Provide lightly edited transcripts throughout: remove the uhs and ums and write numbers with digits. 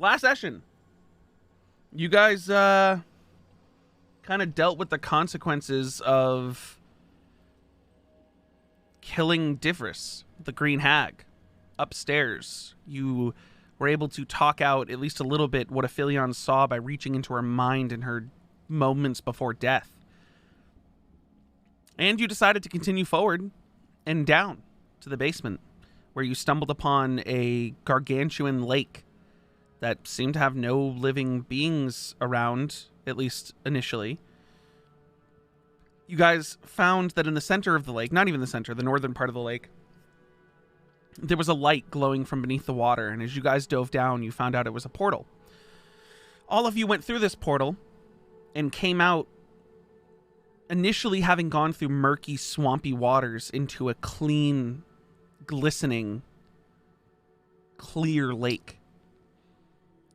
last session, you guys kind of dealt with the consequences of killing Divris, the Green Hag, upstairs. You were able to talk out at least a little bit what Aphelion saw by reaching into her mind in her moments before death. And you decided to continue forward and down to the basement, where you stumbled upon a gargantuan lake that seemed to have no living beings around, at least initially. You guys found that in the center of the lake, not even the center, the northern part of the lake, there was a light glowing from beneath the water, and as you guys dove down, you found out it was a portal. All of you went through this portal and came out, initially having gone through murky, swampy waters into a clean, glistening, clear lake.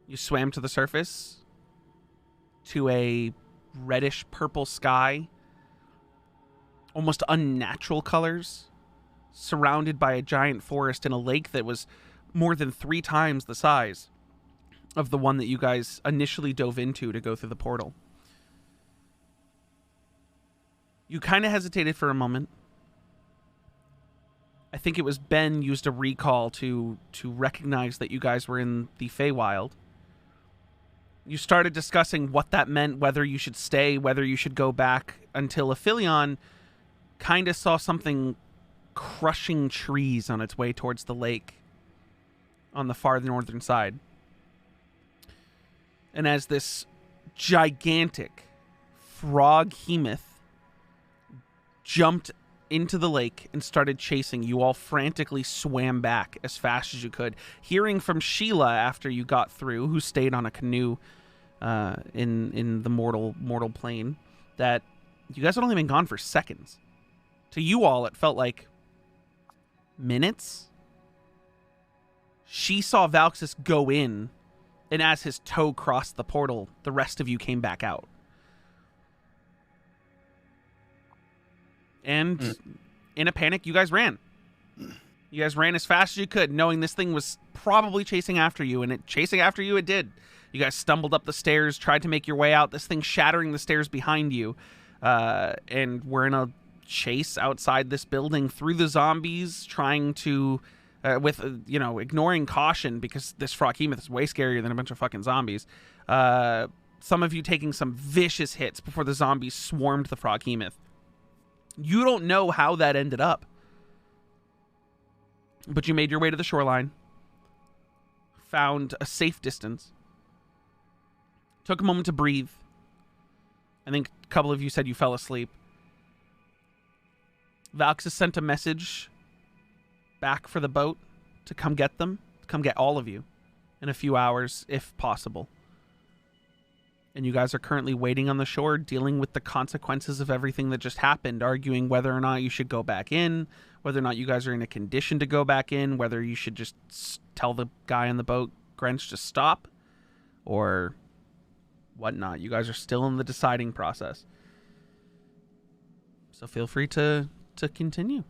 You swam to the surface, to a reddish purple sky, almost unnatural colors, surrounded by a giant forest in a lake that was more than 3 times the size of the one that you guys initially dove into to go through the portal. You kind of hesitated for a moment. I think it was Ben used a recall to recognize that you guys were in the Feywild. You started discussing what that meant, whether you should stay, whether you should go back, until Aphelion kind of saw something crushing trees on its way towards the lake on the far northern side. And as this gigantic frog hemoth jumped into the lake and started chasing, you all frantically swam back as fast as you could, hearing from Sheila after you got through, who stayed on a canoe in the mortal plane, that you guys had only been gone for seconds. To you all, it felt like minutes. She saw Valxis go in, and as his toe crossed the portal, the rest of you came back out. And in a panic, you guys ran. You guys ran as fast as you could, knowing this thing was probably chasing after you, and chasing after you it did. You guys stumbled up the stairs, tried to make your way out, this thing shattering the stairs behind you, and we're in a chase outside this building through the zombies, trying to, ignoring caution, because this Froghemoth is way scarier than a bunch of fucking zombies. Some of you taking some vicious hits before the zombies swarmed the Froghemoth. You don't know how that ended up, but you made your way to the shoreline, found a safe distance, took a moment to breathe. I think a couple of you said you fell asleep. Valxis sent a message back for the boat to come get them, to come get all of you in a few hours, if possible. And you guys are currently waiting on the shore, dealing with the consequences of everything that just happened, arguing whether or not you should go back in, whether or not you guys are in a condition to go back in, whether you should just tell the guy on the boat, Grench, to stop, or whatnot. You guys are still in the deciding process. So feel free to continue.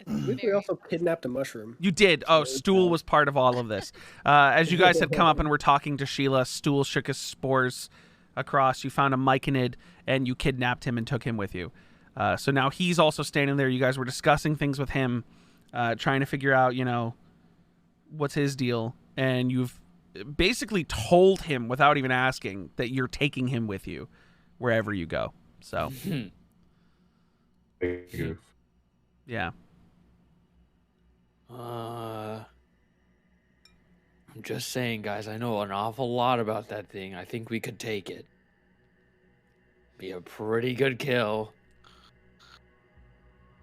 I think we also kidnapped a mushroom. You did. Oh, Stool was part of all of this. As you guys had come up and were talking to Sheila, Stool shook his spores across. You found a myconid, and you kidnapped him and took him with you. So now he's also standing there. You guys were discussing things with him, trying to figure out, what's his deal. And you've basically told him, without even asking, that you're taking him with you wherever you go. So, yeah. I'm just saying, guys, I know an awful lot about that thing. I think we could take it. Be a pretty good kill.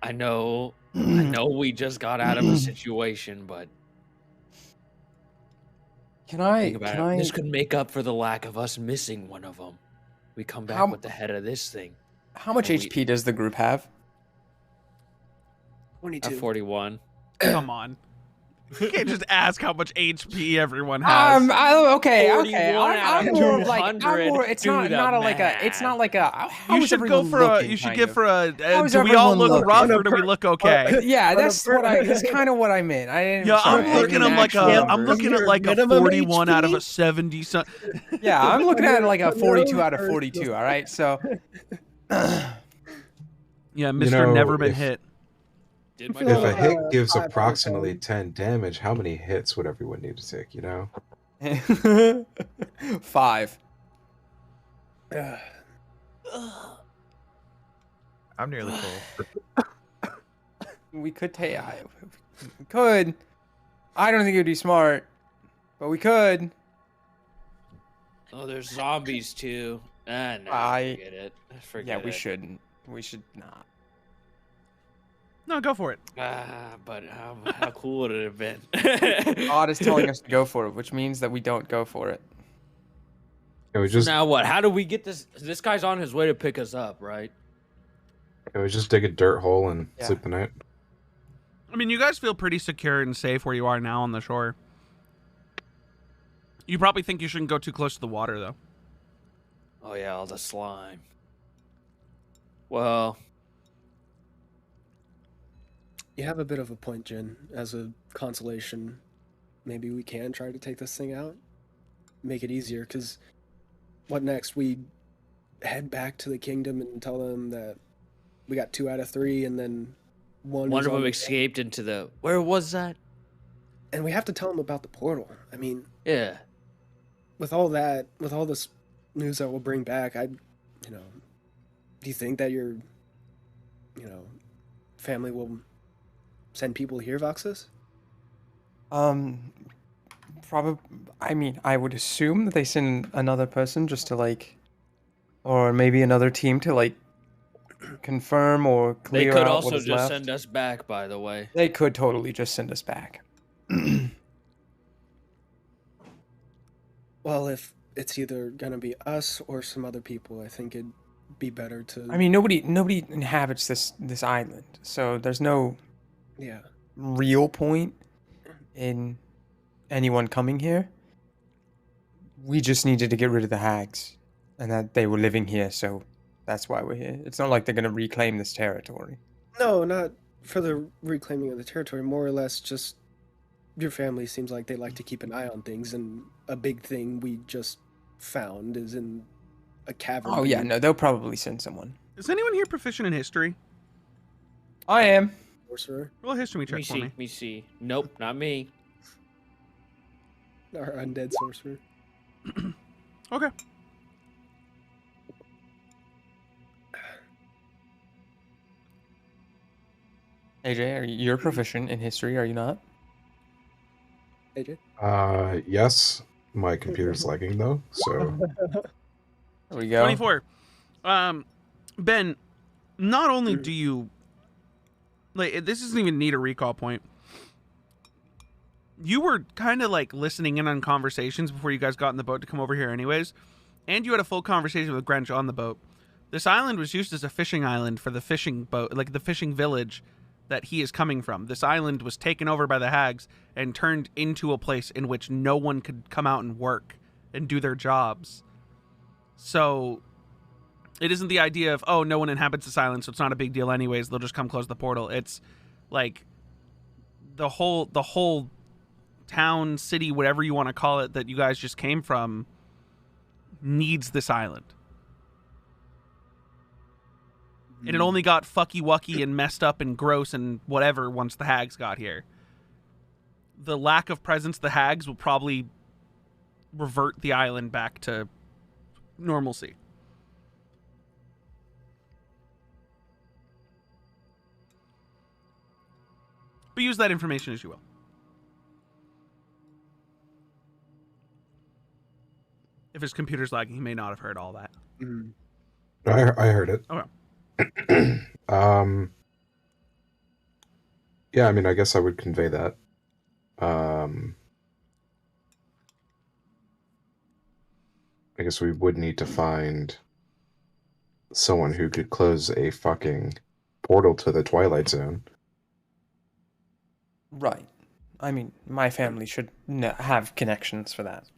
I know we just got out of a situation, but this could make up for the lack of us missing one of them. We come back with the head of this thing. How much HP does the group have? 22. 41. Come on. You can't just ask how much HP everyone has. Okay. 41 out I'm of more of like 200. It's Do not the not a, like a. It's not math. like a. How You is should go everyone for a. looking, You should kind get of? for a. How is Do we all everyone look looking? rough or do we look okay? Yeah, On a that's per- that's kind of what I meant. I didn't. Yeah, sorry, I'm I didn't looking mean at like actual a. I'm numbers. looking at like a Minimum 41 out of a HP? 70. Yeah, I'm looking at like a On your 42 own out of first. 42. All right, so. Yeah, You Mister know, Never Been if- Hit. Did my If a job. hit gives 5 approximately 10 damage, how many hits would everyone need to take, you know? 5. I'm nearly full. We could take. We could. I don't think it would be smart, but we could. Oh, there's zombies too. No, forget it. Forget Yeah, it. we shouldn't. We should not. No, go for it. But how cool would it have been? Odd is telling us to go for it, which means that we don't go for it. It would just Now what? How do we get this? This guy's on his way to pick us up, right? dig a dirt hole and Yeah. sleep the night. I mean, you guys feel pretty secure and safe where you are now on the shore. You probably think you shouldn't go too close to the water, though. Oh yeah, all the slime. Well, You have a bit of a point, Jin. As a consolation, maybe we can try to take this thing out. Make it easier, because what next? We head back to the kingdom and tell them that we got 2 out of 3, and then one one is of on them the- escaped into the. Where was that? And we have to tell them about the portal. I mean, Yeah. with all this news that we'll bring back, do you think that your, family will send people here, Voxus? Probably. I mean, I would assume that they send another person just to like, or maybe another team to like confirm or They clear could out also what is just left. send us back, by the way. They could totally just send us back. Well, if it's either gonna be us or some other people, I think it'd be better to. I mean, nobody inhabits this island, so there's no yeah. real point in anyone coming here. We just needed to get rid of the hags, and that they were living here, so that's why we're here. It's not like they're gonna reclaim this territory. No, not for the reclaiming of the territory. More or less, just your family seems like they like to keep an eye on things, and a big thing we just found is in a cavern. Oh yeah, beneath no, they'll probably send someone. Is anyone here proficient in history? I am. the sorcerer, Roll a history Let me check for see. me. Let me see. Nope, not me. our undead sorcerer. Okay. AJ, you're proficient in history, are you not? AJ. Yes. My computer's lagging though, so There we go. 24. Ben, not only do you like this doesn't even need a recall point. You were kind of like listening in on conversations before you guys got in the boat to come over here anyways, and you had a full conversation with Grench on the boat. This island was used as a fishing island for the fishing boat, like the fishing village that he is coming from. This island was taken over by the hags and turned into a place in which no one could come out and work and do their jobs. So it isn't the idea of, oh, no one inhabits this island, so it's not a big deal anyways, they'll just come close the portal. It's like the whole town, city, whatever you want to call it, that you guys just came from needs this island. And it only got fucky-wucky and messed up and gross and whatever once the hags got here. The lack of presence of the hags will probably revert the island back to normalcy. But use that information as you will. If his computer's lagging, he may not have heard all that. Mm. I heard it. Okay. Yeah, I mean, I guess I would convey that. I guess we would need to find someone who could close a fucking portal to the Twilight Zone. Right. I mean, my family should have connections for that.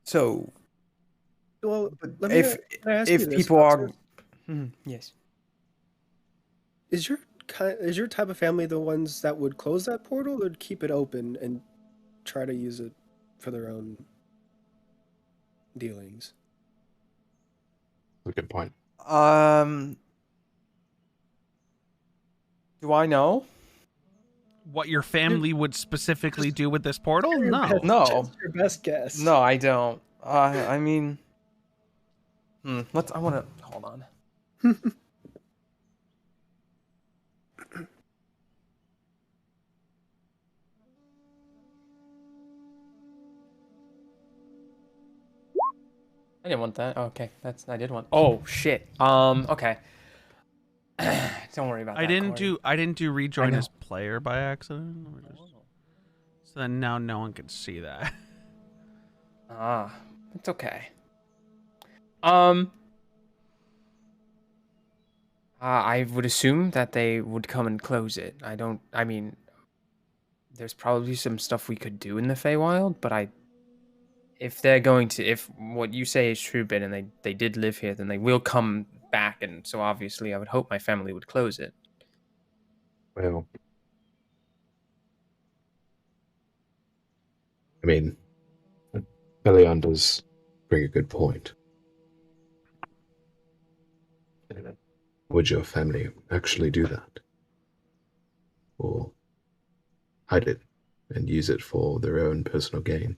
So, Well, but let me if can I ask you if this, people are, Foster? yes, Is your type of family the ones that would close that portal or keep it open and try to use it for their own dealings? That's a good point. do I know? What your family would specifically do with this portal? Your No. No. just your best guess. No, I don't. I mean, let's. I want to hold on. I didn't want that. Okay, I did want. Oh shit. Okay. Don't worry about that. I didn't do rejoin know. as player by accident. So then now no one can see that. It's okay. I would assume that they would come and close it. I mean, there's probably some stuff we could do in the Feywild, but if they're going to, if what you say is true, Ben, and they did live here, then they will come back, and so obviously I would hope my family would close it. Well, I mean, Belion does bring a good point. Would your family actually do that? Or hide it and use it for their own personal gain?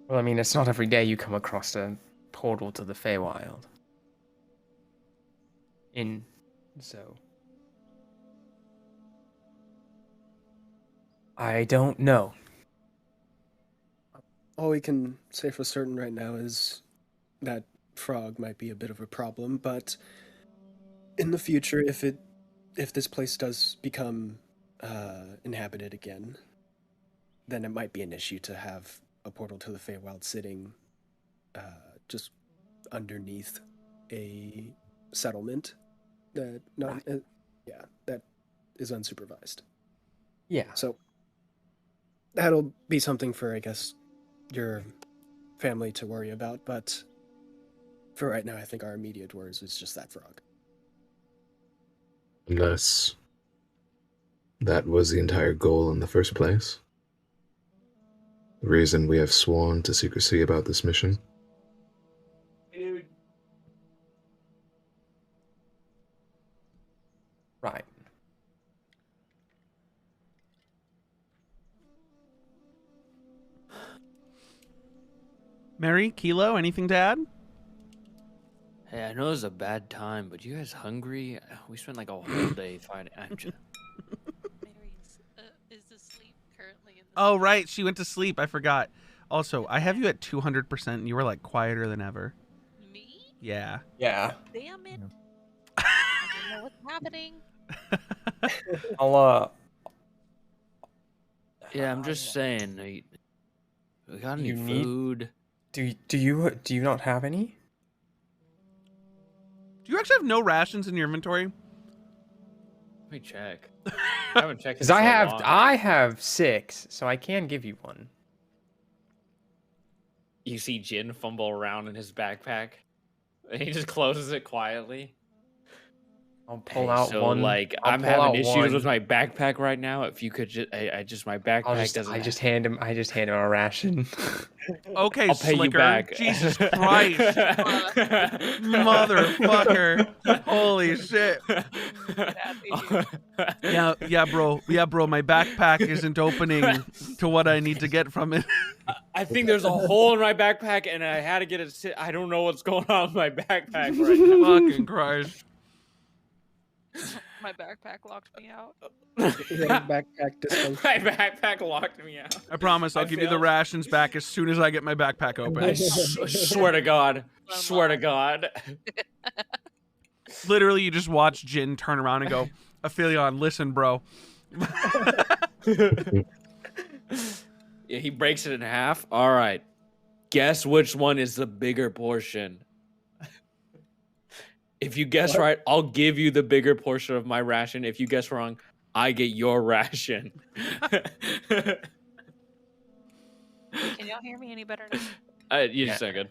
Well, I mean, it's not every day you come across a portal to the Feywild. So I don't know. All we can say for certain right now is that frog might be a bit of a problem, but in the future, if this place does become inhabited again, then it might be an issue to have a portal to the Feywild sitting just underneath a settlement that that is unsupervised. Yeah. So that'll be something for, I guess, your family to worry about, but for right now, I think our immediate worries is just that frog. Unless that was the entire goal in the first place. The reason we have sworn to secrecy about this mission. Right. Mary, Kilo, anything to add? Hey, I know it was a bad time, but you guys hungry? We spent like a whole day fighting. I'm just... Mary's is asleep currently in the Oh, right. She went to sleep. I forgot. Also, I have you at 200%, and you were like quieter than ever. Me? Yeah. Yeah. Damn it. Yeah. I don't know what's happening. I'll Yeah, I'm just saying. We got any You need- food? Do you not have any? Do you actually have no rations in your inventory? Let me check. I haven't checked. Because in I so have long. I have 6, so I can give you one. You see Jin fumble around in his backpack, and he just closes it quietly. I'll pull Hey, out so one. like I'll I'm pull having out issues one. with my backpack right now. If you could just, I just my backpack doesn't. I just hand him a ration. Okay, I'll pay you Slicker. back. Jesus Christ. Motherfucker. Holy shit. Yeah, bro. Yeah, bro. My backpack isn't opening to what I need to get from it. I think there's a hole in my backpack, and I had to get it. I don't know what's going on with my backpack right now. Fucking Christ. My backpack locked me out. Yeah, backpack dysfunction. My backpack locked me out. I promise I'll I give you the failed. rations back as soon as I get my backpack open. I swear to God. Swear to God. Literally, you just watch Jin turn around and go, Aphelion, listen, bro. Yeah, he breaks it in half. All right. Guess which one is the bigger portion? If you guess What? right, I'll give you the bigger portion of my ration. If you guess wrong, I get your ration. Can y'all hear me any better now? You just sound good.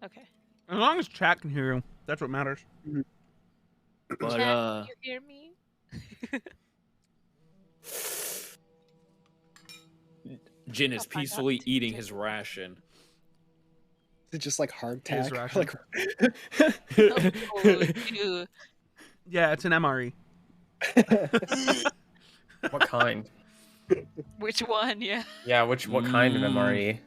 Okay. As long as chat can hear you, that's what matters. But Chat, can you hear me? Jin is I'll find out peacefully too, eating Jin. his ration. Is it just like hardtack? His ration. Like, Oh, dude. Yeah, it's an MRE. What kind? Which one? Yeah. Yeah, what kind of MRE?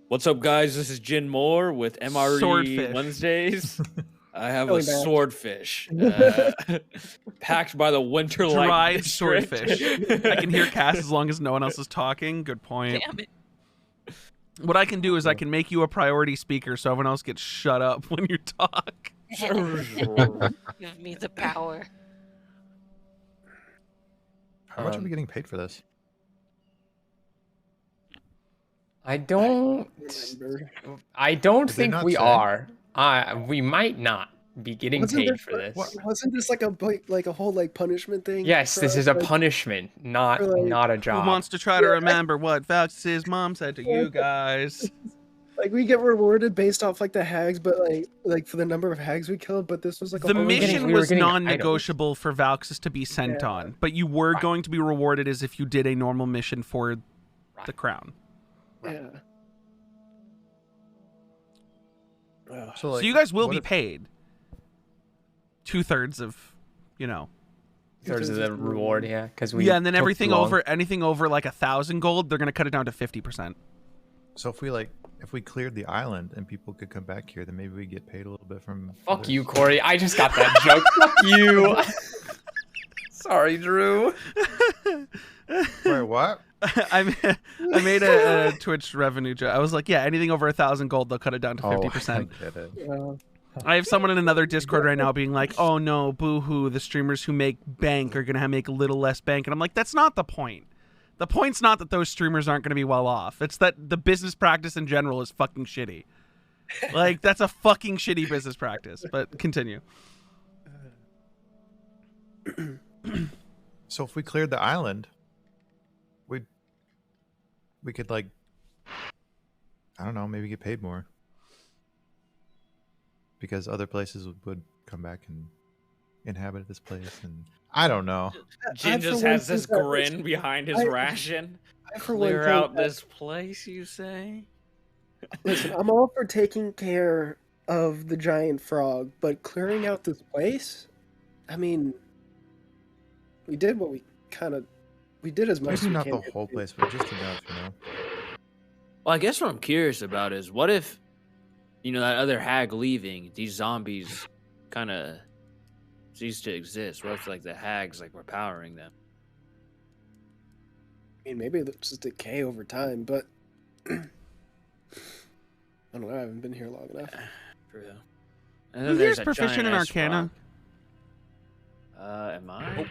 What's up, guys? This is Jin Moore with MRE Swordfish. Wednesdays. I have Going a back. swordfish packed by the Winterlight Dried District. swordfish. I can hear Cass as long as no one else is talking. Good point. Damn it. What I can do is I can make you a priority speaker so everyone else gets shut up when you talk. Give me the power. How much are we getting paid for this? I don't remember. Did they think not we say? are. We might not be getting Wasn't paid there- for this. Wasn't this like a whole like punishment thing? Yes, for this us? is a Like, punishment, not for, like, not a Who job. wants to try to remember what Vouch's mom said to you guys? like we get rewarded based off like the hags, but like for the number of hags we killed. But this was like The a whole mission we were was getting non-negotiable for Valxis to be sent Yeah. on, but you were Right. going to be rewarded as if you did a normal mission for the Right. crown. Yeah. Ugh. So, like, So you guys will what be if- paid 2/3 of, you know. Thirds of the reward, yeah, because we Yeah, and then took everything too long. over anything over like 1,000 gold, they're gonna cut it down to 50%. So if we cleared the island and people could come back here, then maybe we get paid a little bit from. Fuck others. you, Corey. I just got that joke. Fuck you. Sorry, Drew. Wait, what? I made a Twitch revenue joke. I was like, yeah, anything over 1,000 gold, they'll cut it down to 50%. I get it. I have someone in another Discord right now being like, "Oh no, boo-hoo! The streamers who make bank are gonna make a little less bank," and I'm like, "That's not the point. The point's not that those streamers aren't gonna be well off. It's that the business practice in general is fucking shitty. Like that's a fucking shitty business practice." But continue. So if we cleared the island, we could like, I don't know, maybe get paid more. Because other places would come back and inhabit this place, and I don't know. Jin I, just for one, has this think that grin behind his I- ration. I for one Clear think out that- this place, you say? Listen, I'm all for taking care of the giant frog, but clearing out this place? I mean, we did what we did as much as Maybe we not can the do. whole place, but just enough, you know. Well, I guess what I'm curious about is what if, that other hag leaving, these zombies kind of cease to exist? What if, like, the hags, like, were powering them? I mean, maybe it'll just decay over time, but I don't know. I haven't been here long enough. True. And Who then here's there's a proficient in giant-ass Arcana? frog. Am I?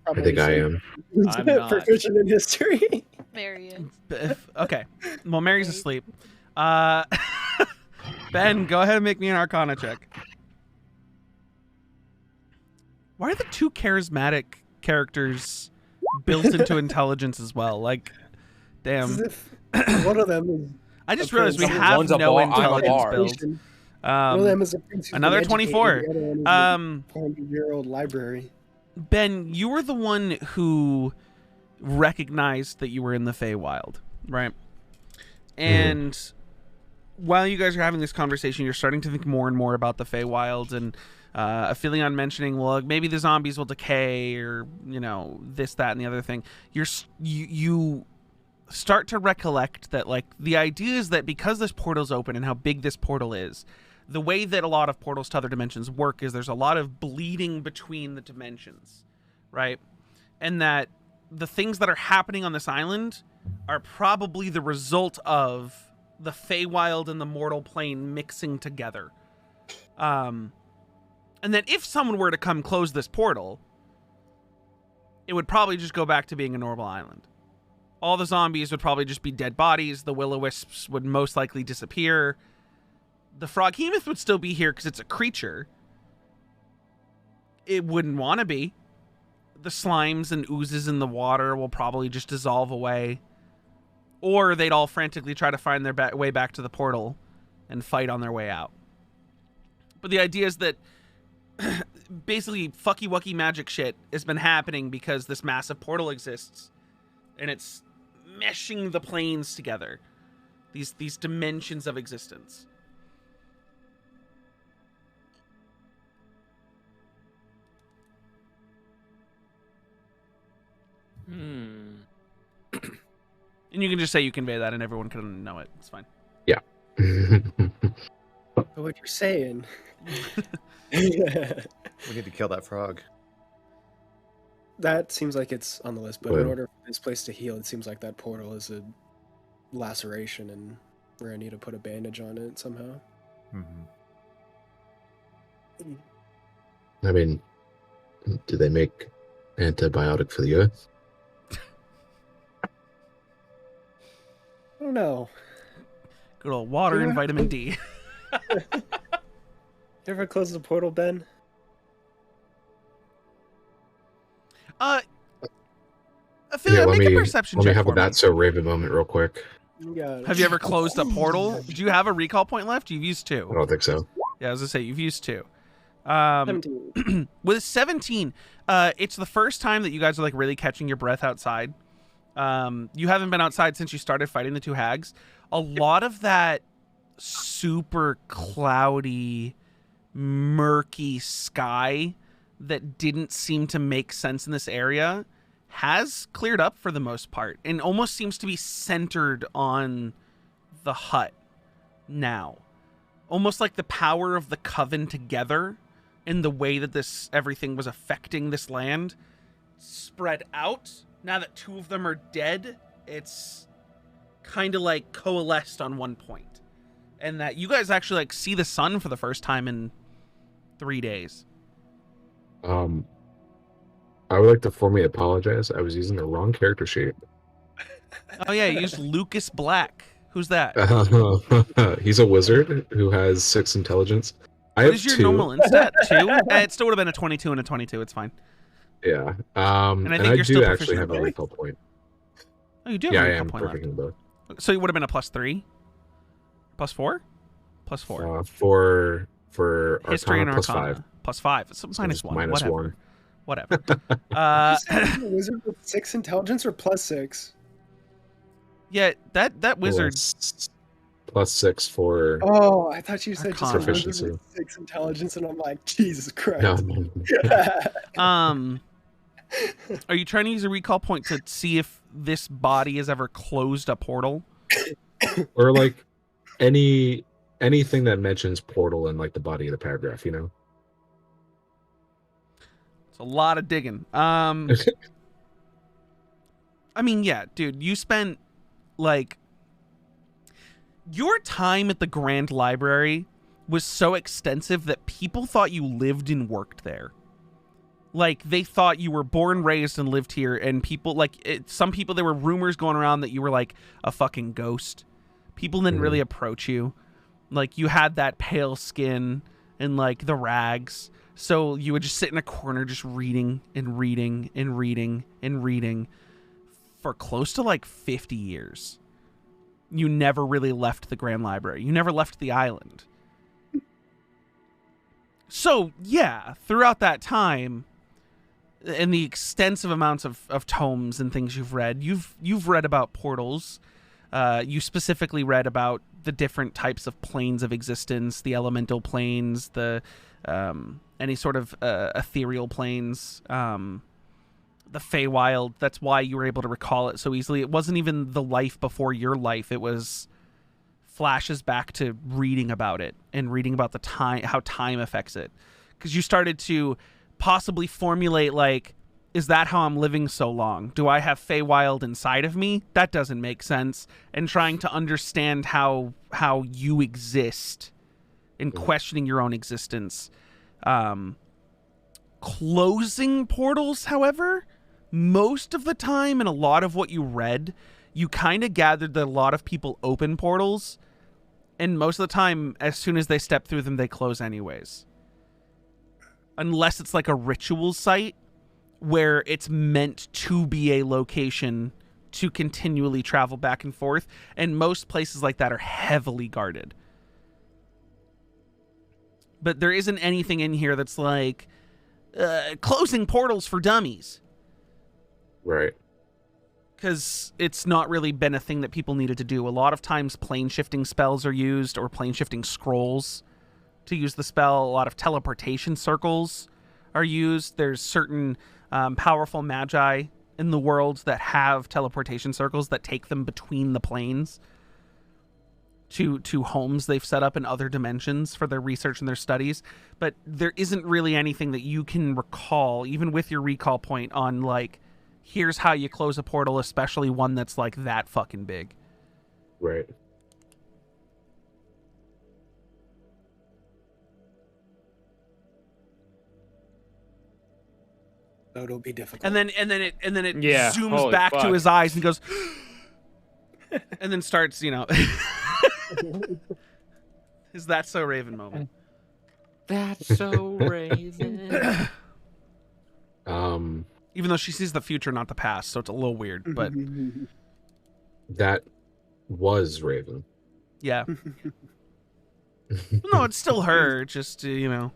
I think I am. I'm not. Proficient in history. Marion. Okay. Well, Mary's asleep. Ben, go ahead and make me an Arcana check. Why are the two charismatic characters built into intelligence as well? Like, As damn. if one of them is I just a realized we prince. have One's a no bar- I'm a intelligence bard. build. one of them is a prince who's been Another educated, 24. the other one is Um, a 400-year-old library. Ben, you were the one who recognized that you were in the Feywild, right? And while you guys are having this conversation, you're starting to think more and more about the Feywild, and a feeling on mentioning, well, maybe the zombies will decay, or this, that, and the other thing. You start to recollect that, like, the idea is that because this portal's open and how big this portal is, the way that a lot of portals to other dimensions work is there's a lot of bleeding between the dimensions, right? And that the things that are happening on this island are probably the result of the Feywild and the mortal plane mixing together. And that if someone were to come close this portal, it would probably just go back to being a normal island. All the zombies would probably just be dead bodies. The will-o-wisps would most likely disappear. The froghemoth would still be here because it's a creature. It wouldn't want to be. The slimes and oozes in the water will probably just dissolve away. Or they'd all frantically try to find their way back to the portal and fight on their way out. But the idea is that basically fucky-wucky magic shit has been happening because this massive portal exists. And it's meshing the planes together. These dimensions of existence. And you can just say you convey that and everyone can know it. It's fine. Yeah. But what you're saying... We need to kill that frog. That seems like it's on the list, but Well. in order for this place to heal, it seems like that portal is a laceration and we're gonna need to put a bandage on it somehow. I mean, do they make antibiotic for the earth? I don't know. Good old water and Yeah. vitamin D. You ever close the portal, Ben? Ophelia, let make me a perception let me check have for a me. That's So Raven moment real quick. You got it. Have you ever closed a portal? Do you have a recall point left? You've used I 2. don't think so. Yeah, I was gonna say you've used 2. 17. With 17, it's the first time that you guys are like really catching your breath outside. You haven't been outside since you started fighting the 2 hags. A lot of that super cloudy, murky sky that didn't seem to make sense in this area has cleared up for the most part and almost seems to be centered on the hut now. Almost like the power of the coven together in the way that everything was affecting this land spread out. Now that 2 of them are dead, it's kind of like coalesced on one point. And that you guys actually like see the sun for the first time in 3 days. I would like to formally apologize. I was using the wrong character sheet. Oh yeah, you used Lucas Black. Who's that? He's a wizard who has 6 intelligence. I What have is your 2. normal instat? 2? It still would have been a 22 and a 22. It's fine. Yeah. And I think I you're do still actually proficient have in a both. recall point. Oh, you do have Yeah, a I recall am point perfect left. in both. So you would have been a +3? +4? +4. For History and Arcana plus Arcana. 5. +5. It's So minus it's 1. minus Whatever. 1. Whatever. A wizard with 6 intelligence or +6? Yeah, that wizard. Plus 6 for... Oh, I thought you said just a Arcana. wizard Proficiency. with 6 intelligence, and I'm like, Jesus Christ. No. Are you trying to use a recall point to see if this body has ever closed a portal? Or like anything that mentions portal in like the body of the paragraph, you know? It's a lot of digging. I mean, yeah, dude, you spent like your time at the Grand Library was so extensive that people thought you lived and worked there. Like, they thought you were born, raised, and lived here, and people, like, some people, there were rumors going around that you were, like, a fucking ghost. People didn't really approach you. Like, you had that pale skin and, like, the rags. So you would just sit in a corner just reading and reading and reading and reading for close to, like, 50 years. You never really left the Grand Library. You never left the island. So, yeah, throughout that time... and the extensive amounts of tomes and things you've read about portals. You specifically read about the different types of planes of existence, the elemental planes, the any sort of ethereal planes, the Feywild. That's why you were able to recall it so easily. It wasn't even the life before your life. It was flashes back to reading about it and reading about the time, how time affects it. Because you started to possibly formulate, like, is that how I'm living so long? Do I have Feywild inside of me? That doesn't make sense. And trying to understand how you exist and questioning your own existence. Closing portals, however, most of the time, and a lot of what you read, you kind of gathered that a lot of people open portals And most of the time, as soon as they step through them, they close anyways. Unless it's like a ritual site where it's meant to be a location to continually travel back and forth. And most places like that are heavily guarded. But there isn't anything in here that's like closing portals for dummies. Right. Because it's not really been a thing that people needed to do. A lot of times plane shifting spells are used, or plane shifting scrolls to use the spell. A lot of teleportation circles are used. There's certain powerful magi in the world that have teleportation circles that take them between the planes to homes they've set up in other dimensions for their research and their studies. But there isn't really anything that you can recall, even with your recall point, on like, here's how you close a portal, especially one that's like that fucking big. Right. So it'll be difficult. And then it Yeah, zooms holy back to fuck. his eyes and goes, and then starts, you know, is that so Raven moment? That's so Raven. Even though she sees the future, not the past, so it's a little weird. But That was Raven. yeah, no, it's still her. Just you know,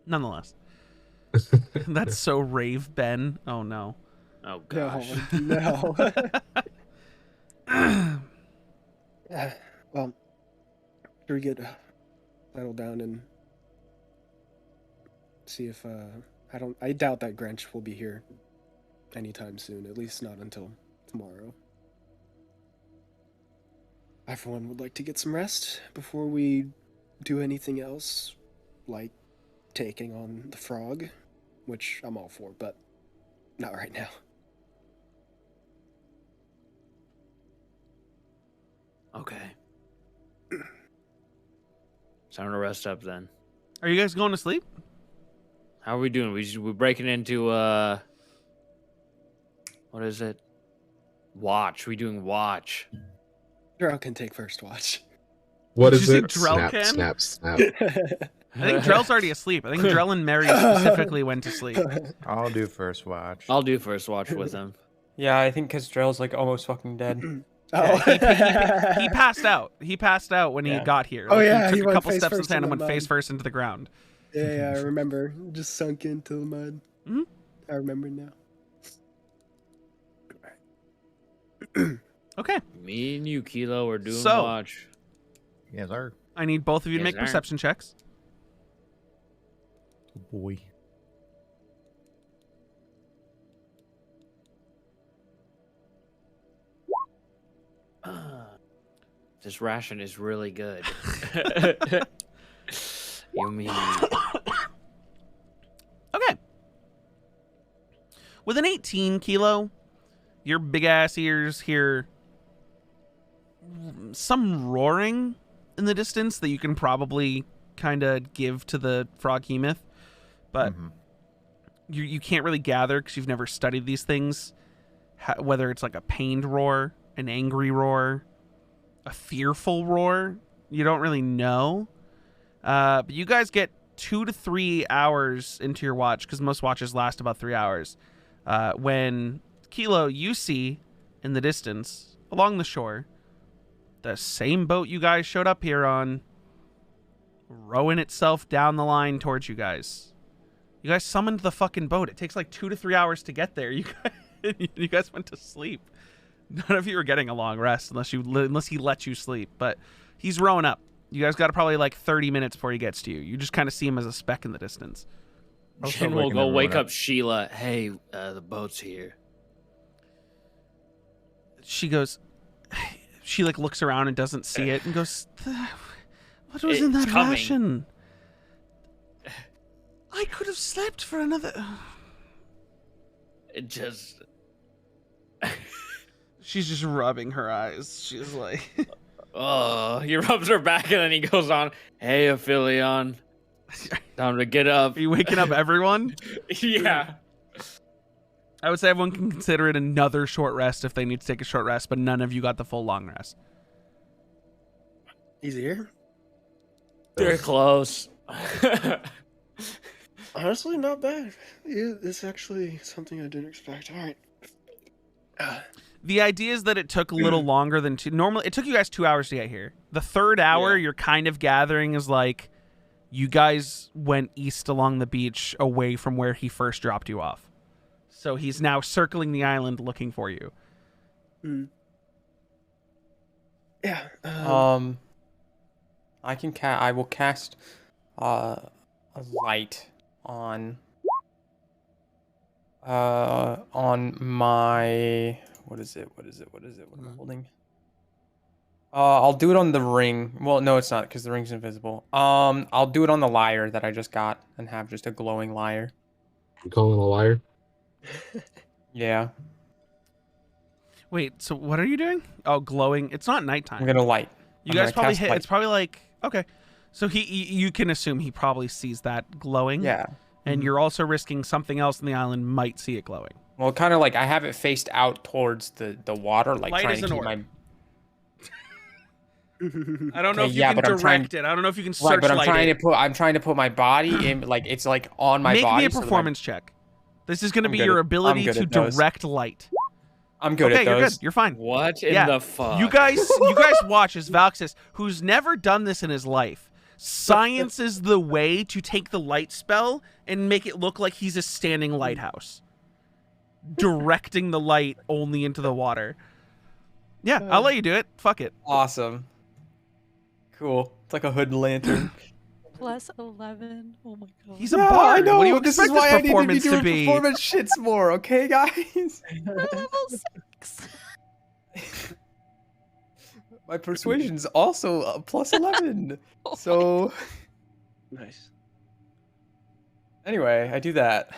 nonetheless, that's so Rave Ben. Oh no. Oh gosh. No. Well, should we get settled down and see if I doubt that Grinch will be here anytime soon, at least not until tomorrow. I for one would like to get some rest before we do anything else, like taking on the frog, which I'm all for, but not right now. Okay. Time to rest up then. Are you guys going to sleep? How are we doing? We're breaking into what is it? Watch. We doing watch. Drow can take first watch. What Did is you say it? Drell Snap, can? snap, snap. I think Drell's already asleep. I think Drell and Mary specifically went to sleep. I'll do first watch. I'll do first watch with him. Yeah, I think because Drell's like almost fucking dead. Oh, He passed out. He passed out when he Yeah. got here. Oh, Like, yeah, he he took a went couple face steps in first sand in and the went face mud. first into the ground. Yeah, I remember. Just sunk into the mud. Mhm. I remember now. Okay, Me and you, Kilo, are doing So- watch. Yes, sir. I need both of you to Yes, make sir. perception checks. Oh, boy. This ration is really good. You mean Okay. With an 18 kilo, your big ass ears hear some roaring in the distance that you can probably kind of give to the froghemoth, but Mhm. you can't really gather because you've never studied these things, whether it's like a pained roar, an angry roar, a fearful roar. You don't really know. But you guys get 2 to 3 hours into your watch, because most watches last about 3 hours, when Kilo, you see in the distance along the shore the same boat you guys showed up here on rowing itself down the line towards you guys. You guys summoned the fucking boat. It takes like 2 to 3 hours to get there. You guys went to sleep. None of you are getting a long rest unless he lets you sleep. But he's rowing up. You guys got probably like 30 minutes before he gets to you. You just kind of see him as a speck in the distance. I'll start Jen will waking go everyone wake up Sheila. Hey, the boat's here. She goes. She like looks around and doesn't see it and goes, "What was in It's that coming." ration? I could have slept for another." It just She's just rubbing her eyes. She's like, oh, he rubs her back and then he goes on. Hey, Aphelion, time to get up. "Are you waking up everyone?" Yeah. I would say everyone can consider it another short rest if they need to take a short rest, but none of you got the full long rest. Easier? They're close. Honestly, not bad. It's actually something I didn't expect. All right. The idea is that it took a little longer than normally. It took you guys 2 hours to get here. The third hour, Yeah. you're kind of gathering is like you guys went east along the beach away from where he first dropped you off. So he's now circling the island looking for you. Yeah. I will cast a light on my what is it? What am I holding? I'll do it on the ring. Well, no, it's not because the ring's invisible. I'll do it on the lyre that I just got and have just a glowing lyre. You calling a liar? Yeah, Wait, so what are you doing? Oh, glowing. It's not nighttime. I'm gonna light. You I'm guys gonna probably cast hit. light. It's probably like okay. So you can assume he probably sees that glowing. Yeah. And you're also risking something else in the island might see it glowing. Well, kind of like I have it faced out towards the water, like Light trying as to an keep orb. my. I don't know Okay, if you yeah, can but I'm trying- direct it. I don't know if you can Right, search but I'm light trying it. to put my body in, like it's like on my Make body. me a so that my- performance check. This is going to I'm be good your at- ability I'm good to at those. direct light. I'm good Okay, at you're those. good. You're fine. What in Yeah. the fuck? You guys watch as Valxis, who's never done this in his life, sciences the way to take the light spell and make it look like he's a standing lighthouse, directing the light only into the water. Yeah, I'll let you do it. Fuck it. Awesome. Cool. It's like a hood lantern. Plus 11. Oh my god. He's a Yeah, bard. I know. What do you This expect is why his I need to be performance doing to be? performance shits more, okay, guys? We're level 6. My persuasion's also a plus 11. Oh So Nice. anyway, I do that.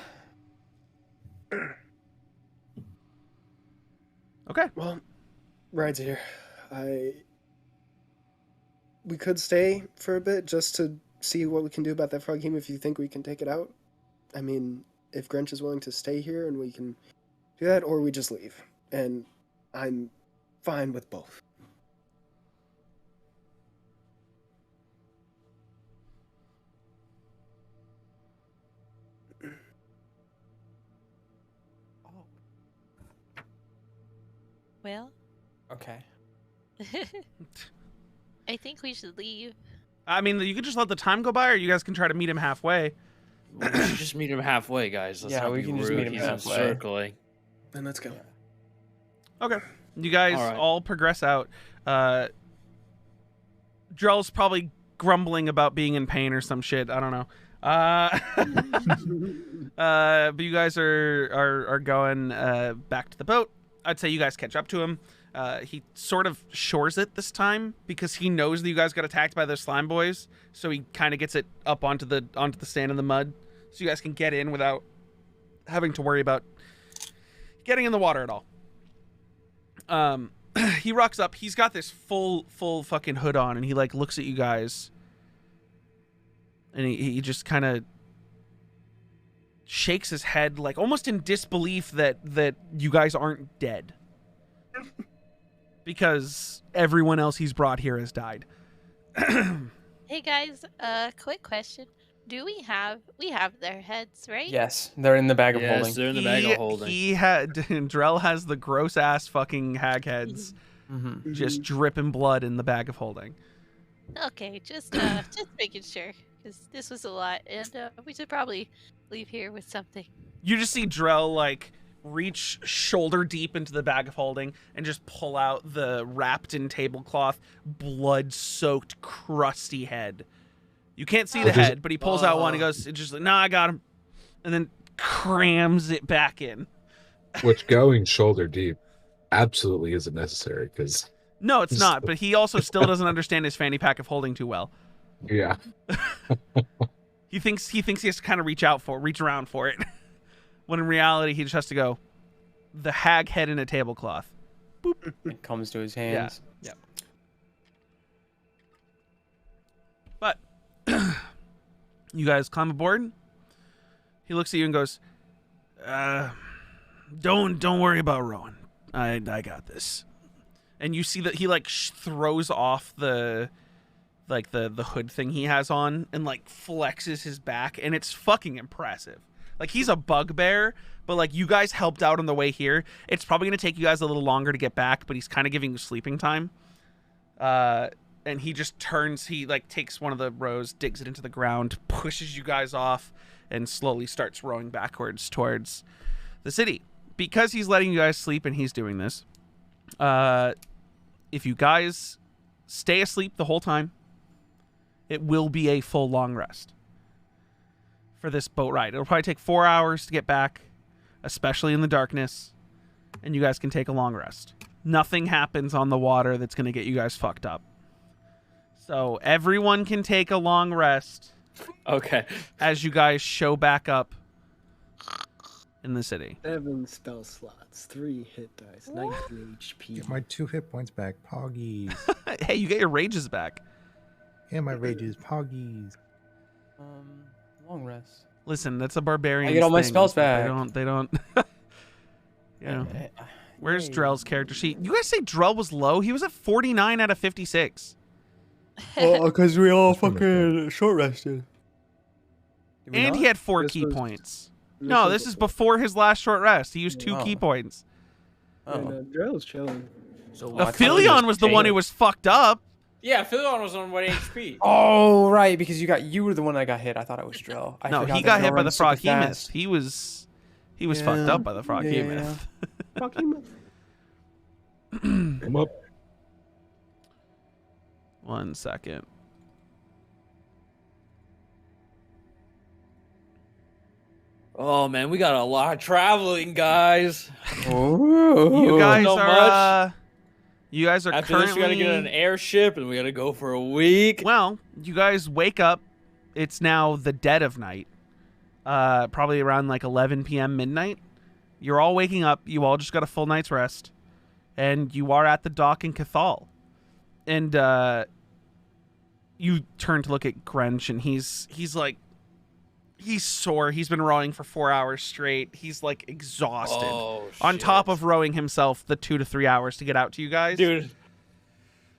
Okay. Well, ride's here. We could stay for a bit just to see what we can do about that frog team if you think we can take it out. I mean, if Grinch is willing to stay here and we can do that, or we just leave. And I'm fine with both. Well, Okay. I think we should leave. I mean, you could just let the time go by, or you guys can try to meet him halfway. We should just meet him halfway, guys. Let's Yeah, not we be can just rude. meet him He's halfway. encircling. Then let's go. Okay. You guys All right. all progress out. Drell's probably grumbling about being in pain or some shit. I don't know. But you guys are going back to the boat. I'd say you guys catch up to him. He sort of shores it this time because he knows that you guys got attacked by those slime boys. So he kind of gets it up onto the sand and the mud, so you guys can get in without having to worry about getting in the water at all. He rocks up. He's got this full fucking hood on, and he like looks at you guys, and he just kind of shakes his head, like almost in disbelief that you guys aren't dead, because everyone else he's brought here has died. Hey guys, quick question. Do we have their heads, right? Yes, they're in the bag of Yes, holding. they're in the bag of holding. He had Drell has the gross ass fucking hag heads, Mm-hmm. just dripping blood in the bag of holding. Okay, just making sure, because this was a lot, and we should probably leave here with something. You just see Drell like reach shoulder deep into the bag of holding and just pull out the wrapped in tablecloth, blood-soaked, crusty head. You can't see the Just- head, but he pulls out one. He goes, just like, "Nah, I got him," and then crams it back in. Which going shoulder deep absolutely isn't necessary because, No, it's not. But he also still doesn't understand his fanny pack of holding too well. yeah. He thinks he has to kind of reach around for it, when in reality he just has to go, the hag head in a tablecloth. It comes to his hands. Yeah. But you guys climb aboard. He looks at you and goes, "Don't worry about rowing. I got this." And you see that he like throws off the like the hood thing he has on, and like flexes his back, and it's fucking impressive. Like, he's a bugbear, but like, you guys helped out on the way here. It's probably gonna take you guys a little longer to get back, but he's kind of giving you sleeping time. And he just turns, he like takes one of the rows, digs it into the ground, pushes you guys off, and slowly starts rowing backwards towards the city. Because he's letting you guys sleep and he's doing this, if you guys stay asleep the whole time, it will be a full long rest for this boat ride. It'll probably take 4 hours to get back, especially in the darkness, and you guys can take a long rest. Nothing happens on the water that's going to get you guys fucked up. So everyone can take a long rest. Okay. As you guys show back up in the city. 7 spell slots, 3 hit dice, 19 HP. Get my 2 hit points back. Poggies. Hey, you get your rages back. And my rages. Poggies. Long rest. Listen, that's a barbarian. I get all my spells back. They don't. You know. Where's Drell's character sheet? You guys say Drell was low? He was at 49 out of 56. Well, because we all fucking short rested. And he had 4 key points. No, this is before his last short rest. He used 2 key points. Drell's chilling. So Aphelion was the one who was fucked up. Yeah, Aphelion was on 1 HP. Oh, right, because you were the one that got hit. I thought it was Drill. No, he got hit by the Froghemoth. He was fucked up by the Froghemoth. Come up. 1 second. Oh man, we got a lot of traveling, guys. You guys are After currently. this, we gotta get an airship, and we gotta go for a week. Well, you guys wake up. It's now the dead of night. Probably around like 11 p.m. midnight. You're all waking up. You all just got a full night's rest, and you are at the dock in Cathal. And you turn to look at Grench, and he's like, he's sore. He's been rowing for 4 hours straight. He's like exhausted. Oh, on shit. top of rowing himself the 2 to 3 hours to get out to you guys. Dude,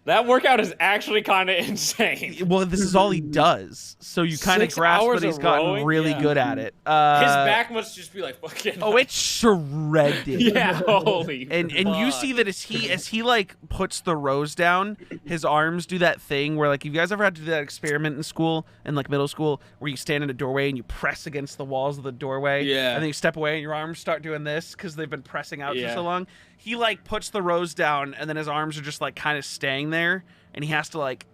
that workout is actually kind of insane. Well, this is all he does. So you kind of 6 grasp hours that he's of gotten rowing? really Yeah. good at it. His back must just be like fucking. Oh, it's shredded. Yeah, holy. And you see that as he like puts the rows down, his arms do that thing where, like, you guys ever had to do that experiment in school, in like middle school, where you stand in a doorway and you press against the walls of the doorway, Yeah. and then you step away and your arms start doing this because they've been pressing out for Yeah. so long. He like puts the rows down, and then his arms are just like kind of staying there, and he has to like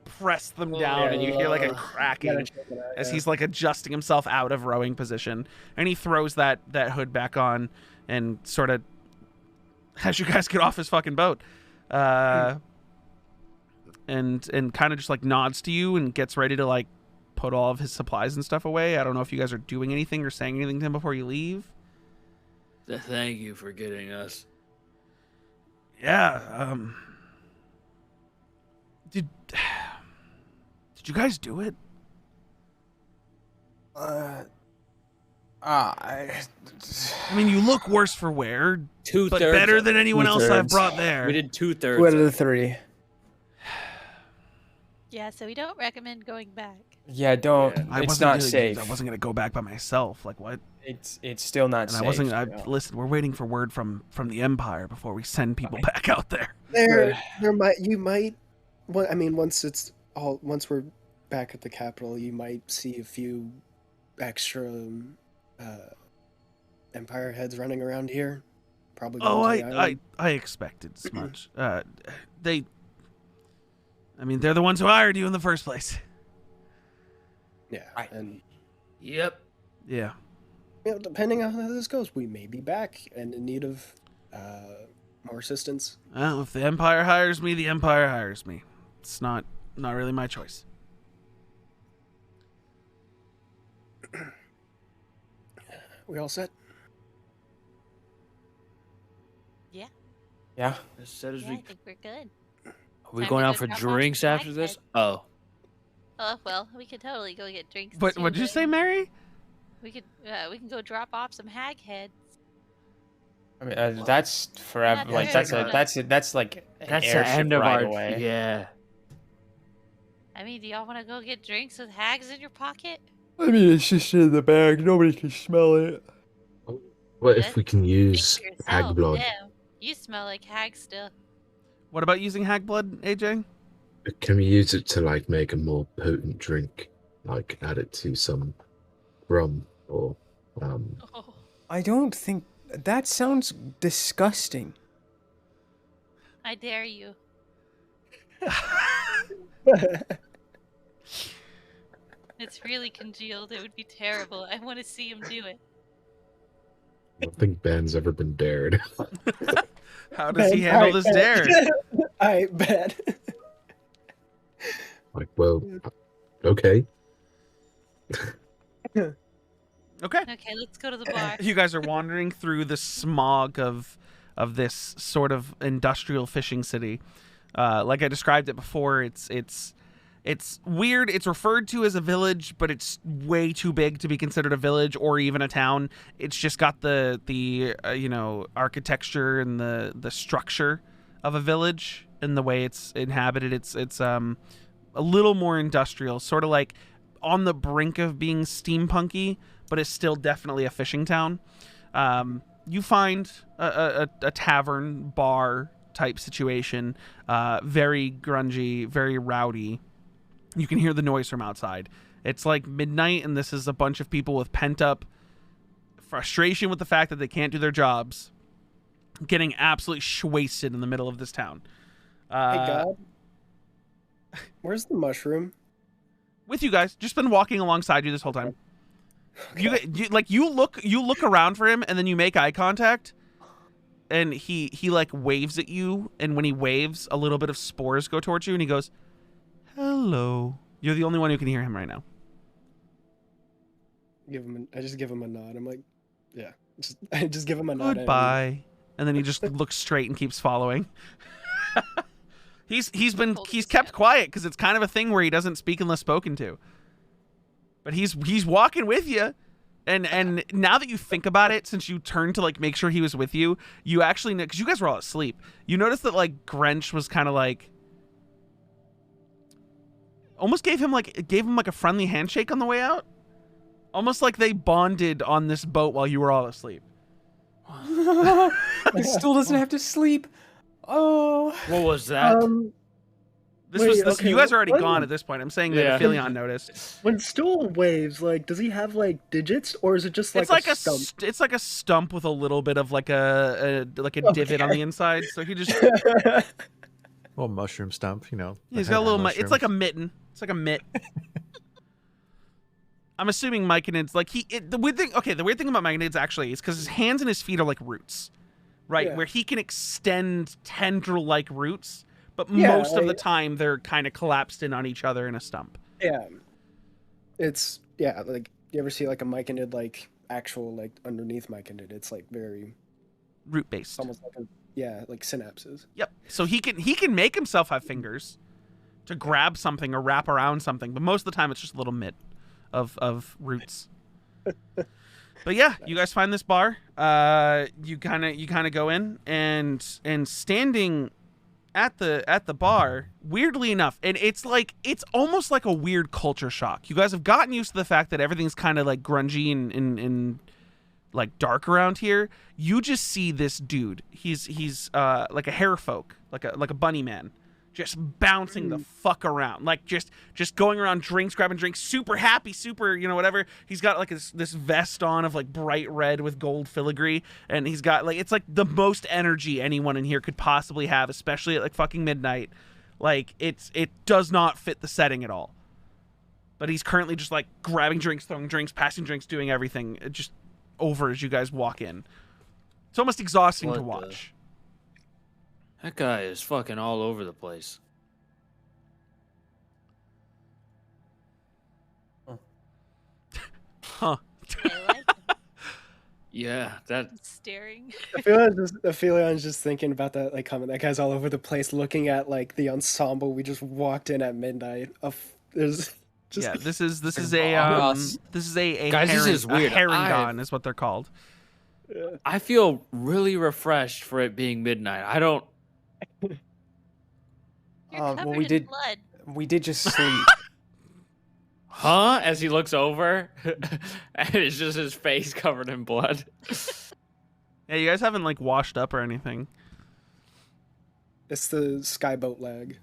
press them down, and you hear like a cracking as he's like adjusting himself out of rowing position, and he throws that hood back on and sort of as you guys get off his fucking boat, and kind of just like nods to you and gets ready to like put all of his supplies and stuff away. I don't know if you guys are doing anything or saying anything to him before you leave. Thank you for getting us. Yeah. Did you guys do it? I mean, you look worse for wear, 2/3. but better than anyone else I've 2/3. brought there. We did 2/3. 2 out of the 3. Yeah, so we don't recommend going back. Yeah, don't. I It's wasn't not gonna- safe. I wasn't gonna go back by myself. Like what? It's still not And safe. I wasn't. yeah. Listen, we're waiting for word from the Empire before we send people back out there. You might. Well, I mean, once we're back at the capital, you might see a few extra Empire heads running around here. Probably. Oh, going to the island. I expected as much. I mean, they're the ones who hired you in the first place. Yeah, and Yep. Yeah. depending on how this goes, we may be back and in need of more assistance. Well, if the Empire hires me, the Empire hires me. It's not really my choice. We all set? Yeah, Yeah. As said as yeah, I we. think we're good. Are we Time going to out go for drop off drinks some after bags this? then. Oh. Oh well, we could totally go get drinks. But too, what'd you then. say, Mary? We can go drop off some hag heads. I mean, that's forever. Yeah, Like that's that's like an That's the airship end of ride our. away. Yeah. I mean, do y'all want to go get drinks with hags in your pocket? I mean, it's just in the bag. Nobody can smell it. What if Just we can Think use for hag yourself. blood? Damn, you smell like hag still. What about using hag blood, AJ? Can we use it to like make a more potent drink? Like add it to some rum or Oh, I don't think that sounds disgusting. I dare you. It's really congealed. It would be terrible. I want to see him do it. I don't think Ben's ever been dared. How does he handle this dare? I bet. Like, well, okay. Okay. Okay, let's go to the bar. You guys are wandering through the smog of this sort of industrial fishing city. Like I described it before, it's weird. It's referred to as a village, but it's way too big to be considered a village or even a town. It's just got the architecture and the structure of a village and the way it's inhabited. It's a little more industrial, sort of like on the brink of being steampunky, but it's still definitely a fishing town. You find a tavern bar type situation, very grungy, very rowdy. You can hear the noise from outside. It's like midnight, and this is a bunch of people with pent up frustration with the fact that they can't do their jobs, getting absolutely wasted in the middle of this town. Hey, God. Where's the mushroom? With you guys, just been walking alongside you this whole time. Okay. You look around for him, and then you make eye contact, and he like waves at you, and when he waves, a little bit of spores go towards you, and he goes, "Hello." You're the only one who can hear him right now. I just give him a nod. I'm like, yeah. I just give him a nod. Goodbye. And then he just looks straight and keeps following. He's kept quiet because it's kind of a thing where he doesn't speak unless spoken to. But he's walking with you. And now that you think about it, since you turned to like make sure he was with you, you actually know, because you guys were all asleep, you noticed that like Grench was kind of like almost gave him like a friendly handshake on the way out. Almost like they bonded on this boat while you were all asleep. He still doesn't have to sleep. Oh. What was that? You guys are already gone at this point. I'm saying that Yeah. Aphelion noticed. When Stool waves, like, does he have like digits, or is it just like a stump? It's like a stump with a little bit of like a divot on the inside. So he just Well, mushroom stump, you know. he's got a little. It's like a mitten. It's like a mitt. I'm assuming Myconid's like the weird thing about Myconid's actually is because his hands and his feet are like roots, right? Yeah. Where he can extend tendril-like roots, but Yeah, most of the time they're kind of collapsed in on each other in a stump. Yeah. Like you ever see like a myconid like actual like underneath myconid? It's like very Root based. it's almost like like synapses. Yep. So he can make himself have fingers to grab something or wrap around something, but most of the time it's just a little mitt of roots. But yeah, you guys find this bar. You kind of go in and standing at the bar, weirdly enough, and it's almost like a weird culture shock. You guys have gotten used to the fact that everything's kind of like grungy and like dark around here. You just see this dude. He's like a hair folk, like a bunny man, just bouncing the fuck around, like just going around grabbing drinks, super happy, super whatever. He's got like this vest on of like bright red with gold filigree, and he's got like it's like the most energy anyone in here could possibly have, especially at like fucking midnight. Like it does not fit the setting at all. But he's currently just like grabbing drinks, throwing drinks, passing drinks, doing everything. It just over as you guys walk in. It's almost exhausting to watch. That guy is fucking all over the place. Huh. I like him Yeah, that. staring. Aphelion's just thinking about that like comment. That guy's all over the place looking at like the ensemble we just walked in at midnight. There's just Yeah, this is a Guys, this is weird. A herringon is what they're called. I feel really refreshed for it being midnight. I don't. You're covered we in did- blood. We did just sleep. Huh? As he looks over, and it's just his face covered in blood. Yeah, you guys haven't like washed up or anything. It's the skyboat lag.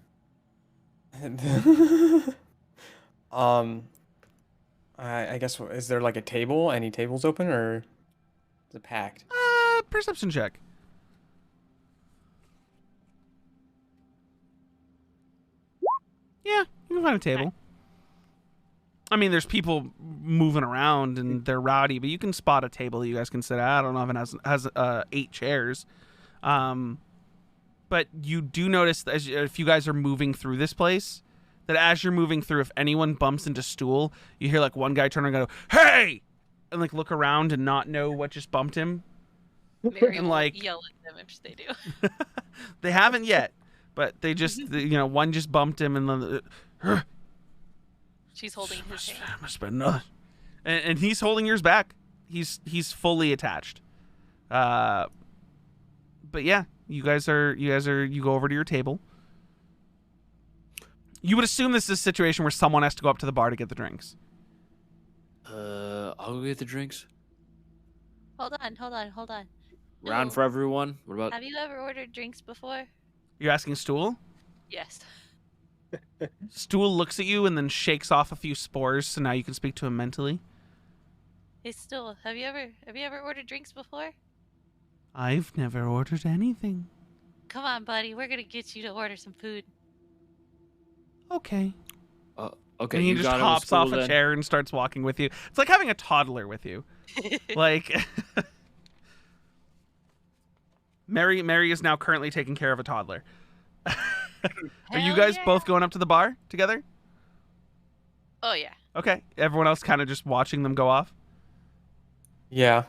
I guess, is there like a table? Any tables open, or is it packed? Perception check. Yeah, you can find a table. I mean, there's people moving around and they're rowdy, but you can spot a table that you guys can sit at. I don't know if it has 8 chairs. But you do notice that if you guys are moving through this place, that as you're moving through, if anyone bumps into stool, you hear like one guy turn around and go, "Hey!" and like look around and not know what just bumped him. Mary And, will like- yell at them if they do. They haven't yet, but they just, one just bumped him and then, She's holding his hand. must have been another. And he's holding yours back. He's fully attached. But yeah, you go over to your table. You would assume this is a situation where someone has to go up to the bar to get the drinks. I'll go get the drinks. Hold on. Round No. for everyone. What about? Have you ever ordered drinks before? You're asking Stool? Yes. Stool looks at you and then shakes off a few spores, so now you can speak to him mentally. Hey, Stool, have you ever ordered drinks before? I've never ordered anything. Come on, buddy. We're gonna get you to order some food. Okay. Okay, And he you just got it with hops off Stool a then. chair and starts walking with you. It's like having a toddler with you. Like, Mary is now currently taking care of a toddler. Are you Hell guys yeah. both going up to the bar together? Oh yeah. Okay. Everyone else kind of just watching them go off? Yeah.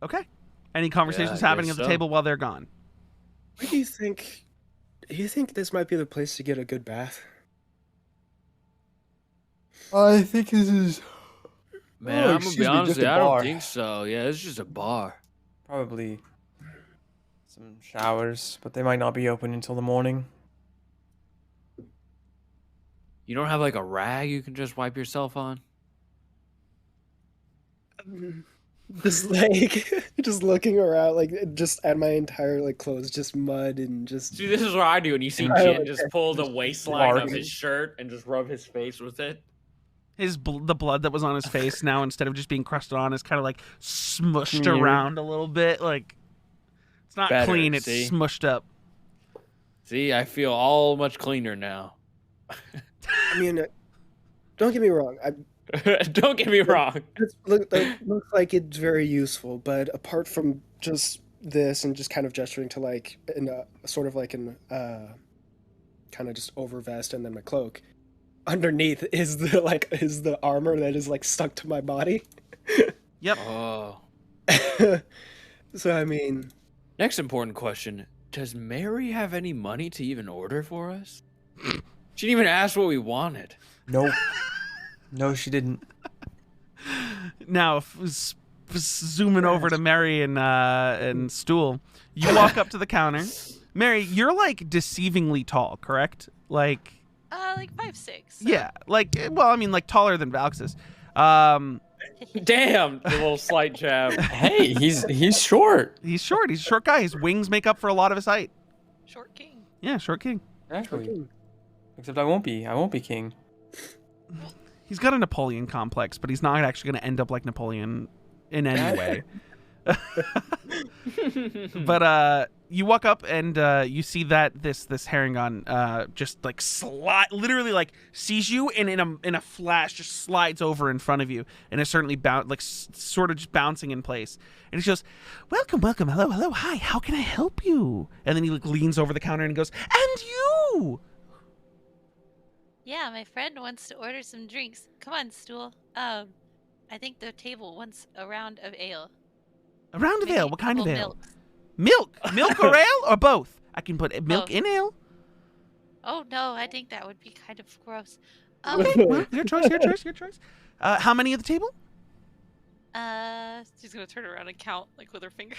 Okay. Any conversations I happening guess at the so. table while they're gone? What do you think? Do you think this might be the place to get a good bath? I think this is Man, Oh, I'm gonna excuse be me, honest just with you, a I don't bar. think so. Yeah, it's just a bar. probably some showers, but they might not be open until the morning. You don't have like a rag you can just wipe yourself on? Just like, just looking around, like just at my entire like clothes, just mud and just. See, this is what I do. And you see I Jin don't just care. pull the waistline of Barking. his shirt and just rub his face with it. The blood that was on his face now, instead of just being crusted on, is kind of like smushed Smeared. around a little bit. Like, it's not Better, clean, it's see? smushed up. See, I feel all much cleaner now. I mean, don't get me wrong. Don't get me wrong. That looks like it's very useful, but apart from just this and just kind of gesturing to like in a sort of like an kind of just over vest and then my cloak, underneath is the armor that is like stuck to my body. Yep. Oh. So I mean, Next important question. Does Mary have any money to even order for us? She didn't even ask what we wanted. Nope. No, she didn't. Now, zooming over to Mary and Stool, you walk up to the counter. Mary, you're like deceivingly tall, correct? Like, Like 5'6". So. yeah, like, well, I mean, like taller than Valxis. Damn, the little slight jab. Hey, he's short. He's short. He's a short guy. His wings make up for a lot of his height. Short king. Yeah, short king. Actually, except I won't be king. He's got a Napoleon complex, but he's not actually going to end up like Napoleon in any way. But you walk up and you see that this Harengon just like literally like sees you and in a flash just slides over in front of you and is certainly sort of just bouncing in place. And he goes, "Welcome, hello, hi, how can I help you?" And then he like leans over the counter and goes, "And you?" Yeah, my friend wants to order some drinks. Come on, Stool. I think the table wants a round of ale. A round of Maybe ale. a What kind of couple ale? milks. Milk or ale or both? I can put milk Both. in ale. Oh no, I think that would be kind of gross. Okay, well, your choice. How many at the table? She's gonna turn around and count like with her finger.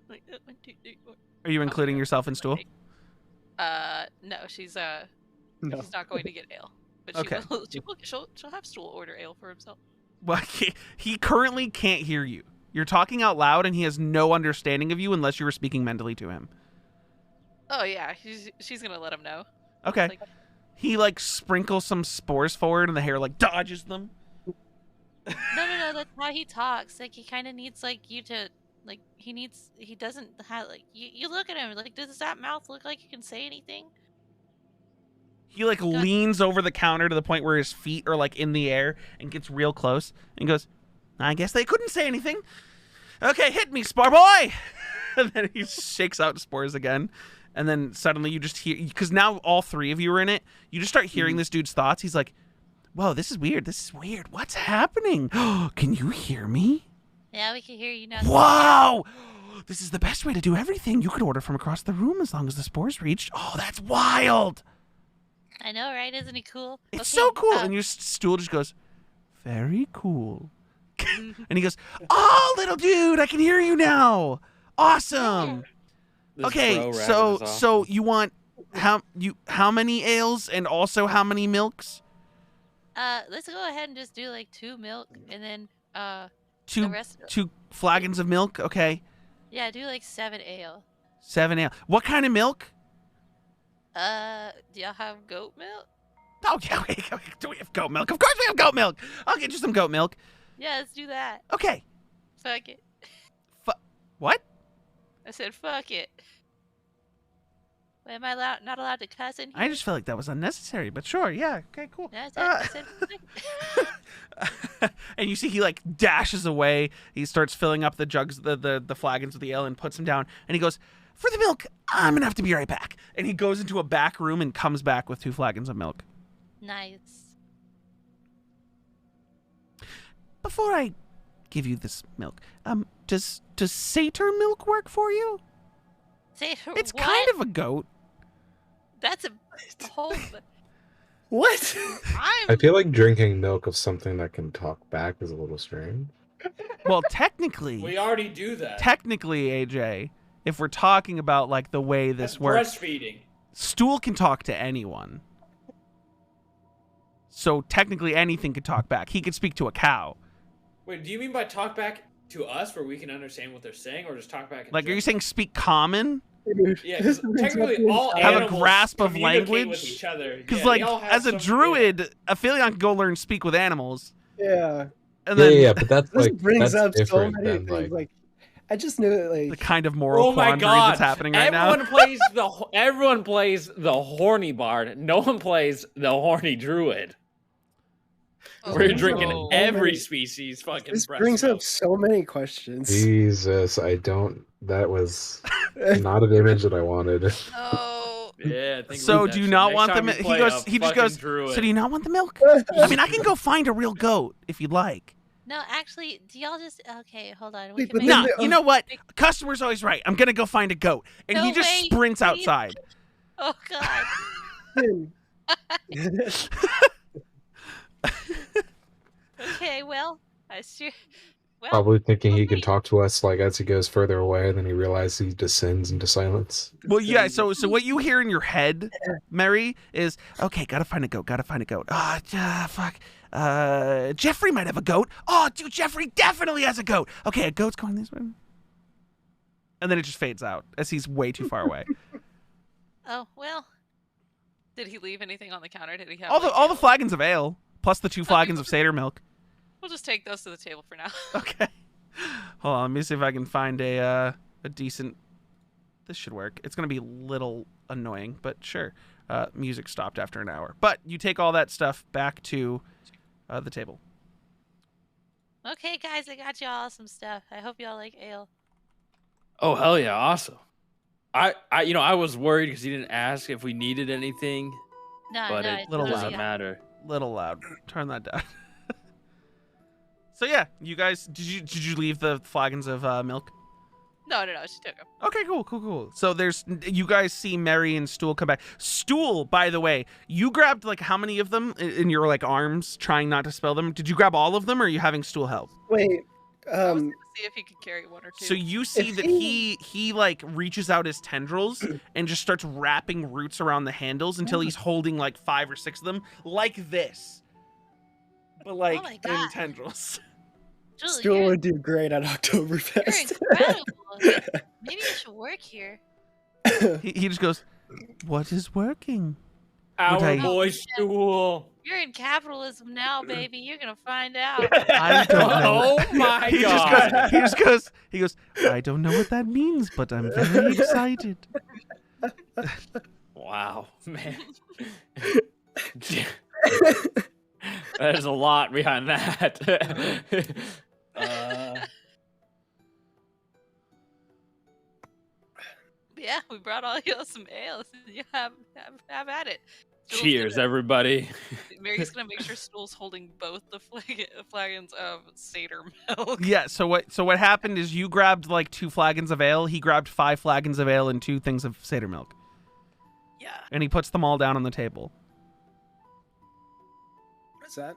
Like 1, 2, 3, 4. Are you including yourself in Stool? No, she's No. He's not going to get ale, but Okay. she'll have Stool order ale for himself. Well, he currently can't hear you. You're talking out loud, and he has no understanding of you unless you were speaking mentally to him. Oh yeah, she's gonna let him know. Okay. Like, He like sprinkles some spores forward, and the hair like dodges them. no, that's how he talks. Like he kind of needs like you to like he doesn't have like you look at him like does that mouth look like you can say anything? He like leans over the counter to the point where his feet are like in the air and gets real close and goes, I guess they couldn't say anything. Okay, hit me, spore boy. And then he shakes out spores again. And then suddenly you just hear, because now all three of you are in it, you just start hearing this dude's thoughts. He's like, whoa, this is weird. This is weird. What's happening? Can you hear me? Yeah, we can hear you now. Wow. This is the best way to do everything. You could order from across the room as long as the spores reached. Oh, that's wild. I know, right? Isn't he cool? It's Okay, so cool. And your stool just goes, very cool. And he goes, oh, little dude, I can hear you now. Awesome. This Okay, bro rabbit so is awesome. so you want how many ales and also how many milks? Let's go ahead and just do like 2 milk and then the Two rest. two flagons of milk. Okay, Yeah, do like 7 ale. 7 ale. What kind of milk? Do y'all have goat milk? Oh yeah, okay. Do we have goat milk? Of course we have goat milk. I'll get you some goat milk. Yeah, let's do that. Okay. Fuck it. What? I said fuck it. Wait, am I not allowed to cuss in here? I just felt like that was unnecessary, but sure, yeah. Okay, cool. Yeah, I said fuck it. And you see he like dashes away. He starts filling up the jugs, the flagons with the ale and puts them down. And he goes, for the milk, I'm going to have to be right back. And he goes into a back room and comes back with 2 flagons of milk. Nice. Before I give you this milk, does satyr milk work for you? Say It's what? kind of a goat. That's a whole. What? I feel like drinking milk of something that can talk back is a little strange. Well, technically, We already do that. AJ, if we're talking about like the way this That's works, breastfeeding. Stool can talk to anyone. So technically anything could talk back. He could speak to a cow. Wait, do you mean by talk back to us where we can understand what they're saying, or just talk back? In Like, are you general? saying speak common? Yeah, 'cause technically all Have a animals grasp of communicate language? with each other. Because, Yeah, like, they all have as a some- druid, Aphelion can go learn speak with animals. Yeah. And Yeah, then yeah, but that's This like brings that's up so different many than things. like Like, I just knew it. Like, the kind of moral Oh my quandary god! that's happening right everyone now. everyone plays the horny bard. No one plays the horny druid. We're drinking no. every species fucking this breast brings milk. up so many questions. Jesus, I don't. That was not an image that I wanted. Oh. Yeah, think So about that do you shit. not Next want the time milk? you He play goes. a He just fucking goes. druid. So do you not want the milk? I mean, I can go find a real goat if you'd like. No, actually, do y'all just okay? Hold on. We Wait, can but make then Nah, the- you know what? Customer's always right. I'm gonna go find a goat, and he No just way, sprints please. outside. Oh god. Okay. Well, I sure. Well, Probably thinking he okay. can talk to us like as he goes further away, then he realizes he descends into silence. Well, yeah. So what you hear in your head, Mary, is okay. Gotta find a goat. Gotta find a goat. Fuck. Jeffrey might have a goat. Oh, dude, Jeffrey definitely has a goat. Okay, a goat's going this way. And then it just fades out as he's way too far away. Oh well. Did he leave anything on the counter? Did he have all the ale? flagons of ale plus the 2 flagons of satyr milk. We'll just take those to the table for now. Okay. Hold on. Let me see if I can find a decent. This should work. It's gonna be a little annoying, but sure. Music stopped after an hour, but you take all that stuff back to the table. Okay, guys, I got y'all some stuff. I hope y'all like ale. Oh hell yeah, awesome. I was worried because he didn't ask if we needed anything, No, but no, it it's Little really doesn't loud. matter. Little loud. Turn that down. So yeah, you guys, did you leave the flagons of milk? No, she took them. Okay, cool. So you guys see Mary and Stool come back. Stool, by the way, you grabbed like how many of them in your like arms, trying not to spill them? Did you grab all of them, or are you having Stool help? Wait, I was gonna see if he could carry one or two. So you see that he like reaches out his tendrils and just starts wrapping roots around the handles until he's holding like 5 or 6 of them like this. But like my in God. tendrils. Julie, Stool would do great at Oktoberfest. you're incredible. Maybe you should work here. He just goes, "What is working?" Our I- boy Stool. You're in capitalism now, baby. You're gonna find out. I don't know. Oh my He god. he goes, I don't know what that means, but I'm very excited. Wow, man. There's a lot behind that. Yeah, we brought all you some ales. You have at it. Stool's Cheers, gonna- everybody. Mary's gonna make sure Stool's holding both the flagons of Seder milk. Yeah, so what happened is you grabbed like 2 flagons of ale, he grabbed 5 flagons of ale and 2 things of Seder milk. Yeah. And he puts them all down on the table. What is that?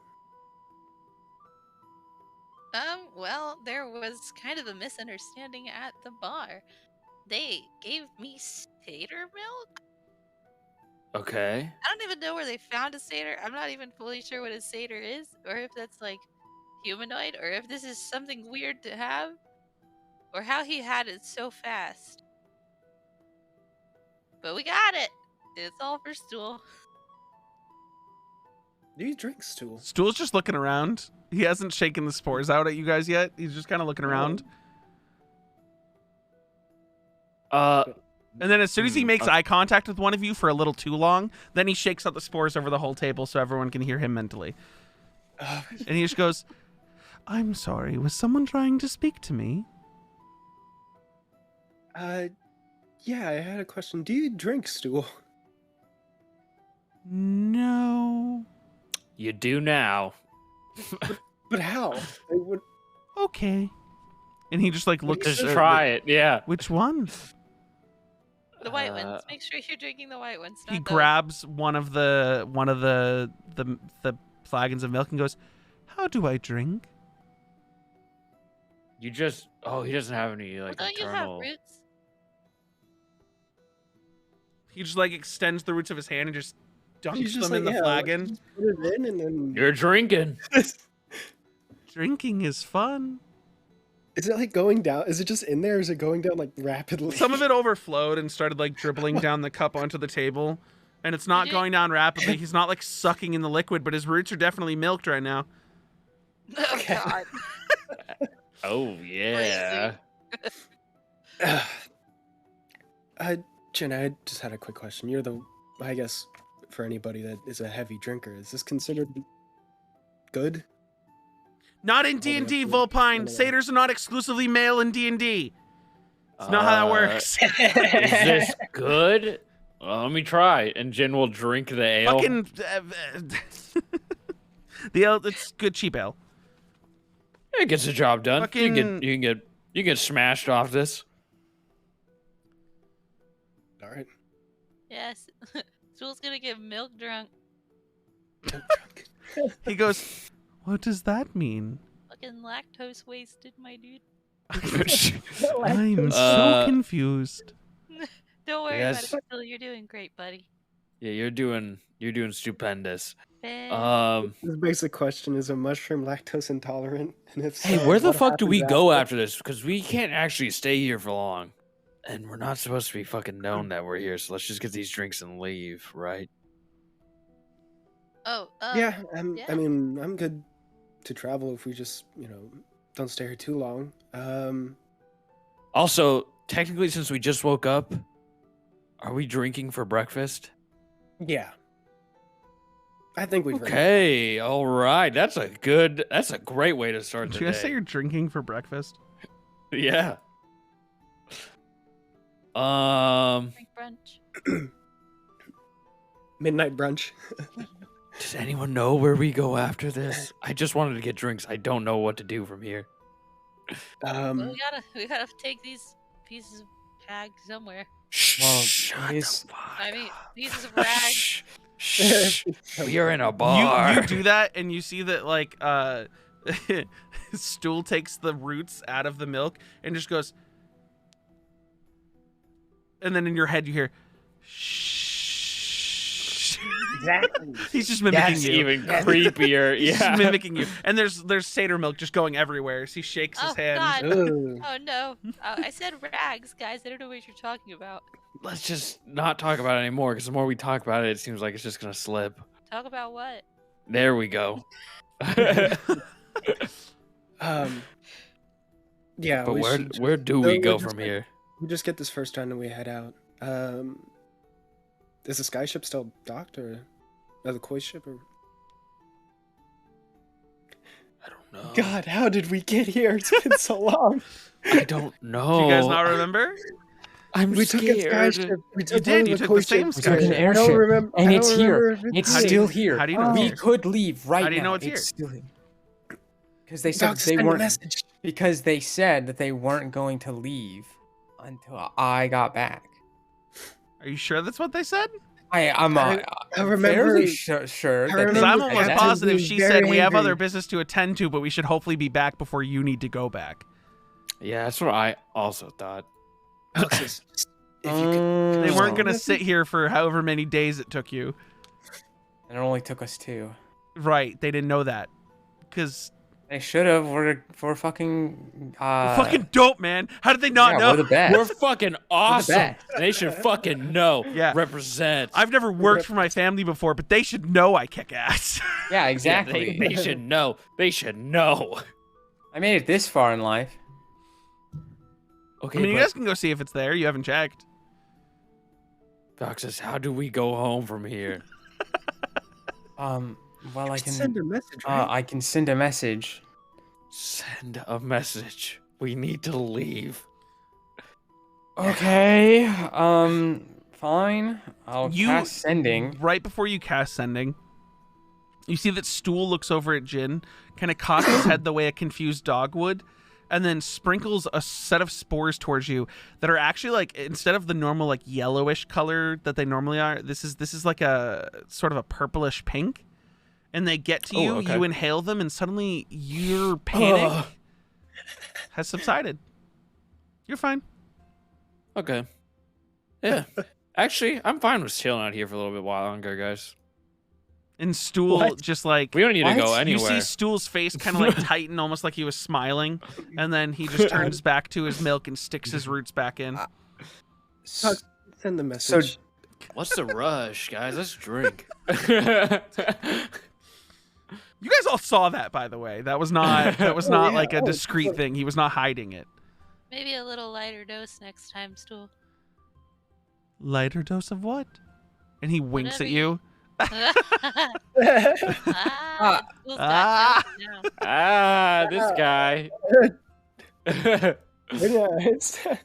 Well, there was kind of a misunderstanding at the bar. They gave me Seder milk? Okay. I don't even know where they found a Seder. I'm not even fully sure what a Seder is, or if that's like humanoid, or if this is something weird to have, or how he had it so fast. But we got it. It's all for Stool. Do you drink stool? Stool's just looking around. He hasn't shaken the spores out at you guys yet. He's just kind of looking around. And then as soon as he makes eye contact with one of you for a little too long, then he shakes out the spores over the whole table so everyone can hear him mentally. And he just goes, I'm sorry, was someone trying to speak to me? Yeah, I had a question. Do you drink stool? No. You do now. But how? Okay. And he just like looks. Just at try it. Yeah. Which one? The white ones. Make sure you're drinking the white ones. He not the- grabs one of the flagons of milk and goes, "How do I drink?" You just. Oh, he doesn't have any like Don't you have internal. roots? He just like extends the roots of his hand and just dunks He's just them in like, the yeah, flagon. just put it in and then. You're drinking. Drinking is fun. Is it like going down? Is it just in there? Or is it going down like rapidly? Some of it overflowed and started like dribbling down the cup onto the table. And it's not going down rapidly. He's not like sucking in the liquid, but his roots are definitely milked right now. Oh God. Oh yeah. Jen, I just had a quick question. You're I guess, for anybody that is a heavy drinker, is this considered good? Not in D&D, Vulpine. Satyrs are not exclusively male in D&D. It's not how that works. Is this good? Well, let me try. And Jin will drink the ale. Fucking the ale. It's good cheap ale. It gets the job done. Fucking- You can get smashed off this. All right. Yes. Stool's gonna get milk drunk. He goes, "What does that mean?" Fucking lactose wasted, my dude. I'm so confused. Don't worry Yes. about it, Stool. You're doing great, buddy. Yeah, you're doing stupendous. Ben. The basic question is: a mushroom lactose intolerant? And if Hey, so, where the what fuck do we happens go after this? Because we can't actually stay here for long. And we're not supposed to be fucking known that we're here, so let's just get these drinks and leave, right? Oh. Yeah, yeah. I mean, I'm good to travel if we just, don't stay here too long. Also, technically, since we just woke up, are we drinking for breakfast? Yeah. I think we've Okay, all right. That's a great way to start Did the you guys say day. you're drinking for breakfast? Yeah. Drink brunch. midnight brunch. Does anyone know where we go after this? I just wanted to get drinks. I don't know what to do from here. Well, we gotta take these pieces of tag somewhere. Well, Shut he's- the fuck I mean, up. pieces of rag. Shh. We are in a bar. You do that, and you see that like Stool takes the roots out of the milk and just goes, and then in your head you hear, shh. Exactly. He's just mimicking That's you. even creepier. He's just Yeah. mimicking you. And there's satyr milk just going everywhere. So he shakes his Oh, hand. God. Ugh. Oh no. I said rags, guys. I don't know what you're talking about. Let's just not talk about it anymore, because the more we talk about it, it seems like it's just gonna slip. Talk about what? There we go. Yeah, But we where should where do no, we we'll go just from get- here? we just get this first done and we head out. Is the skyship still docked or the koi ship or? I don't know. God, how did we get here? It's been so long. I don't know. Do you guys not remember? I'm We took a scared. skyship. We took did, one you of the took the koi same ships. We took an skyship. I don't airship, remember. and I it's don't here. remember if It's How do you- still here. how do you know it's We here? could leave right now. How do you know it's here? Still here. Because they said Doc, they send a weren't. message. Because they said that they weren't going to leave until I got back. Are you sure that's what they said? I'm I remember- fairly sure I that Because remember they I'm said almost that. positive being she very said we have angry. other business to attend to, but we should hopefully be back before you need to go back. Yeah, that's what I also thought. Alexis, if you could, They weren't Oh. going to sit here for however many days it took you. And it only took us 2. Right, they didn't know that. Because They should have. We're fucking. fucking dope, man. How did they not yeah, know? We're the best. We're fucking awesome. best. They should fucking know. Yeah. Represent. I've never worked for my family before, but they should know I kick ass. Yeah, Yeah, exactly. they should know. They should know. I made it this far in life. Okay, I mean, you but guys can go see if it's there. You haven't checked. Doc says, how do we go home from here? Well, I can. send a message, right? I can send a message. Send a message. We need to leave. Okay. Fine. I'll You- cast sending. Right before you cast sending, you see that Stool looks over at Jin, kind of cocks his head the way a confused dog would, and then sprinkles a set of spores towards you that are actually like, instead of the normal like yellowish color that they normally are, this is like a sort of a purplish pink. And they get to you, okay. you inhale them, and suddenly your panic Ugh. has subsided. You're fine. Okay. Yeah. Actually, I'm fine with chilling out here for a little bit while longer, guys. And Stool What? just like We don't need to go What? you anywhere. see Stool's face kind of like tighten, almost like he was smiling, and then he just turns back to his milk and sticks his roots back in. Doc, send the message. What's the rush, guys? Let's drink. You guys all saw that, by the way. That was not yeah. like a Oh, discreet look. thing. He was not hiding it. Maybe a little lighter dose next time, Stool. Lighter dose of what? And he winks at Whatever you. Stool's Ah. got jokes now. Ah, this guy. Very nice. Very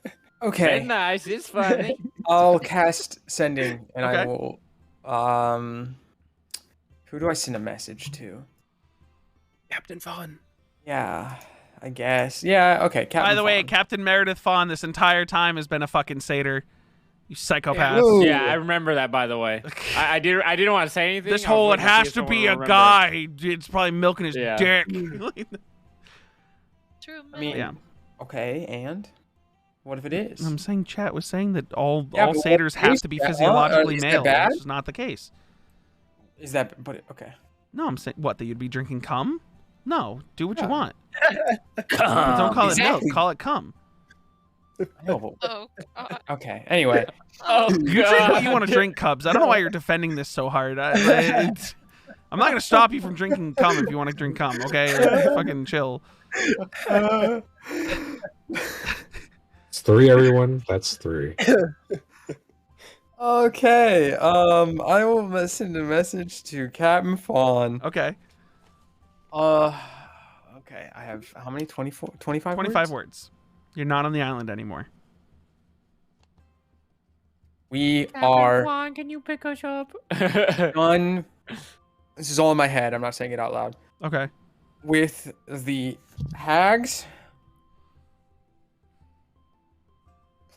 Okay. nice. It's funny. I'll cast sending, and I Okay. will. Who do I send a message to? Captain Vaughn. Yeah, I guess. Yeah. Okay. Captain By the way, Fawn. Captain Meredith Fawn this entire time has been a fucking satyr. You psychopath. Whoa. Yeah, I remember that. By the way, I didn't want to say anything. This I was whole it waiting see has if to someone be would a remember. guy. It's probably milking his Yeah. dick. True. I mean, Yeah. okay, and what if it is? I'm saying chat was saying that all Yeah, all but satyrs what have is to be that? physiologically Is that male. bad? This is not the case. Is that? But okay. No, I'm saying what, that you'd be drinking cum? No, do what you Yeah. want. But don't call it exactly. milk. Call it cum. No, but- Oh, God. okay. Anyway, Oh, You drink what you want to drink, Cubs. I don't know why you're defending this so hard. I'm not gonna stop you from drinking cum if you want to drink cum. Okay, fucking chill. It's 3, everyone. That's 3. okay. I will send a message to Captain Fawn. Okay, Okay. I have how many? 24, 25 25 words? words. You're not on the island anymore. We are Can you pick us up? done. This is all in my head. I'm not saying it out loud. Okay. With the hags,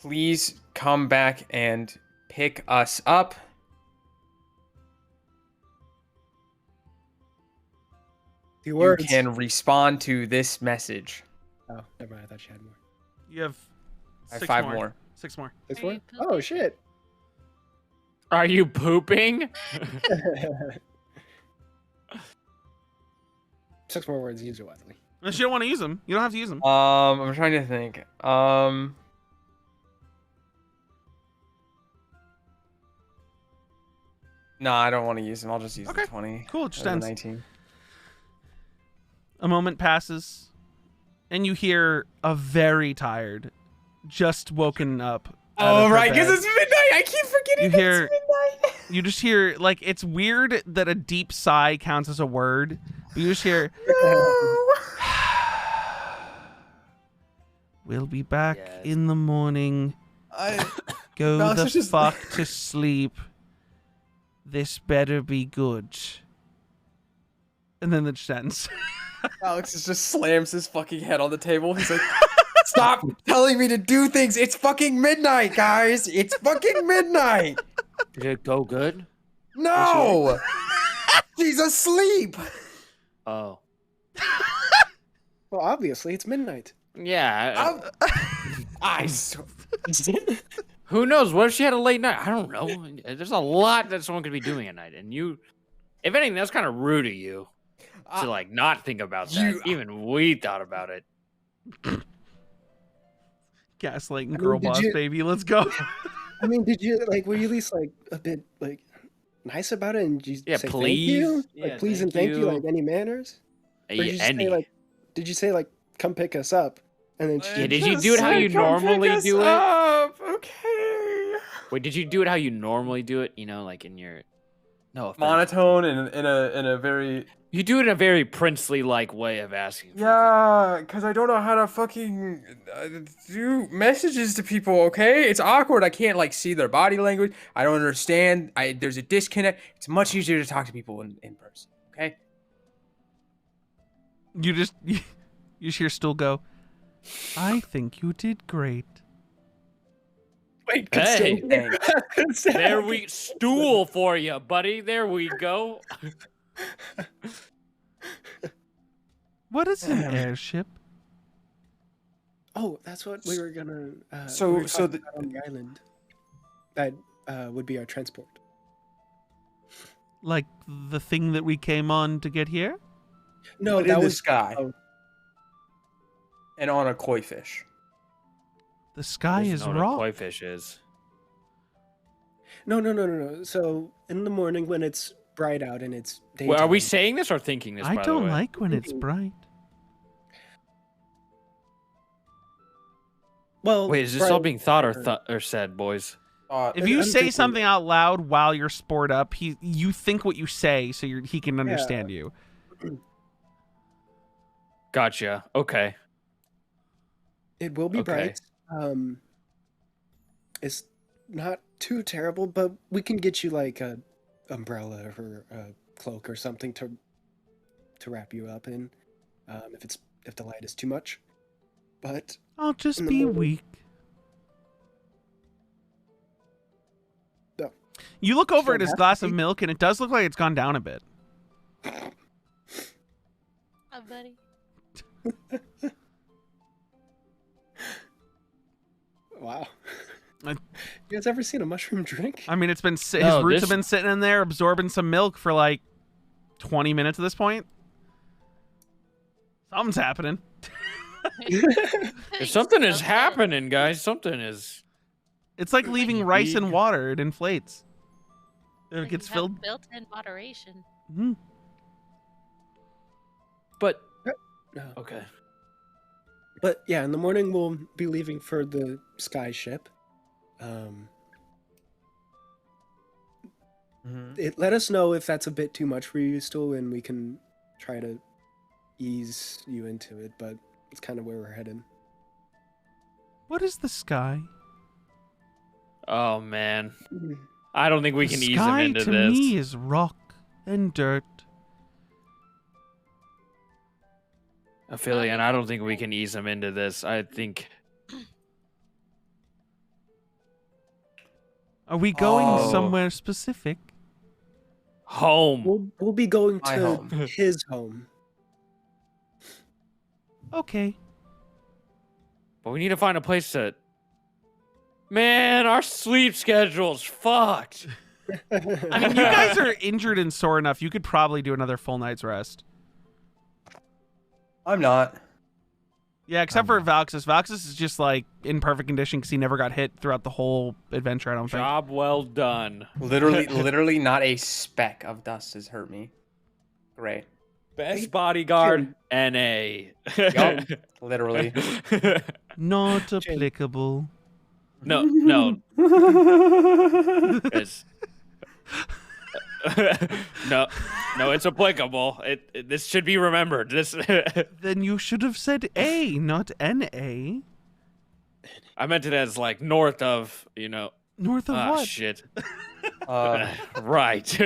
please come back and pick us up. Few You words. can respond to this message. Oh, never mind. I thought you had more. You have I have 6 5 more. more. 6 more. Six Are more? you Oh pooping? shit. Are you pooping? 6 more words. Use it wisely. Unless you don't want to use them. You don't have to use them. I'm trying to think. No, I don't want to use them. I'll just use Okay, the 20. cool, it just or the ends. 19. A moment passes, and you hear a very tired, just woken up. out of Oh, her right, because bed. it's midnight. I keep forgetting You that hear- it's midnight. You just hear, like, it's weird that a deep sigh counts as a word, but you just hear, No. we'll be back Yes. in the morning. I, Go Mouse the is just- fuck to sleep. This better be good. And then it just ends. Alex just slams his fucking head on the table. He's like, stop telling me to do things. It's fucking midnight, guys. It's fucking midnight. Did it go good? No. She's asleep. Oh. Well, obviously it's midnight. Yeah. I Who knows? What if she had a late night? I don't know. There's a lot that someone could be doing at night, and you, if anything, that's kind of rude of you to like not think about that. you- Even we thought about it. Gaslighting mean, girl did boss, you- baby. Let's go. I mean, did you were you at least like a bit like nice about it and you Yeah, say please. thank you? Yeah, Like please and thank thank you, you. like any manners? Or did you just Any. say like did you say like come pick us up? And then she Yeah, did you do it how you normally do it? Okay. Wait, did you do it how you normally do it? You know, like in your no offense. Monotone and in a very You do it in a very princely like way of asking. for yeah, because I don't know how to fucking do messages to people. Okay, it's awkward. I can't like see their body language. I don't understand. There's a disconnect. It's much easier to talk to people in person. Okay. You just hear Stool go, I think you did great. Wait, Hey. There we we stool for you, buddy. There we go. What is an airship? Oh, that's what we were gonna So- we were so talking about on the island. That would be our transport. Like the thing that we came on to get here? No, But that in the was sky oh. and on a koi fish. The sky Doesn't is know what a rock. koi fish is. No. So in the morning when it's bright out and it's daytime. Well, are we saying this or thinking this? I by the don't way? like when it's Mhm. bright. Well, Wait, is this all being thought or said, boys? If you I'm say thinking- something out loud while you're spored up, you think what you say, so he can understand you. Gotcha. Okay. It will be Okay. bright. It's not too terrible, but we can get you like a umbrella or a cloak or something to wrap you up in, if the light is too much. But I'll just In the be morning. weak. No. You look over Don't at his have to glass of be. milk, and it does look like it's gone down a bit. Oh, buddy. wow, I- you guys ever seen a mushroom drink? I mean, it's been his No, roots this- have been sitting in there absorbing some milk for like 20 minutes at this point. Something's happening. If something is happening, guys, something is. It's like leaving rice in big. water. It inflates. It gets filled. Built-in moderation. Mhm. But No. okay. But yeah, in the morning we'll be leaving for the sky ship. Let us know if that's a bit too much for you still, and we can try to ease you into it. But it's kind of where we're headed. What is the sky? Oh man, I don't think we the can ease him sky into to this. me is rock and dirt. Affiliate, I don't think we can ease him into this. I think. Are we going Oh. somewhere specific? Home. We'll be going My to home. his home. Okay. But we need to find a place to. Man, our sleep schedule's fucked. I mean, you guys are injured and sore enough. You could probably do another full night's rest. I'm not. Yeah, except for Valxis. Valxis is just like in perfect condition because he never got hit throughout the whole adventure. I don't think. Job well done. Literally not a speck of dust has hurt me. Great. Best bodyguard, NA. Yup, literally. Not applicable. No. It's- no, it's applicable. This should be remembered. This. Then you should have said A, not N-A. I meant it as like north of, North of what? Shit. Uh, Right.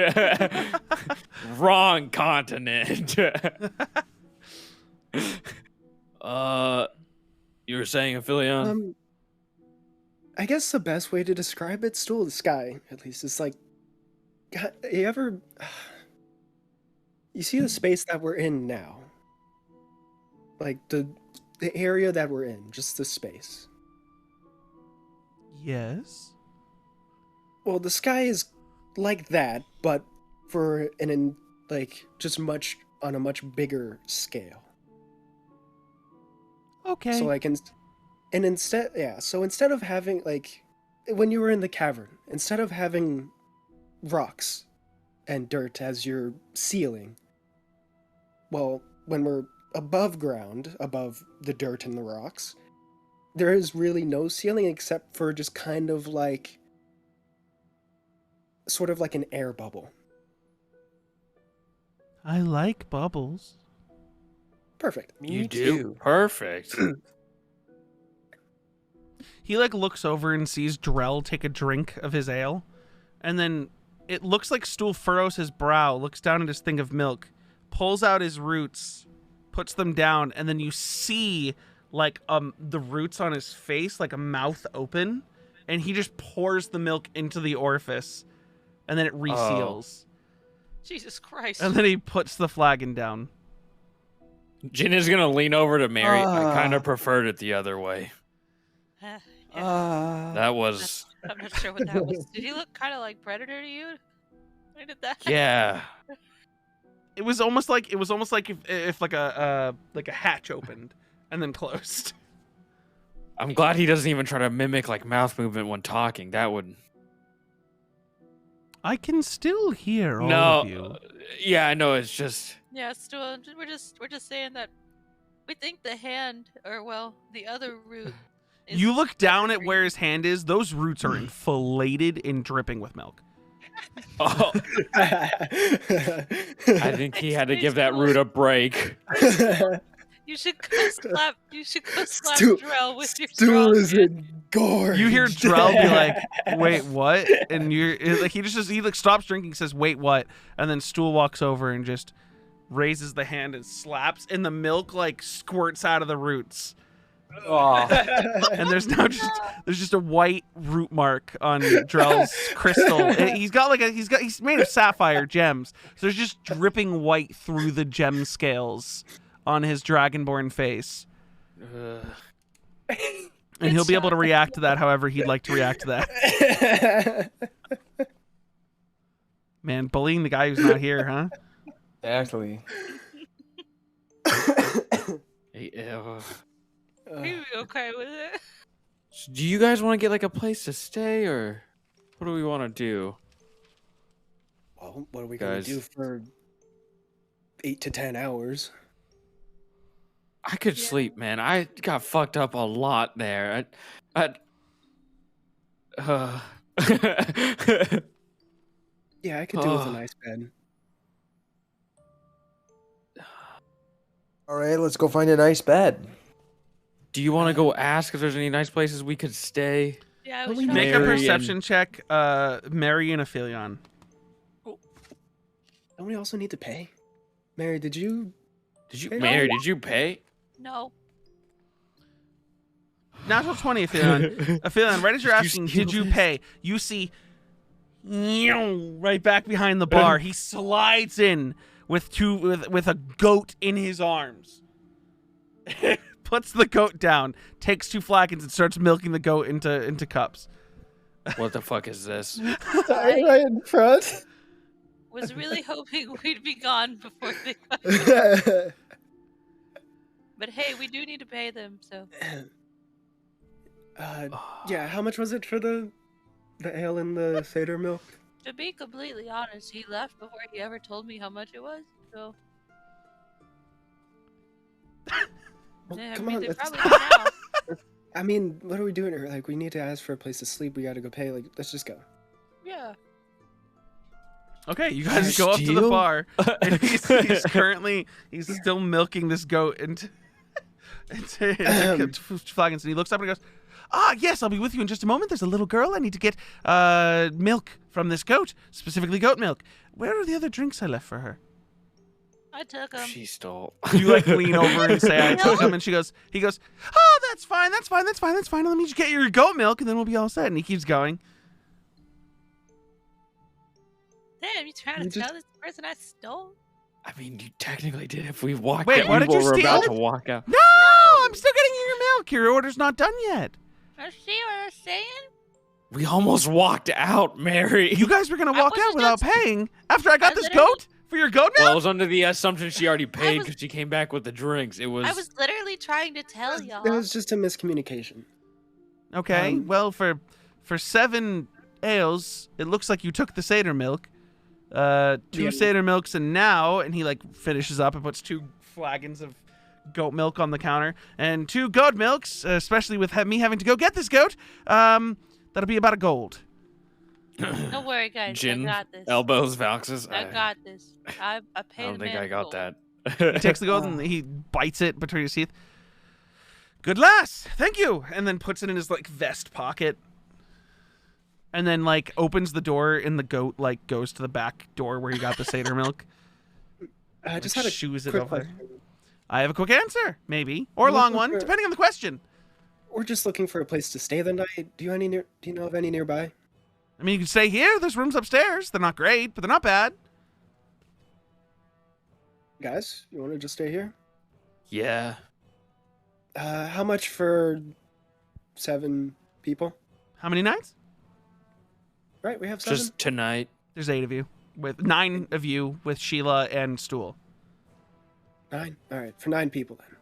Wrong continent. You were saying, Aphelion? I guess the best way to describe it's still the sky. At least it's like, God, you see the space that we're in now, like the area that we're in, just the space. Yes. Well, the sky is like that, but for just on a much bigger scale. Okay. So instead of having when you were in the cavern, instead of having rocks and dirt as your ceiling, well, when we're above ground, above the dirt and the rocks, there is really no ceiling except for just kind of like sort of like an air bubble. I like bubbles. Perfect. You do? Perfect. He looks over and sees Drell take a drink of his ale, and then it looks like Stool furrows his brow, looks down at his thing of milk, pulls out his roots, puts them down, and then you see the roots on his face, like a mouth open, and he just pours the milk into the orifice, and then it reseals. Jesus Christ. And then he puts the flagon down. Jin is gonna lean over to Mary. I kind of preferred it the other way. That was. I'm not sure what that was. Did he look kind of like Predator to you? When did that? Yeah. It was almost like if like a hatch opened and then closed. I'm glad he doesn't even try to mimic like mouth movement when talking. That would. I can still hear all of you. Yeah, I know. It's just. Yeah, Stool. We're just saying that we think the hand, or well, the other root. You look down at where his hand is. Those roots are inflated and dripping with milk. Oh. I think he had to give that root a break. You should go slap. You should go slap Stool- Drell with your Stool strong is hand. engorged. You hear Drell be like, "Wait, what?" And he stops drinking, says, "Wait, what?" And then Stool walks over and just raises the hand and slaps, and the milk squirts out of the roots. And there's just a white root mark on Drell's crystal. He's made of sapphire gems, so there's just dripping white through the gem scales on his dragonborn face. And he'll be able to react to that however he'd like to react to that. Man, bullying the guy who's not here, huh? Exactly. Maybe okay with it. Do you guys want to get a place to stay, or what do we want to do? Well, what are we going to do for 8 to 10 hours? I could sleep, man. I got fucked up a lot there. Yeah, I could do with a nice bed. All right, let's go find a nice bed. Do you want to go ask if there's any nice places we could stay? Yeah, Well, we we should. Make a Mary perception check, Mary and Aphelion. Don't we also need to pay? Mary, did you Mary, did you pay? No. Natural 20, Aphelion. Aphelion, right as you're asking, did you pay? You see, right back behind the bar, he slides in with a goat in his arms. puts the goat down, takes 2 flagons, and starts milking the goat into cups. What the fuck is this? Sorry, right in front. Was really hoping we'd be gone before they got. But hey, we do need to pay them, so. Yeah, how much was it for the ale and the Seder milk? To be completely honest, he left before he ever told me how much it was. So. Well, Yeah, come I mean, on. they Let's, probably do now. I mean, what are we doing here? Like, we need to ask for a place to sleep. We gotta go pay. Like, let's just go. Yeah. Okay, you guys go up to the Steal? bar. And he's still milking this goat into flagons, and he looks up and he goes, yes, I'll be with you in just a moment. There's a little girl. I need to get milk from this goat, specifically goat milk. Where are the other drinks I left for her? I took him. She stole. You like lean over and say, I took No. him, and he goes, that's fine. Let me just get your goat milk, and then we'll be all set. And he keeps going. Damn, you trying to You just- tell this person I stole? I mean, you technically did. If we walked Wait, out, what did we you were about steal? to walk out. No, I'm still getting you your milk. Your order's not done yet. I see what I'm saying? We almost walked out, Mary. You guys were going to I walk wasn't out without just- paying after I got I this literally- goat for your goat Well, I milk? was under the assumption she already paid was- because she came back with the drinks. It was. I was literally trying to tell It y'all. was just a miscommunication. Okay, Um, well, for 7 ales, it looks like you took the Seder milk. 2 Yeah. Seder milks and now, and he like finishes up and puts 2 flagons of goat milk on the counter, and 2 goat milks, especially with me having to go get this goat. That'll be about a gold. Don't worry, guys. Gin, I got this. elbows, Valxes. I got this. I paid I don't a think man I got gold. that. He takes the gold and he bites it between his teeth. Good lass, thank you, and then puts it in his like vest pocket. And then like opens the door, and the goat like goes to the back door where you got the Seder milk. I just Like, had a shoos it quick over. question. I have a quick answer, maybe, or a I'm long looking one, for- depending on the question. We're just looking for a place to stay the night. Do you know of any nearby? I mean, you can stay here. There's rooms upstairs. They're not great, but they're not bad. Guys, you want to just stay here? Yeah. How much for 7 people? How many nights? Right, we have 7. Just tonight. There's 8 of you, with 9 of you with Sheila and Stool. 9. All right, for 9 people then.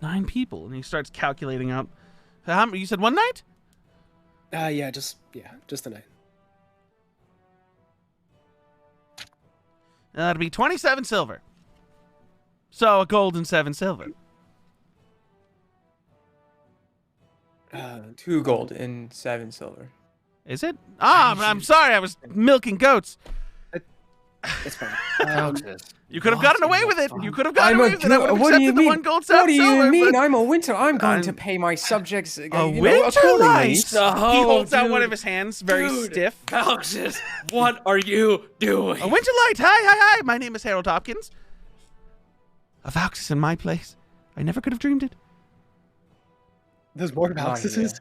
9 people, and he starts calculating out. How many? You said 1 night? Yeah, just the night. That'd be 27 silver. So a gold and 7 silver. 2 gold and 7 silver. Is it? I'm sorry. I was milking goats. It's fine. Valxes. You could have What gotten away in with the it. fuck? You could have gotten away with it. I would have What do you accepted the mean? 1 gold, What 7 do you silver. mean? but- I'm a winter. I'm going to I'm- pay my subjects. A accordingly. winter light. He No, holds out one dude. of his hands, very Dude. stiff. Valxes, what are you doing? A winter light. Hi. My name is Harold Hopkins. A Valxis in my place. I never could have dreamed it. There's more Oh, Valxes.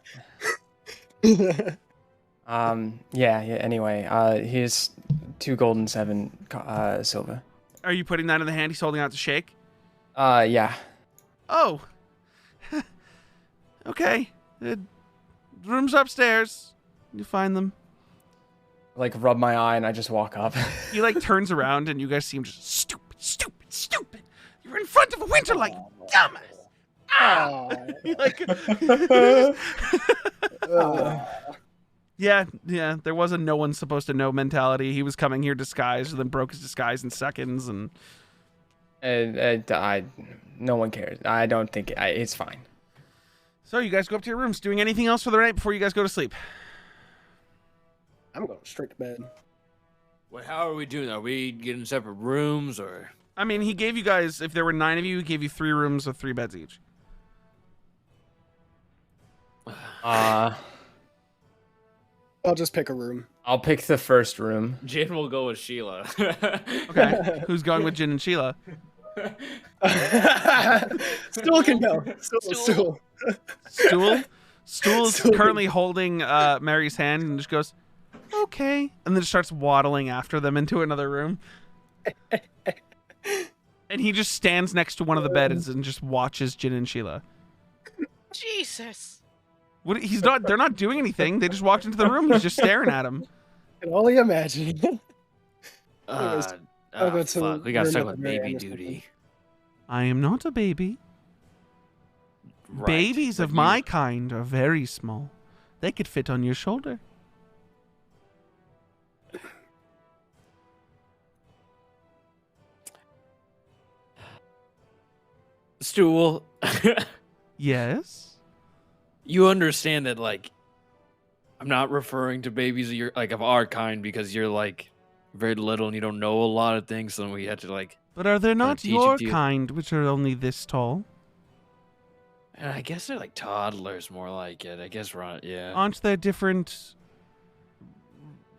Yeah. Anyway, here's 2 gold and 7 silver. Are you putting that in the hand he's holding out to shake? Yeah. Oh. Okay. Rooms upstairs. You find them. Like rub my eye and I just walk up. He like turns around and you guys see him just stupid. You're in front of a winter light, dumbass. He like Yeah, there was a no one's supposed to know mentality. He was coming here disguised and then broke his disguise in seconds and No one cares. I don't think it's fine. so you guys go up to your rooms. Doing anything else for the night before you guys go to sleep? I'm going straight to bed. Wait, how are we doing? Are we getting separate rooms or? I mean, he gave you guys, if there were 9 of you, he gave you 3 rooms with 3 beds each. I'll just pick a room. I'll pick the first room. Jin will go with Sheila. Okay. Who's going with Jin and Sheila? Stool can go. Stool. Stool is Stool. currently holding Mary's hand and just goes, okay, and then just starts waddling after them into another room. And he just stands next to one of the beds and just watches Jin and Sheila. Jesus. What? He's not. They're not doing anything. They just walked into the room. He's just staring at him. I can only imagine. Uh, I'll go oh, to fuck. We gotta room start at with the very baby end or something. duty. I am not a baby. Right, Babies but of you- my kind are very small. They could fit on your shoulder. Stool. Yes. You understand that, like, I'm not referring to babies of your, like, of our kind because you're, like, very little and you don't know a lot of things, so we had to, like, But are there not teach it your to you. kind, which are only this tall? and I guess they're like toddlers, more like it. I guess we're on, yeah. Aren't there different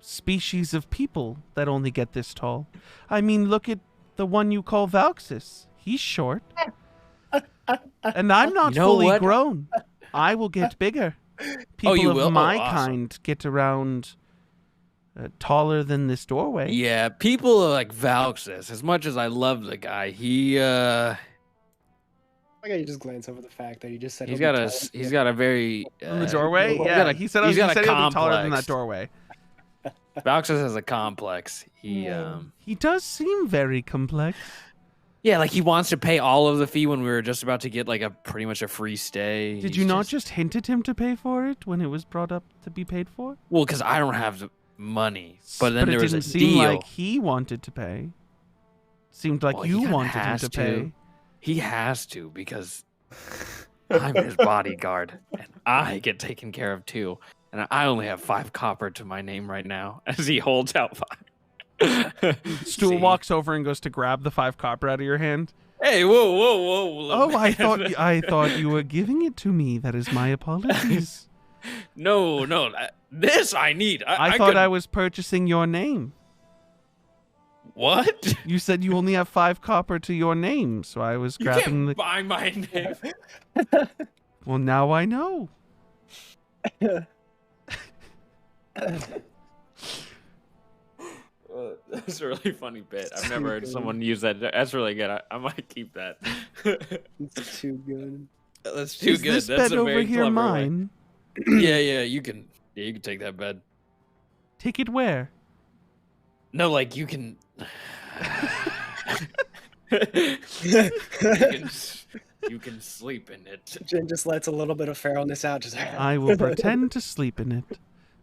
species of people that only get this tall? I mean, look at the one you call Valxis. He's short. And I'm not You know fully what? grown. I will get bigger. People you of will? Oh, my awesome. kind get around taller than this doorway. Yeah, people are like Valxis. As much as I love the guy, he Why can't you just glance over the fact that he just said he's he'll be got a taller? he's got a very In the doorway? he's Yeah, got a- he said, he's got a he'll be taller than complex. that doorway. Valxis has a complex. He He does seem very complex. yeah, like he wants to pay all of the fee when we were just about to get like a pretty much a free stay. Did He's you not just hint at him to pay for it when it was brought up to be paid for? Well, because I don't have the money. But then it there was a didn't seem deal. like he wanted to pay. Seemed like Well, he you kinda wanted him has to to. pay. He has to because I'm his bodyguard and I get taken care of too. And I only have 5 copper to my name right now as he holds out 5. Stool See? walks over and goes to grab the 5 copper out of your hand. Hey, whoa, little Oh, I man. thought you were giving it to me. That is my apologies. No, this I need. I thought I was purchasing your name. What? You said you only have 5 copper to your name, so I was You grabbing can't the. buy my name. Well, now I know. That's a really funny bit. I've never heard Stupid. someone use that. That's really good. I might keep that. It's too good. That's too Is good. this That's bed a over very here clever way. mine? Yeah, you can take that bed. Take it where? No, like you can. you can sleep in it. Jin just lets a little bit of feralness out. Just I will pretend to sleep in it.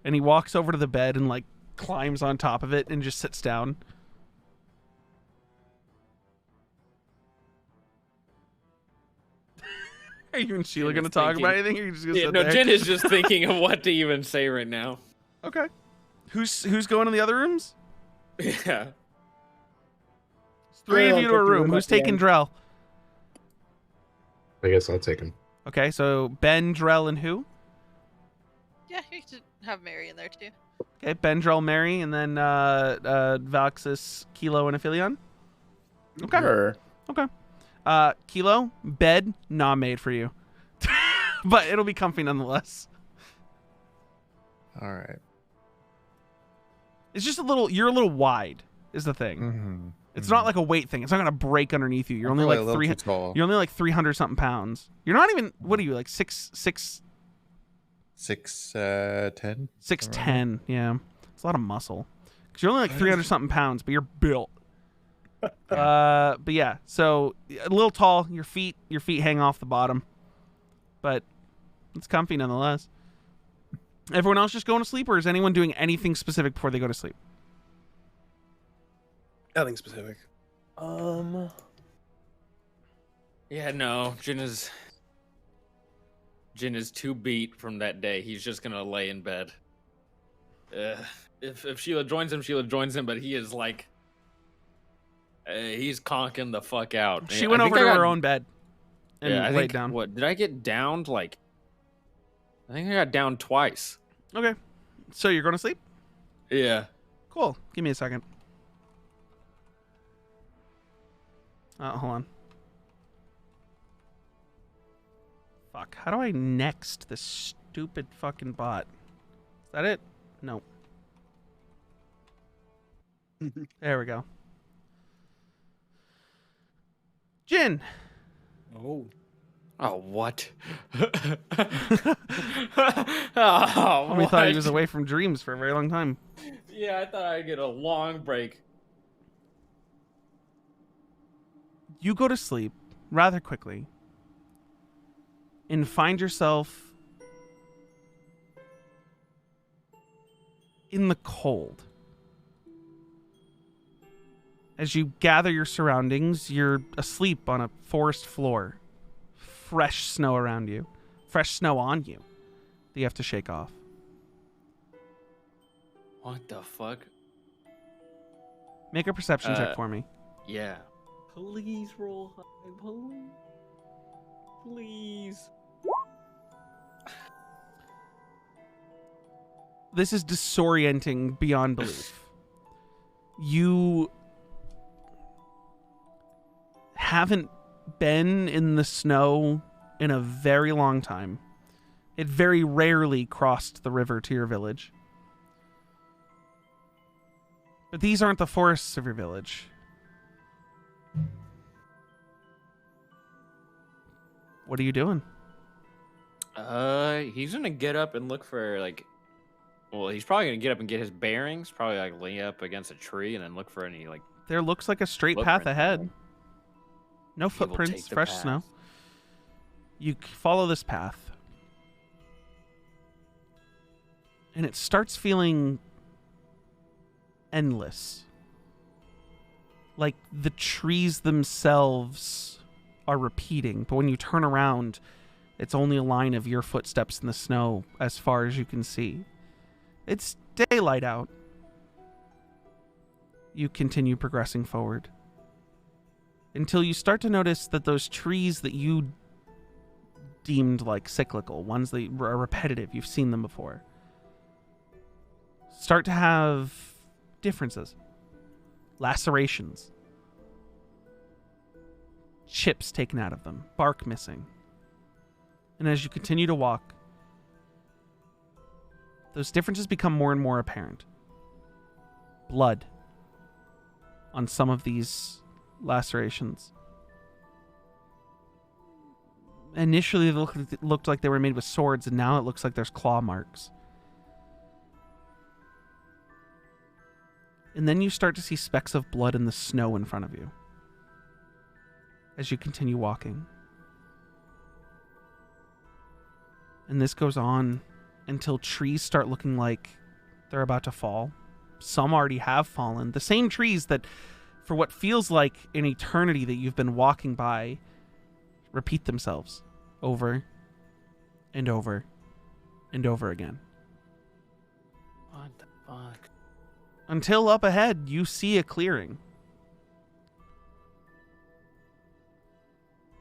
And he walks over to the bed and like climbs on top of it and just sits down. Are you and Sheila Jin going to is talk thinking- about anything? Or are you just gonna Yeah, sit no, there? Jen is just thinking of what to even say right now. Okay. Who's going in the other rooms? Yeah. It's 3 of I'll you to a take the room. room Who's at the taking end. Drell? I guess I'll take him. Okay, so Ben, Drell, and who? Yeah, you could have Mary in there too. Okay, Ben, Drell, Mary, and then Valxis, Kilo, and Aphelion. Okay. Sure. Okay. Kilo, bed not made for you. But it'll be comfy nonetheless. All right. It's just you're a little wide is the thing. Mm-hmm. It's not like a weight thing. It's not going to break underneath you. You're only a like little 300 too tall. You're only like 300 something pounds. You're not even, what are you, like 6'10"? 6'10". 6'10", yeah. It's a lot of muscle. Cuz you're only like 300 something pounds, but you're built. But yeah, so a little tall, your feet hang off the bottom. But it's comfy nonetheless. Everyone else just going to sleep, or is anyone doing anything specific before they go to sleep? Nothing specific. Yeah, no. Jin is too beat from that day. He's just gonna lay in bed. If Sheila joins him, Sheila joins him. But he is like, he's conking the fuck out. She I went think over I to got- her own bed and Yeah, I laid think, down. What did I get downed? Like, I think I got down twice. Okay. So you're going to sleep? Yeah. Cool. Give me a second. Hold on. Fuck. How do I next this stupid fucking bot? Is that it? No. There we go. Jin. Oh, Oh, what? Homie Oh, thought he what? was away from dreams for a very long time. Yeah, I thought I'd get a long break. You go to sleep rather quickly and find yourself in the cold. As you gather your surroundings, you're asleep on a forest floor. Fresh snow around you. Fresh snow on you that you have to shake off. What the fuck? Make a perception check Uh, for me. Yeah. Please roll high, please. Please. This is disorienting beyond belief. You haven't been in the snow in a very long time. It very rarely crossed the river to your village. But these aren't the forests of your village. What are you doing? He's gonna get up and look for like. Well, he's probably gonna get up and get his bearings. Probably like lay up against a tree and then look for any like. There looks like a straight path Footprints. ahead. No He will footprints, take the fresh path. snow. You follow this path. And it starts feeling endless. Like the trees themselves are repeating, but when you turn around, it's only a line of your footsteps in the snow as far as you can see. It's daylight out. You continue progressing forward until you start to notice that those trees that you deemed like cyclical, ones that are repetitive, you've seen them before, start to have differences, lacerations, chips taken out of them, bark missing. And as you continue to walk, those differences become more and more apparent. Blood on some of these lacerations. Initially, it looked like they were made with swords, and now it looks like there's claw marks. And then you start to see specks of blood in the snow in front of you as you continue walking. And this goes on until trees start looking like they're about to fall. Some already have fallen. The same trees that, for what feels like an eternity that you've been walking by, repeat themselves over and over and over again. What the fuck? Until up ahead, you see a clearing.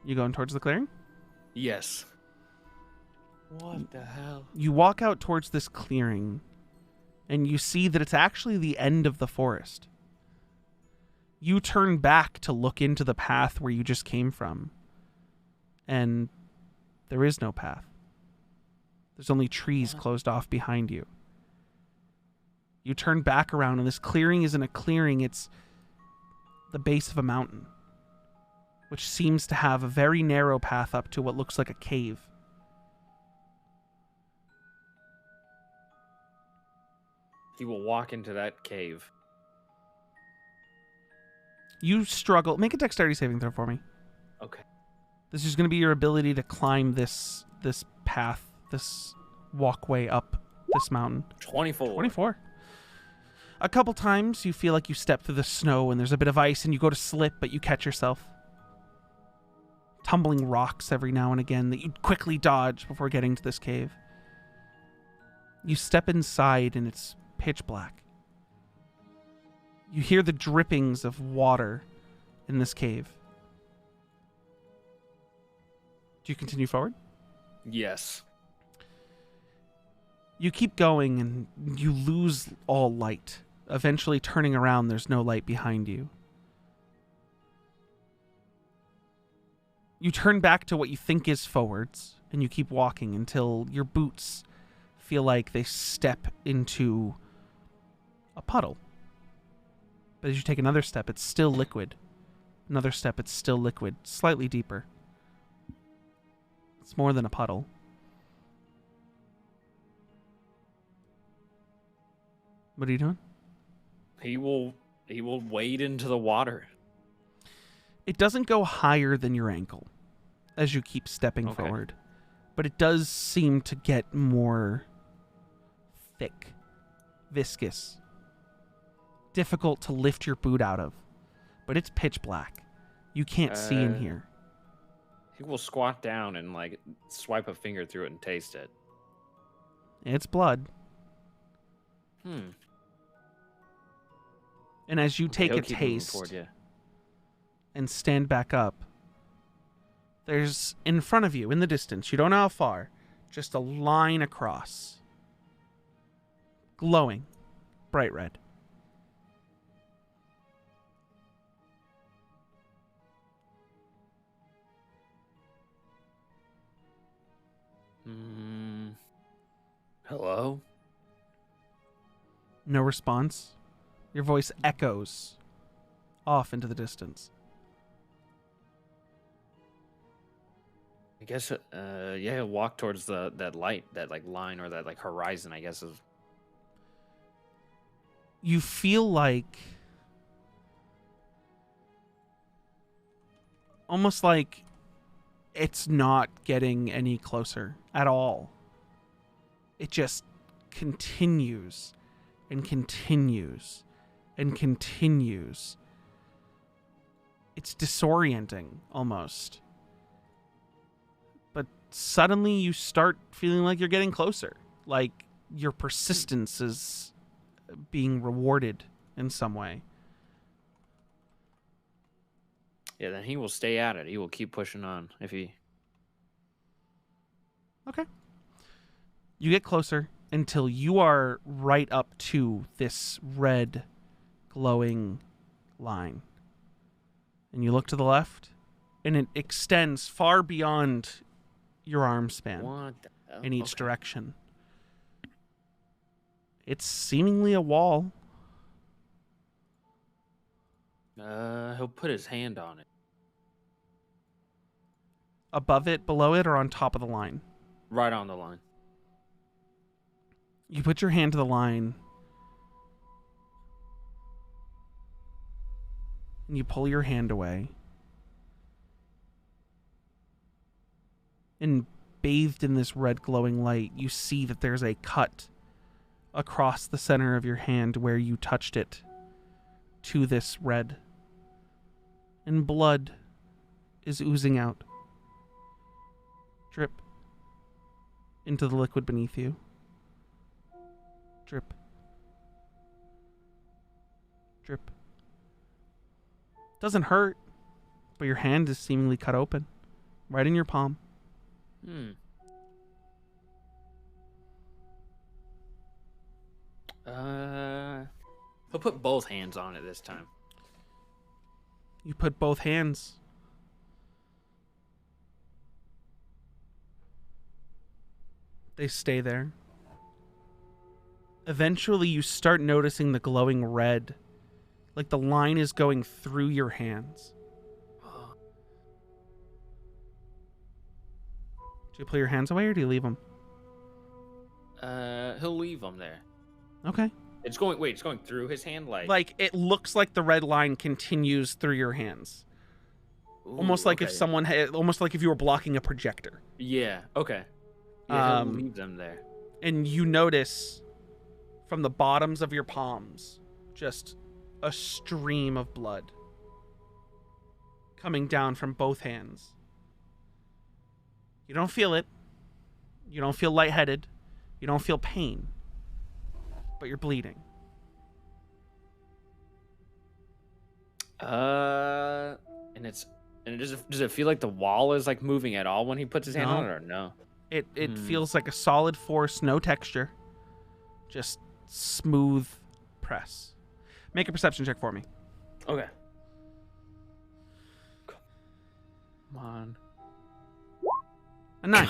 You going towards the clearing? Yes. What the hell? You walk out towards this clearing, and you see that it's actually the end of the forest. You turn back to look into the path where you just came from, and there is no path. There's only trees closed off behind you. You turn back around, and this clearing isn't a clearing, it's the base of a mountain, which seems to have a very narrow path up to what looks like a cave. He will walk into that cave. You struggle. Make a dexterity saving throw for me. Okay. This is going to be your ability to climb this path, this walkway up this mountain. 24. 24. A couple times you feel like you step through the snow and there's a bit of ice and you go to slip, but you catch yourself. Tumbling rocks every now and again that you quickly dodge before getting to this cave. You step inside and it's pitch black. You hear the drippings of water in this cave. Do you continue forward? Yes. You keep going and you lose all light. Eventually turning around, there's no light behind you. You turn back to what you think is forwards, and you keep walking until your boots feel like they step into a puddle. But as you take another step, it's still liquid. Another step, it's still liquid, slightly deeper. It's more than a puddle. What are you doing? He will wade into the water. It doesn't go higher than your ankle as you keep stepping Okay. forward, but it does seem to get more thick, viscous, difficult to lift your boot out of, but it's pitch black. You can't see in here. He will squat down and like swipe a finger through it and taste it. It's blood. Hmm. And as you take He'll a keep moving taste forward, yeah. and stand back up, there's in front of you, in the distance, you don't know how far, just a line across. Glowing, bright red. Hello? No response. Your voice echoes off into the distance. I guess, yeah, he'll walk towards that light, that like line or that like horizon, I guess. You feel like almost like it's not getting any closer at all. It just continues and continues and continues. It's disorienting almost. But suddenly you start feeling like you're getting closer. Like your persistence is being rewarded in some way. Yeah, then he will stay at it. He will keep pushing on if he... Okay. You get closer until you are right up to this red glowing line. And you look to the left, and it extends far beyond your arm span What the hell? in each Okay. direction. It's seemingly a wall. He'll put his hand on it. Above it, below it, or on top of the line. Right on the line. You put your hand to the line, and you pull your hand away. And bathed in this red glowing light, you see that there's a cut across the center of your hand where you touched it to this red. And blood is oozing out. Drip into the liquid beneath you. Drip. Drip. Doesn't hurt, but your hand is seemingly cut open. Right in your palm. Hmm. He'll put both hands on it this time. You put both hands. They stay there. Eventually, you start noticing the glowing red. Like the line is going through your hands. Do you pull your hands away or do you leave them? He'll leave them there. Okay. It's going through his hand Like it looks like the red line continues through your hands. Almost like if someone almost like if you were blocking a projector. Yeah, okay. Yeah, he'll Um, leave them there. And you notice from the bottoms of your palms just a stream of blood coming down from both hands. You don't feel it. You don't feel lightheaded. You don't feel pain. But you're bleeding. And does it feel like the wall is like moving at all when he puts his hand No. on it or no? It feels like a solid force, no texture. Just smooth press. Make a perception check for me. Okay. Come on. A 9.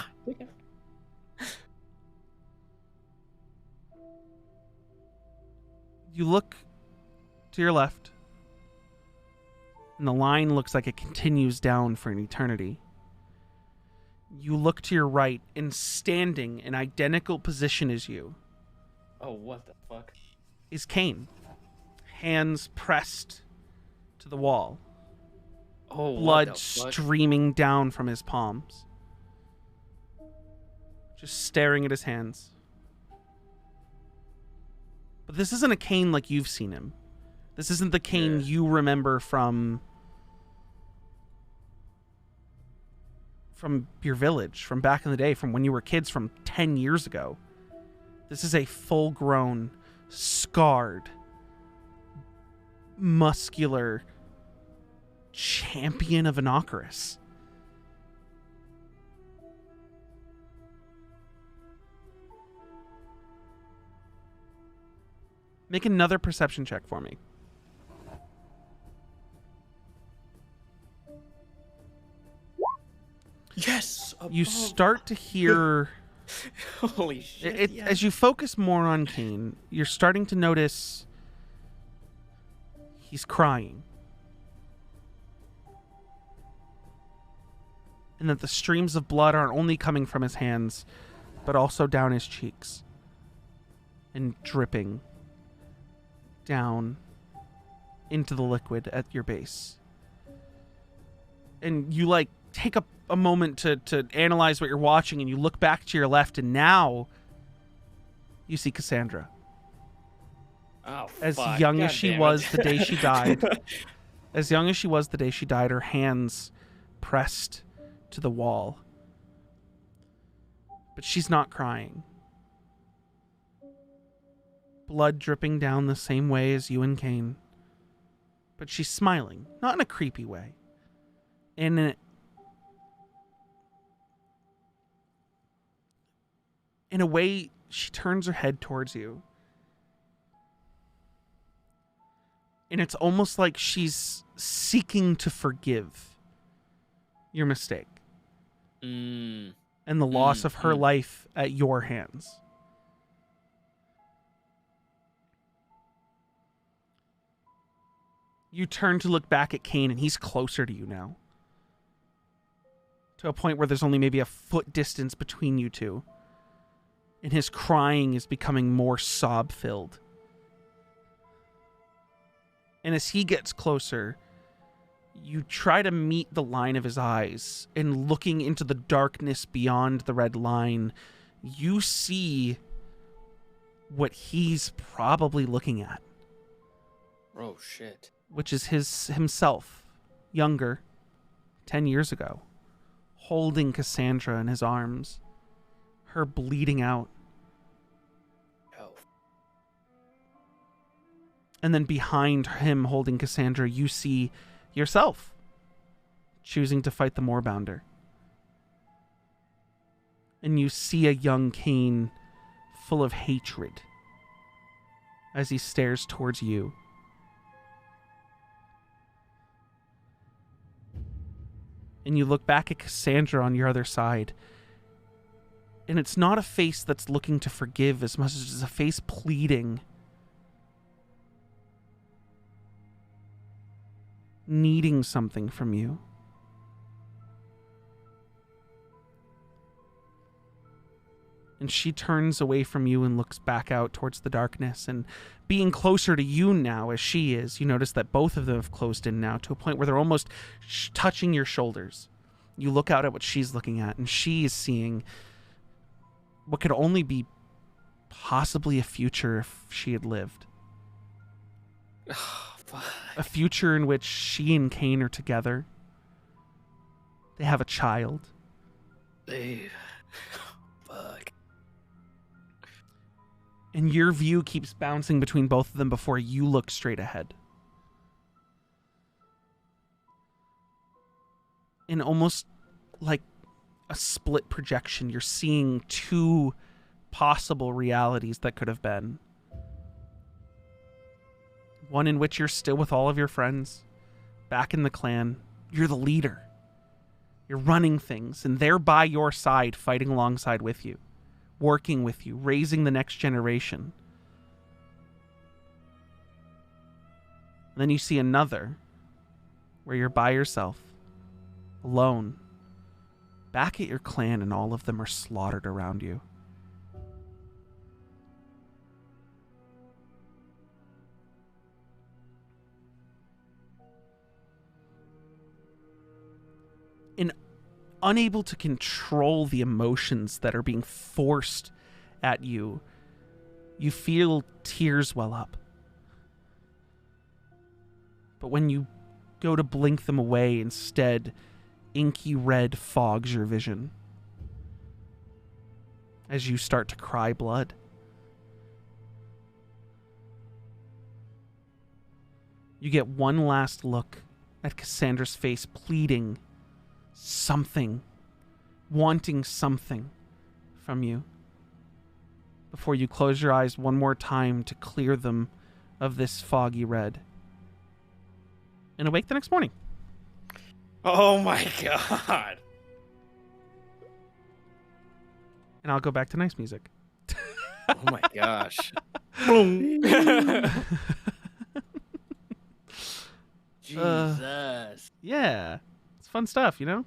You look to your left, And the line looks like it continues down for an eternity. You look to your right, and standing in identical position as you Oh, what the fuck? is Kane. Hands pressed to the wall. Oh, what Blood the fuck? streaming down from his palms. Just staring at his hands. But this isn't a Kane like you've seen him. This isn't the Kane Yeah. you remember from your village, from back in the day, from when you were kids, from 10 years ago. This is a full-grown, scarred, muscular champion of Inocarus. Make another perception check for me. Yes. You start to hear... Holy shit. yes. As you focus more on Kane, you're starting to notice he's crying. And that the streams of blood aren't only coming from his hands, but also down his cheeks. And dripping down into the liquid at your base. And you, like, take a moment to analyze what you're watching, and you look back to your left, and now you see Cassandra. Oh, As fuck. young God as she damn it. was the day she died. As young as she was the day she died, her hands pressed to the wall. But she's not crying. Blood dripping down the same way as you and Kane. But she's smiling, not in a creepy way. In a way, she turns her head towards you. And it's almost like she's seeking to forgive your mistake. Mm. And the loss of her life at your hands. You turn to look back at Kane, and he's closer to you now. To a point where there's only maybe a foot distance between you two. And his crying is becoming more sob-filled. And as he gets closer, you try to meet the line of his eyes, and looking into the darkness beyond the red line, you see what he's probably looking at. Oh, shit. Which is himself, younger, 10 years ago, holding Cassandra in his arms, her bleeding out. Oh. And then behind him holding Cassandra, you see yourself choosing to fight the Moorbounder. And you see a young Kane full of hatred as he stares towards you. And you look back at Cassandra on your other side. And it's not a face that's looking to forgive as much as it's a face pleading. Needing something from you. And she turns away from you and looks back out towards the darkness. And being closer to you now as she is, you notice that both of them have closed in now to a point where they're almost touching your shoulders. You look out at what she's looking at, and she is seeing what could only be possibly a future if she had lived. Oh, fuck. A future in which she and Kane are together. They have a child. Dude. Fuck. And your view keeps bouncing between both of them before you look straight ahead. In almost like a split projection, you're seeing two possible realities that could have been. One in which you're still with all of your friends, back in the clan. You're the leader. You're running things, and they're by your side, fighting alongside with you, working with you, raising the next generation. And then you see another where you're by yourself, alone, back at your clan, and all of them are slaughtered around you. And unable to control the emotions that are being forced at you, you feel tears well up. But when you go to blink them away, instead, inky red fogs your vision as you start to cry blood. You get one last look at Cassandra's face, pleading something, wanting something from you, before you close your eyes one more time to clear them of this foggy red, and awake the next morning. Oh my god. And I'll go back to nice music. Oh my gosh. Jesus. Yeah. It's fun stuff, you know?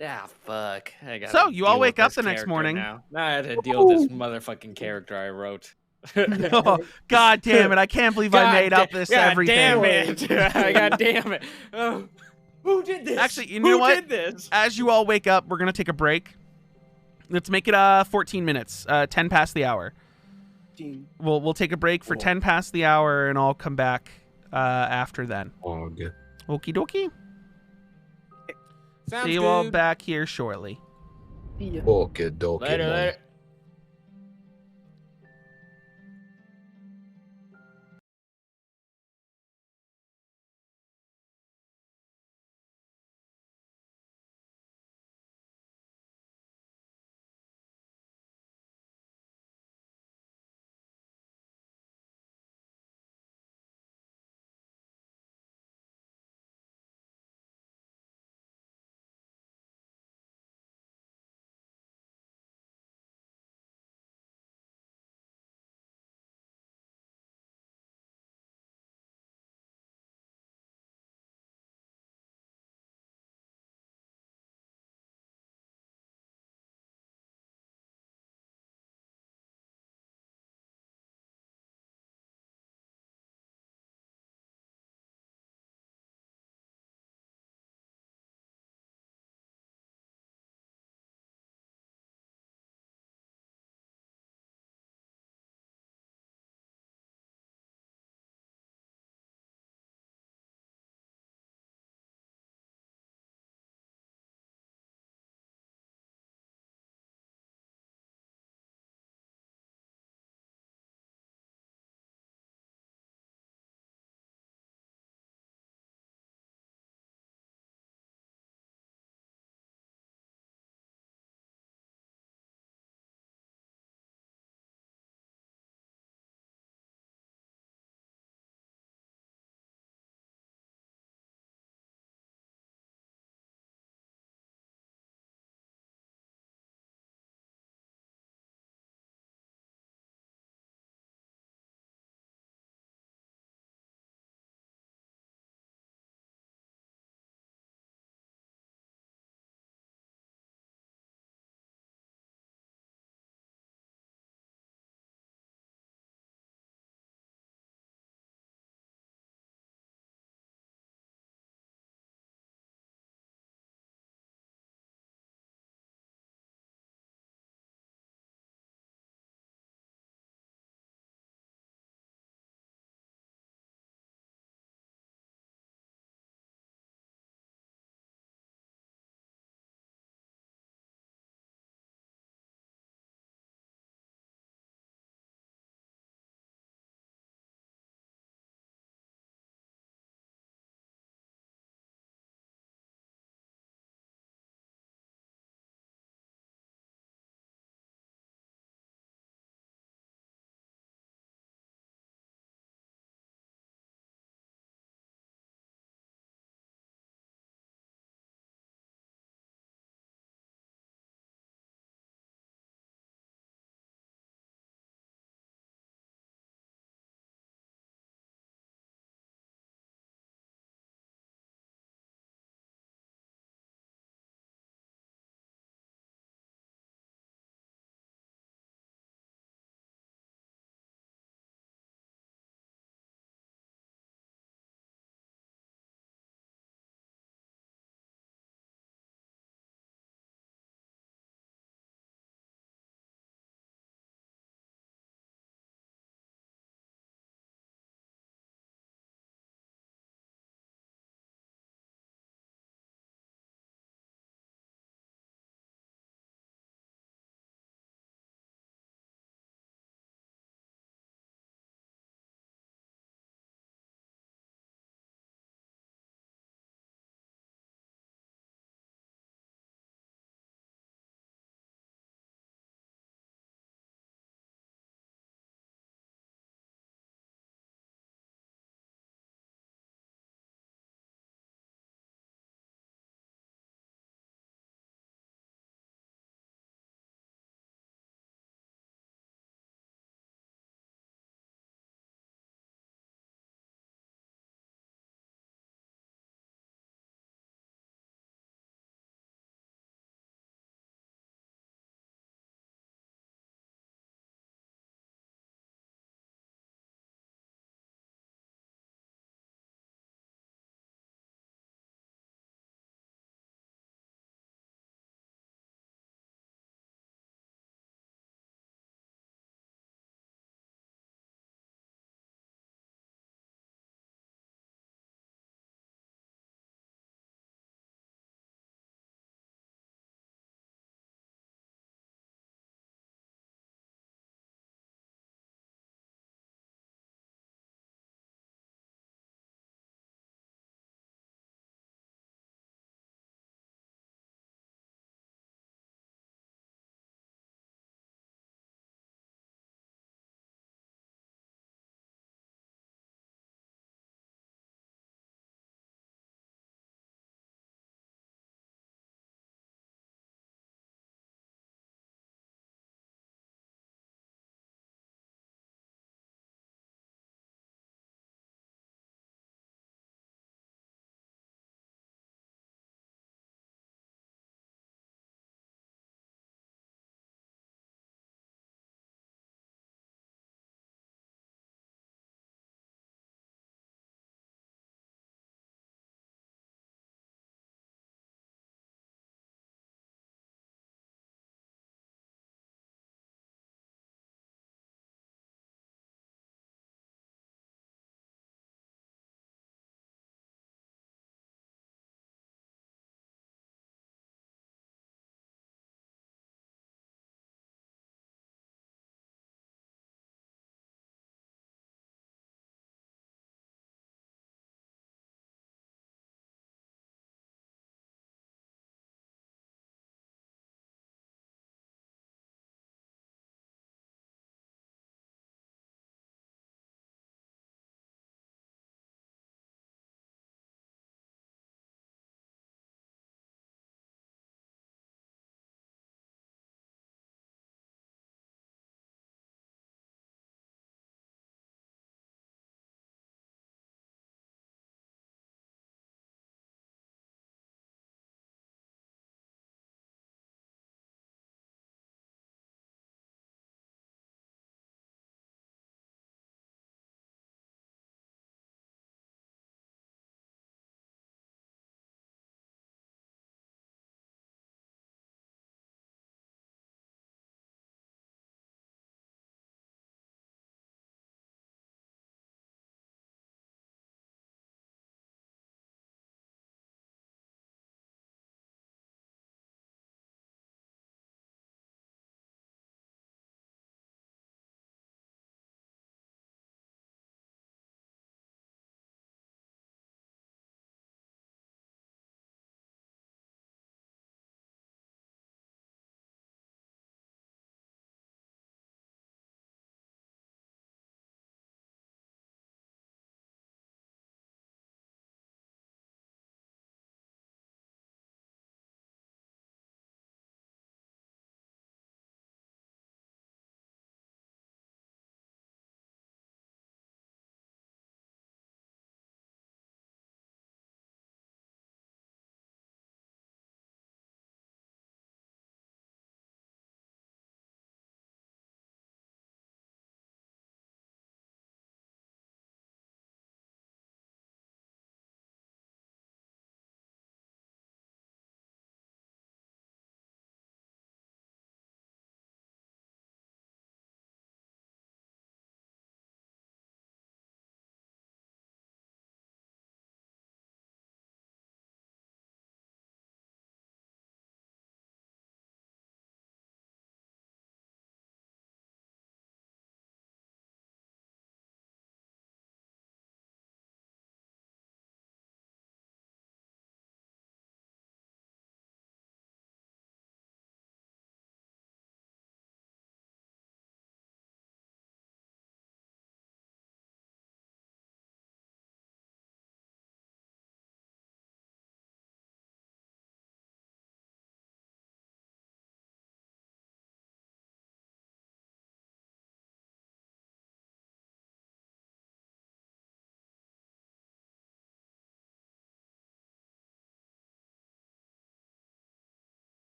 Ah, fuck. So, you all wake up the next morning. Now I have to deal with this motherfucking character I wrote. Oh, God damn it. I can't believe I made up this everything. Damn it. God damn it. Oh, who did this? Actually, you know what? Who did this? As you all wake up, we're going to take a break. Let's make it 14 minutes, 10 past the hour. We'll take a break for 10 past the hour, and I'll come back after then. Okie dokie. Sounds See you good. all back here shortly. Okie dokie. Later.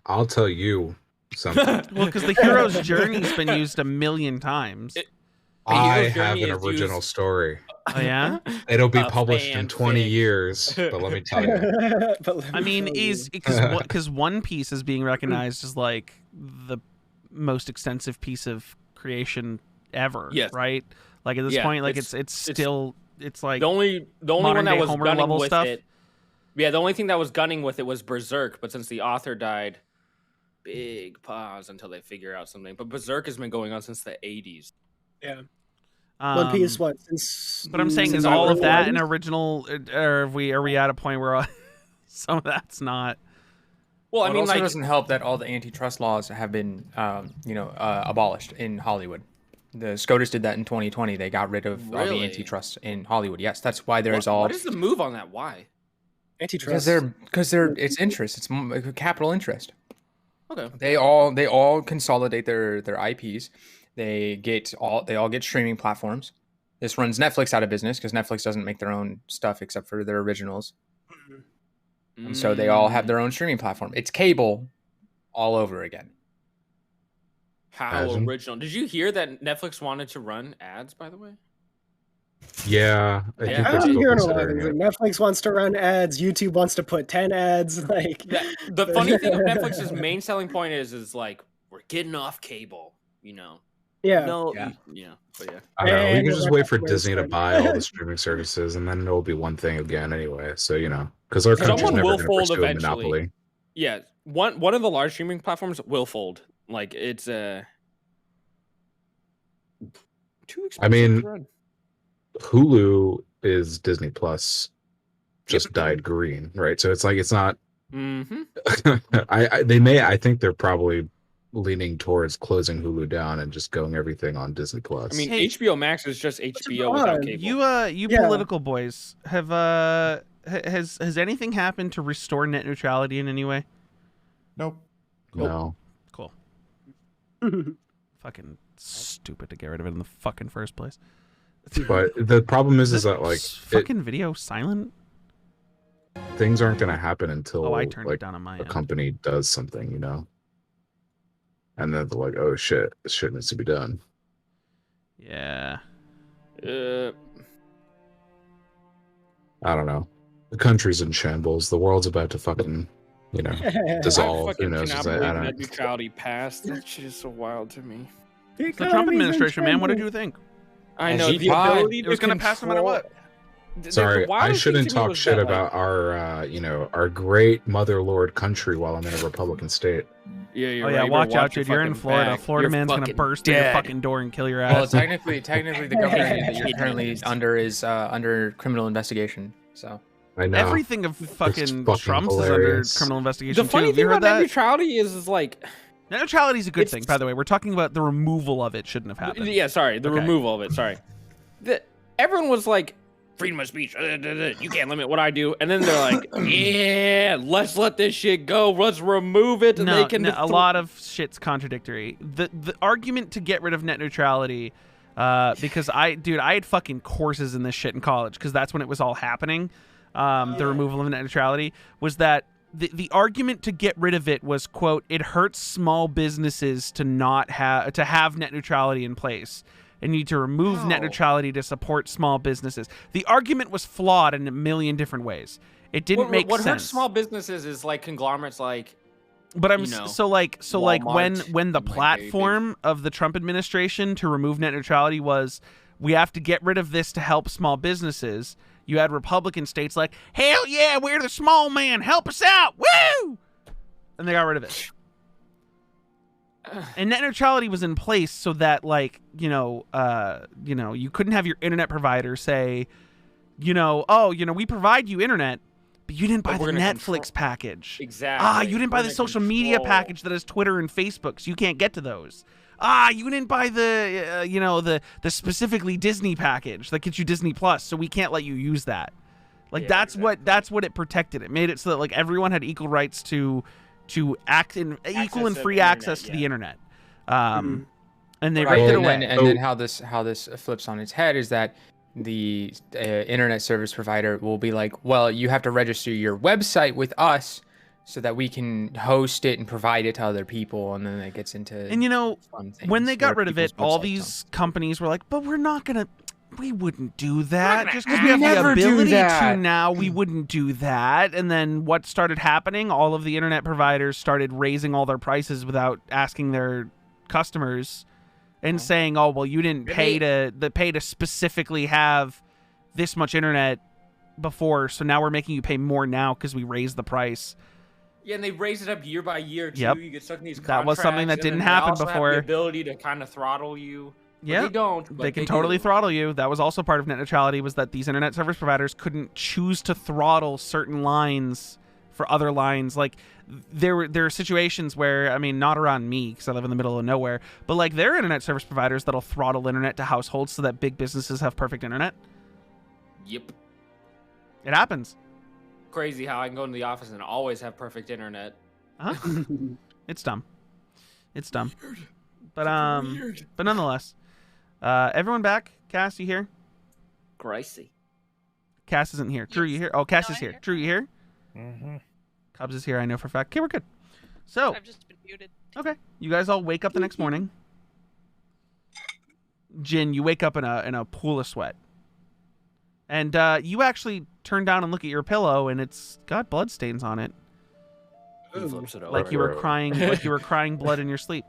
I'll tell you something. Well, because the hero's journey's been used a million times. I Hero's have Journey an is original used- story. Oh yeah. It'll be A published in 20 fanfic. years, but let me tell you. But let I me mean, tell is you. because One Piece is being recognized as like the most extensive piece of creation ever, Yes. right? Like at this Yeah, point, like it's- it's still it's like the only modern one that day was Homer gunning level with stuff? it. Yeah, the only thing that was gunning with it was Berserk, but since the author died, big pause until they figure out something. But Berserk has been going on since the 80s. Yeah. One Piece, um, what? Since. But I'm saying, Since is I all was of that born. an original, or are we at a point where some of that's not? Well, I It mean, also like, doesn't help that all the antitrust laws have been, abolished in Hollywood. The SCOTUS did that in 2020. They got rid of all the Really? antitrust in Hollywood. Yes, that's why there's all. what is the move on that? Why? Antitrust. Because it's interest. It's capital interest. Okay. They all consolidate their IPs. They all get streaming platforms. This runs Netflix out of business because Netflix doesn't make their own stuff except for their originals. And so they all have their own streaming platform. It's cable all over again. How Imagine. original. Did you hear that Netflix wanted to run ads, by the way? Yeah, I Yeah. think I've they're been still hearing a lot of considering things. it. Like Netflix wants to run ads. YouTube wants to put 10 ads. Like The funny thing of Netflix's main selling point is like, we're getting off cable, you know. Yeah. No, Yeah. but yeah. I don't know. We And could just we're wait for not Disney to wasting- buy all the streaming services, and then it'll be one thing again anyway. So, because our country's Someone never will going to fold pursue a eventually. monopoly. Yeah, one of the large streaming platforms will fold. Like, it's too expensive mean, to run. Hulu is Disney Plus just dyed green, right? So it's like it's not. Mm-hmm. I think they're probably leaning towards closing Hulu down and just going everything on Disney Plus. I mean, Hey, HBO Max is just HBO odd. without cable. You Yeah. political boys have has anything happened to restore net neutrality in any way? Nope. no. Cool. Fucking stupid to get rid of it in the fucking first place. But the problem is that like fucking video silent. things aren't going to happen until Oh, I turned it like down on my a end. company does something, and then they're like, "Oh shit, this shit needs to be done." Yeah. I don't know. The country's in shambles. The world's about to fucking, dissolve. Who fucking knows? cannot I believe don't. net neutrality passed. That shit is so wild to me. It's the Trump administration, man. What did you think? I As know you the thought. ability It was to gonna pass no matter control- what. Sorry, I wildest thing shouldn't to me talk was shit that, like- about our great mother lord country while I'm in a Republican state. Yeah, you're Oh right. yeah, You better watch out, your dude. You're in fucking Florida. bag. Florida You're man's gonna fucking burst in your dead. fucking door and kill your Well, ass. technically, the governor that you're currently under is under criminal investigation. So I know. Everything of fucking fucking Trump's hilarious. is under criminal investigation The too. funny Have you thing heard about net that? neutrality is like, Net neutrality is a good It's- thing, by the way. We're talking about the removal of it shouldn't have happened. yeah, sorry, the Okay. removal of it. Sorry, everyone was like, freedom of speech. You can't limit what I do, and then they're like, yeah, let's let this shit go. Let's remove it, and No, they can. a lot of shit's contradictory. The argument to get rid of net neutrality, because I had fucking courses in this shit in college because that's when it was all happening. The removal of net neutrality was that the argument to get rid of it was, quote, it hurts small businesses to not have net neutrality in place. And you need to remove net How? neutrality to support small businesses. The argument was flawed in a million different ways. It didn't make what sense. hurts small businesses is like conglomerates like. But I'm you know, so like Walmart when the and, like, platform of the Trump administration to remove net neutrality was we have to get rid of this to help small businesses. You had Republican states like, hell yeah, we're the small man, help us out, woo! And they got rid of it. And net neutrality was in place so that you couldn't have your internet provider say, we provide you internet, but you didn't buy But the we're gonna Netflix package. Exactly. You didn't buy We're the gonna social media control- package that has Twitter and Facebook, so you can't get to those. You didn't buy the specifically Disney package that gets you Disney Plus, so we can't let you use that. Like Yeah, that's what it protected. It made it so that like everyone had equal rights to act in equal and to free the access internet, to the yeah. internet. Mhm. And they Right, ripped it and away. then how this flips on its head is that the internet service provider will be like, well, you have to register your website with us so that we can host it and provide it to other people, and then it gets into And you know, fun things when they got where rid of it, people's all websites these companies were like, but we wouldn't do that. Just because we We have the never do ability to that. now, we wouldn't do that. And then what started happening, all of the internet providers started raising all their prices without asking their customers and saying, oh, well, you didn't pay to specifically have this much internet before, so now we're making you pay more now because we raised the price. Yeah, and they raise it up year by year too. Yep. You get stuck in these That was something that contracts, and didn't then they happen also before. Have the ability to kind of throttle you. But Yeah, they don't. But they can totally do. throttle you. That was also part of net neutrality, was that these internet service providers couldn't choose to throttle certain lines for other lines. Like there are situations where, I mean, not around me because I live in the middle of nowhere, but like there are internet service providers that'll throttle internet to households so that big businesses have perfect internet. Yep. It happens. Crazy how I can go into the office and always have perfect internet. Uh-huh. It's dumb. It's dumb. But nonetheless, everyone back? Cass, you here? Crazy. Cass isn't here. Drew, you here? Oh, Cass is here. Drew, you here? Mm-hmm. Cubs is here, I know for a fact. Okay, we're good. So, I've just been muted. okay, you guys all wake up the next morning. Jin, you wake up in a pool of sweat, and you actually turn down and look at your pillow, and it's got blood stains on it, He flips it over. like you were crying, like you were crying blood in your sleep.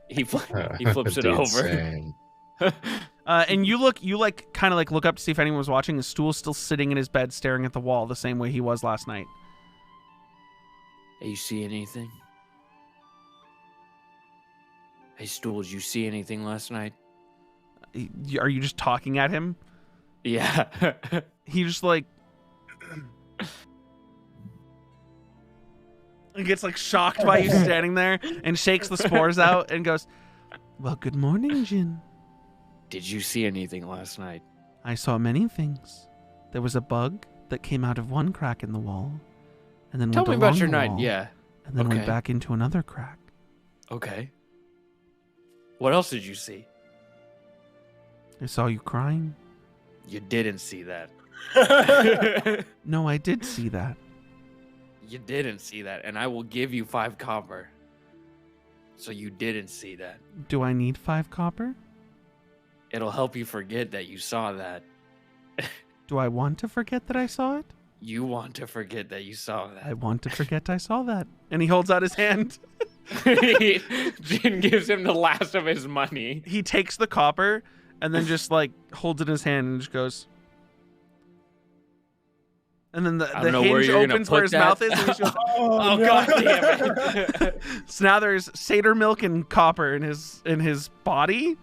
He flips it Dude, over. same. And you kind of look up to see if anyone was watching. His stool's still sitting in his bed, staring at the wall, the same way he was last night. Hey, you see anything? Hey, Stool, did you see anything last night? Are you just talking at him? Yeah. He just like he gets like shocked by you standing there and shakes the spores out and goes, "Well, good morning, Jin. Did you see anything last night? I saw many things. There was a bug that came out of one crack in the wall, and then Tell went me about along your the night. wall, Yeah. and then went okay. back into another crack. Okay. What else did you see? I saw you crying. You didn't see that. No, I did see that. You didn't see that, and I will give you 5 copper. So you didn't see that. Do I need 5 copper? It'll help you forget that you saw that. Do I want to forget that I saw it? You want to forget that you saw I that. want to forget I saw that. And he holds out his hand. Jin gives him the last of his money. He takes the copper and then just like holds it in his hand and just goes. And then the don't know where hinge you're gonna opens where put his that. mouth is. And he just goes, Oh, god damn it. so now there's satyr milk and copper in his body.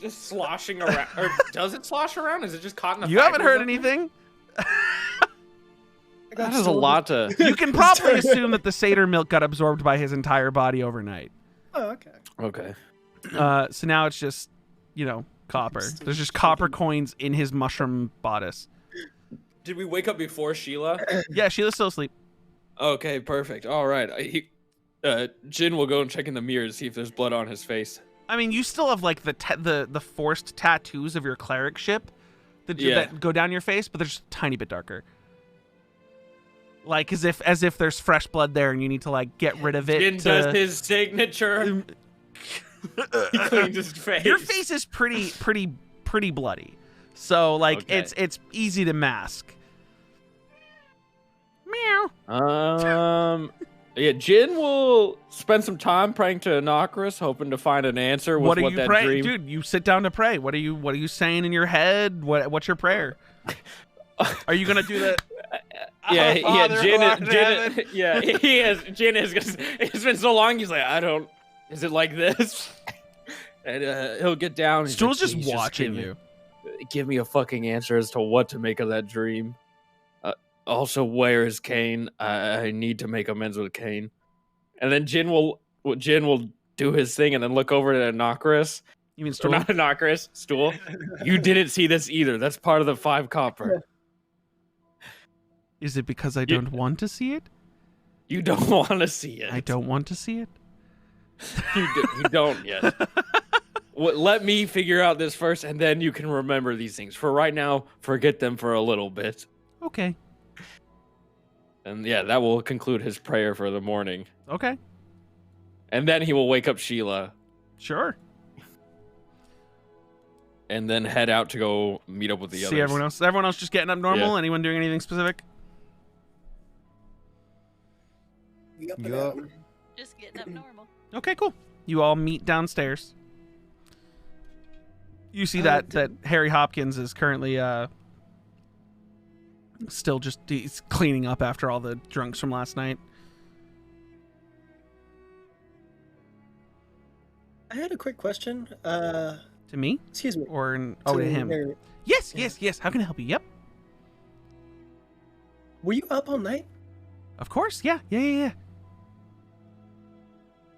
Just sloshing around. Or does it slosh around? Is it just caught in the You haven't fibers heard of it? anything. That is a lot to... You can probably assume that the satyr milk got absorbed by his entire body overnight. Oh, okay. Okay. So now it's just, copper. There's just copper coins in his mushroom bodice. Did we wake up before Sheila? Yeah, Sheila's still asleep. Okay, perfect. All right. Jin will go and check in the mirror to see if there's blood on his face. I mean, you still have like the forced tattoos of your cleric ship that go down your face, but they're just a tiny bit darker. Like as if there's fresh blood there, and you need to like get rid of it. Jin does his signature. He cleans his face. Your face is pretty bloody, so like Okay. it's easy to mask. Meow. Yeah, Jin will spend some time praying to Anakris, hoping to find an answer with What are what you that praying, dream. dude? You sit down to pray. What are you saying in your head? What's your prayer? Are you gonna do the? Yeah, Our Father who art in heaven. yeah, he is. Jin is. It's been so long. He's like, I don't. Is it like this? And he'll get down. And he's Stool's like, just "Please watching give me- you. Give me a fucking answer as to what to make of that dream. Also, where is Kane? I need to make amends with Kane. And then Jin will do his thing and then look over to Anakris. You mean Or Stool? not Anakris, Stool. You didn't see this either. That's part of the 5 copper. Is it because I don't want to see it? You don't want to see it. I don't want to see it. You don't yet. Let me figure out this first, and then you can remember these things. For right now, forget them for a little bit. Okay. And yeah, that will conclude his prayer for the morning. Okay, And then he will wake up Sheila sure. and then head out to go meet up with the others. See everyone else. Everyone else just getting up normal. Yeah. Anyone doing anything specific? Yup and Yup. out. Just getting up normal. Okay, cool. You all meet downstairs. You see Oh, that Harry Hopkins is currently still just he's cleaning up after all the drunks from last night. I had a quick question. To me Excuse me. or to him? Harry. Yes, Yeah. yes. How can I help you? Yep. Were you up all night? Of course. Yeah.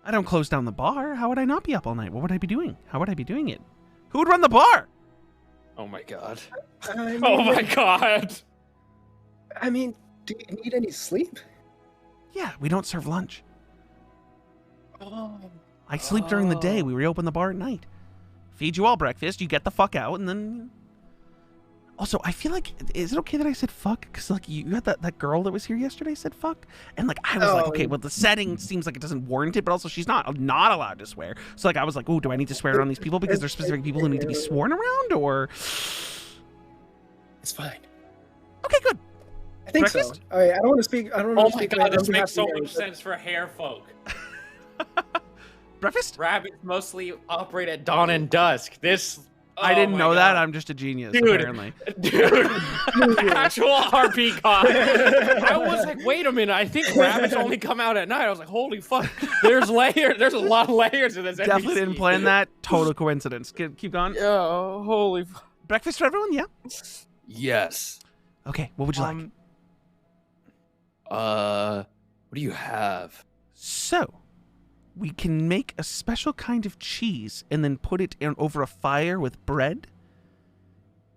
I don't close down the bar. How would I not be up all night? What would I be doing? How would I be doing it? Who would run the bar? Oh my god. I mean, Oh my god. I mean, do you need any sleep? Yeah, we don't serve lunch. Oh. I sleep during the day. We reopen the bar at night. Feed you all breakfast. You get the fuck out, and then. Also, I feel like, is it okay that I said fuck? Because like you had that girl that was here yesterday said fuck, and like I was like, Oh. okay, well the setting seems like it doesn't warrant it, but also she's not allowed to swear. So like I was like, oh, do I need to swear around these people because there's specific people who need to be sworn around, or? It's fine. Okay, good. I think so. Breakfast? All right, I don't want to speak. I don't Oh want to my speak. god, this on behalf makes so of Harry, much but- sense for hair folk. Breakfast? Rabbits mostly operate at dawn and dusk. This I oh didn't my know that. God. I'm just a genius, Dude. apparently. Dude, actual RP con. I was like, wait a minute. I think rabbits only come out at night. I was like, holy fuck. There's layers. There's a lot of layers to this. Definitely NPC. didn't plan that. Total coincidence. Keep going. Yeah, holy. Breakfast for everyone? Yeah. Yes. Okay. What would you like? What do you have? So, we can make a special kind of cheese and then put it over a fire with bread.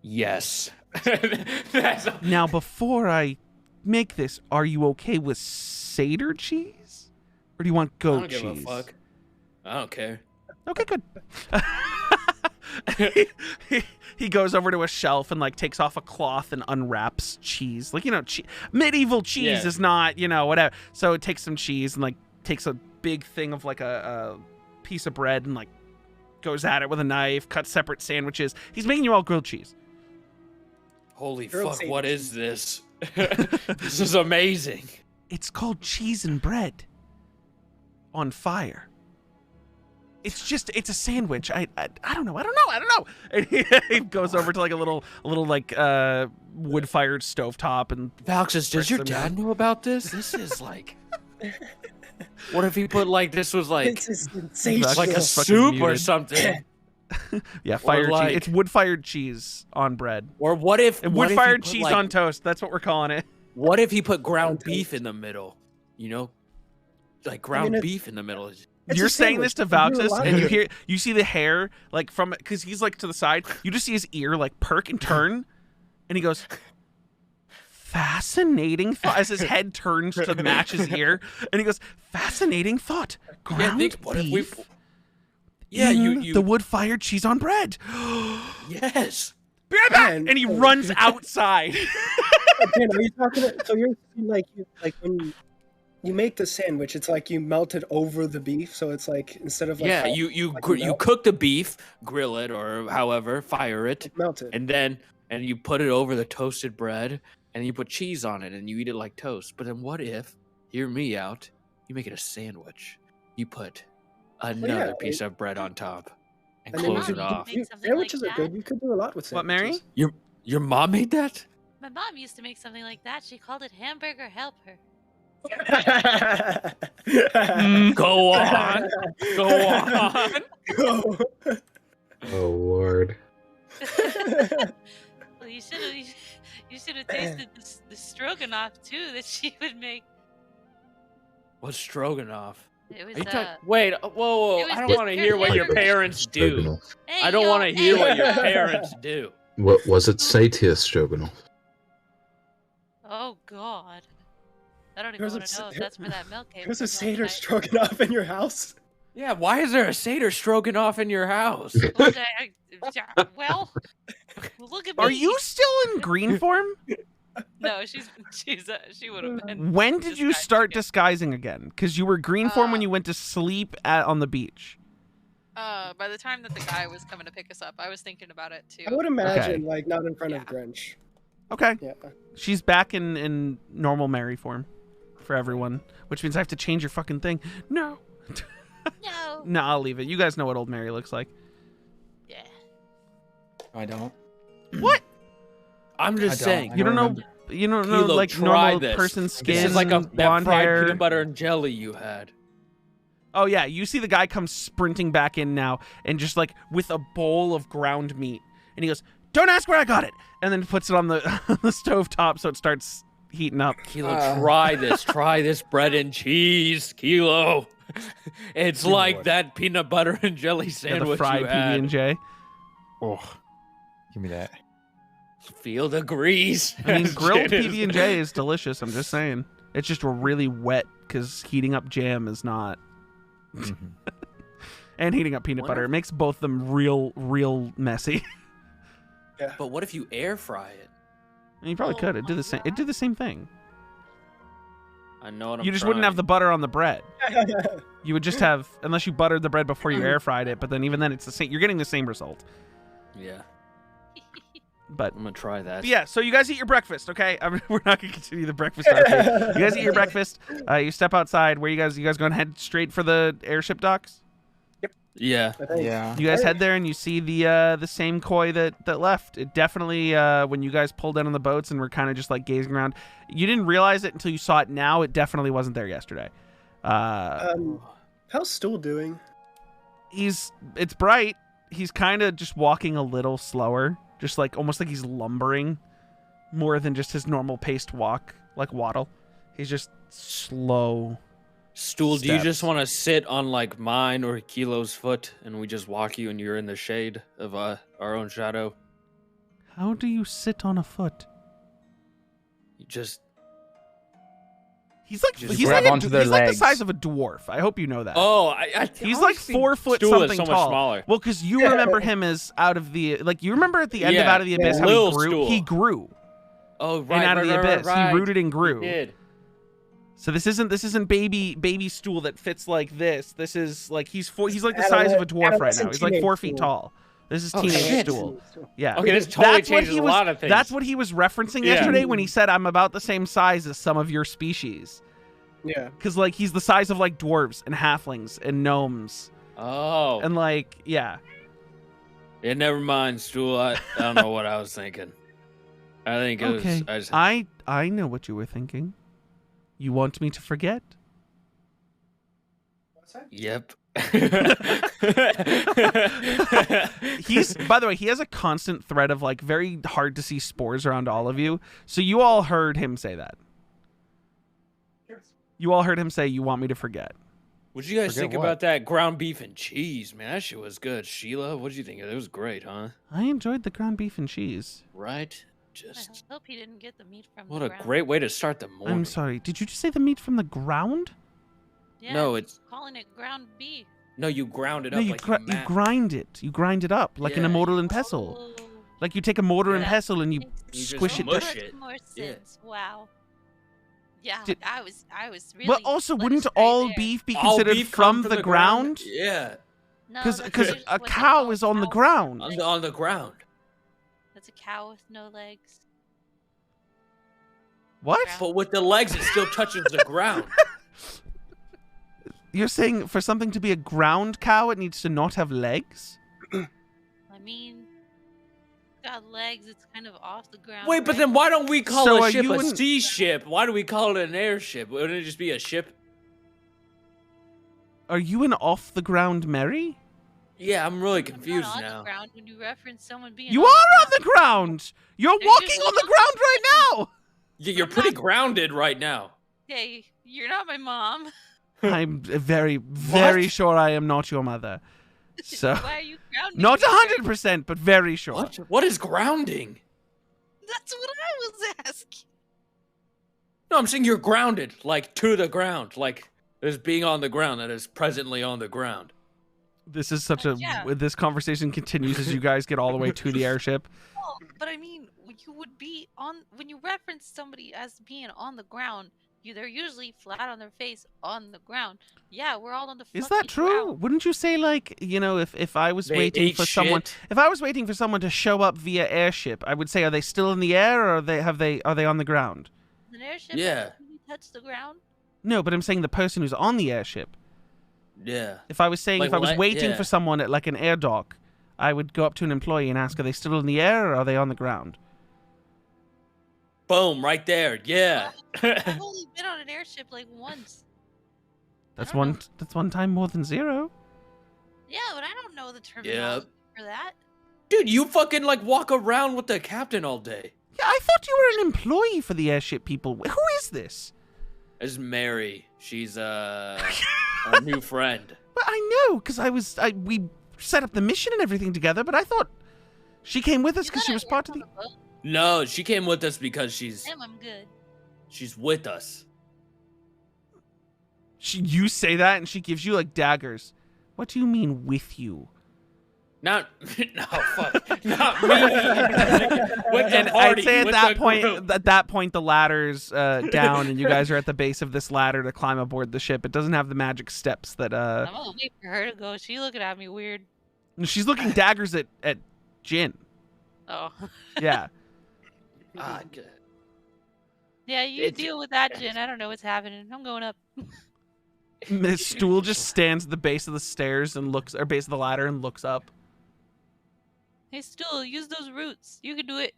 Yes. That's Now, before I make this, are you okay with Seder cheese? Or do you want I goat don't give cheese? a fuck. I don't care. Okay, good. he goes over to a shelf and like takes off a cloth and unwraps cheese. Like, medieval cheese Yeah. is not, whatever. So it takes some cheese and like takes a big thing of like a piece of bread and like goes at it with a knife, cuts separate sandwiches. He's making you all grilled cheese. Holy Grilled fuck, what sage. is this? This is amazing. It's called cheese and bread on fire. It's a sandwich. I don't know. And he goes over to like a little like wood-fired stovetop and Valxis, does Bricks your them dad down. know about this? This is like... What if he put like, this was like... This is sensational. Like a fucking soup or muted. something? yeah, fired like- cheese. It's wood-fired cheese on bread. Or what if... And what if he wood-fired put, cheese like- on toast. That's what we're calling it. What if he put ground On beef toast. in the middle? You know? Like ground it's- beef in the middle. It's You're a saying this to sandwich. You're Valxis, and alive. you see the hair like from because he's like to the side. You just see his ear like perk and turn, and he goes, "Fascinating thought." As his head turns to match his ear, and he goes, "Fascinating thought." Ground what if we... beef Yeah, in you... the wood-fired cheese on bread. Yes. Be right back! Man. And he runs outside. Dan, are you talking? So you're like when you make the sandwich, it's like you melt it over the beef, so it's like instead of like Yeah, hot, you like you melt- cook the beef, grill it, or however, fire it, melt it. and then you put it over the toasted bread, and you put cheese on it, and you eat it like toast. But then what if, hear me out, you make it a sandwich? You put another yeah, piece of bread on top and I mean, close you it could- off. Make something Sandwiches like are good. that. You could do a lot with What, sandwiches. Mary? Your mom made that? My mom used to make something like that. She called it hamburger helper. Go on, go on. Go. Oh Lord. Well, you should have tasted the stroganoff too that she would make. What's stroganoff? It was Are you wait, whoa! it was I don't just want to your hear what your hamburger. parents do. Stroganoff. Hey, I don't yo, want to hear hey, what your yo. parents do. What was it? Satyr stroganoff. Oh God. I don't even There's want a to know s- if that's where that milk came There's from. a Seder last stroganoff in your house. Yeah, why is there a Seder stroganoff in your house? night. Well, look at me. Are you still in green form? No, she would have been. When did you disguised start again. disguising again? Because you were green form when Uh, you went to sleep on the beach. By the time that the guy was coming to pick us up, I was thinking about it too. I would imagine, like, not in front of Yeah. Grinch. Okay. Yeah. She's back in normal Mary form for everyone, which means I have to change your fucking thing. No. No. No, I'll leave it. You guys know what old Mary looks like. Yeah. I don't. What? I'm just I saying. You don't know. remember. You don't know Kilo, like try normal this. person This skin, is like that blonde fried hair. peanut butter and jelly you had. Oh yeah, you see the guy come sprinting back in now, and just like with a bowl of ground meat, and he goes, "Don't ask where I got it," and then puts it on the on the stove top so it starts heating up. Kilo, try this. Try this bread and cheese, Kilo. It's like Lord. that peanut butter and jelly Yeah, sandwich the fried you had. PB&J. Oh, give me that. Feel the grease. I mean, as grilled Jen is- PB&J is delicious. I'm just saying, it's just really wet because heating up jam is not, Mhm. and heating up peanut butter. It makes both of them real messy. But what if you air fry it? And you probably Oh could. It did my the same. It did the same thing. I know what I'm You just wouldn't have the butter on the bread. Yeah. You would just have, unless you buttered the bread before Mm. you air fried it. But then even then, it's the same. You're getting the same result. Yeah, But I'm gonna try that. yeah, so you guys eat your breakfast, okay? We're not gonna continue the breakfast arcade. You guys eat your breakfast. You step outside. Where you guys going to head straight for the airship docks? Yeah. I think. Yeah. You guys head there and you see the same koi that left. It definitely when you guys pulled in on the boats and were kind of just like gazing around, you didn't realize it until you saw it now. It definitely wasn't there yesterday. How's Stool doing? It's bright. He's kind of just walking a little slower, just like almost like he's lumbering more than just his normal paced walk, like waddle. He's just slow. Stool, do you just Steps. want to sit on like mine or Kilo's foot and we just walk you and you're in the shade of our own shadow? How do you sit on a foot? You just He's like Just he's grab like, onto their he's like the legs. size of a dwarf. I hope you know that. He's like always think 4 foot Stool something is so tall. much smaller. Well, because you remember him as out of the you remember at the end of Yeah, Out of the Abyss how Lil he grew. Stool. He grew Oh, in right, Out of the Abyss. right. He rooted and grew. He did. So this isn't baby stool that fits like this. This is like he's like the size of a dwarf right now. He's like 4 feet tall. This is Oh, teenage shit. stool. Yeah. Okay, this totally That's what changes he a was, lot of things. That's what he was referencing Yeah. yesterday when he said I'm about the same size as some of your species. Yeah. Because like he's the size of like dwarves and halflings and gnomes Oh, and like yeah. yeah. Never mind, Stool. I don't know what I was thinking. I think it Okay. was. I know what you were thinking. You want me to forget? Yep. He's by the way, he has a constant thread of like very hard to see spores around all of you. So you all heard him say that. You all heard him say you want me to forget. What'd you guys Forget think what? about that ground beef and cheese? Man, that shit was good. Sheila, what'd you think? It was great, huh? I enjoyed the ground beef and cheese. Right? I Just hope he didn't get the meat from what the a ground. great way to start the morning. I'm sorry. Did you just say the meat from the ground? Yeah, No, I'm it's- calling it ground beef. No, you ground it No, up you like you grind it. You grind it up like in a Yeah. mortar and pestle. Oh, Like you take a mortar and Yeah. pestle and you makes You just squish it. mush much it. more Yeah. sense. Wow. Yeah, Did- I was really. But also, led wouldn't astray all there. beef be All considered beef from come the ground? Yeah, No, Because that's just a what they cow call is on the cow. ground. on the ground. That's a cow with no legs. What? But with the legs, it still touches the ground. You're saying for something to be a ground cow, it needs to not have legs? I mean, it's got legs. It's kind of off the ground. Wait, but right? then why don't we call So a are ship you a in- sea ship? Why do we call it an airship? Wouldn't it just be a ship? Are you an off the ground Mary? Yeah, I'm really I'm not confused on now. the ground when you reference someone being. You on are on the ground. You're They're walking just on the little ground right now. Yeah, you're I'm pretty not- grounded right now. Hey, you're not my mom. I'm very sure I am not your mother. So Why are you grounding not me? 100%, but very sure. What? What is grounding? That's what I was asking. No, I'm saying you're grounded, like to the ground, like there's being on the ground that is presently on the ground. This is such a Yeah. this conversation continues as you guys get all the way to the airship. Well, but I mean, you would be on when you reference somebody as being on the ground. They're usually flat on their face on the ground. Yeah, we're all on the Is fucking that true? ground. Wouldn't you say, like, if I was They waiting ate for someone, shit. if I was waiting for someone to show up via airship, I would say, are they still in the air, or are they on the ground? An airship Yeah. doesn't really touch the ground. No, but I'm saying the person who's on the airship. Yeah. If I was saying, Like, if I was waiting yeah. for someone at like an air dock, I would go up to an employee and ask, are they still in the air, or are they on the ground? Boom, right there. Yeah. I've only been on an airship like once. That's don't one. know. That's one time more than zero. Yeah, but I don't know the terminology for that. Dude, you fucking like walk around with the captain all day. Yeah, I thought you were an employee for the airship people. Who is this? This is Mary. She's a new friend. Well, I know, because we set up the mission and everything together, but I thought she came with us because she was part of the. No, she came with us because she's Damn, I'm good. with us. You say that, and she gives you like daggers. What do you mean with you? Not no fuck. Not me. With the And party, I'd say at with that the point, group. the ladder's down, and you guys are at the base of this ladder to climb aboard the ship. It doesn't have the magic steps that I'm gonna wait for her to go. She looking at me weird. She's looking daggers at Jin. Oh. Yeah. Good. Yeah, you It's- deal with that, Jen. I don't know what's happening. I'm going up. Miss Stool just stands at the base of the stairs and looks, or base of the ladder and looks up. Hey, Stool, use those roots. You can do it.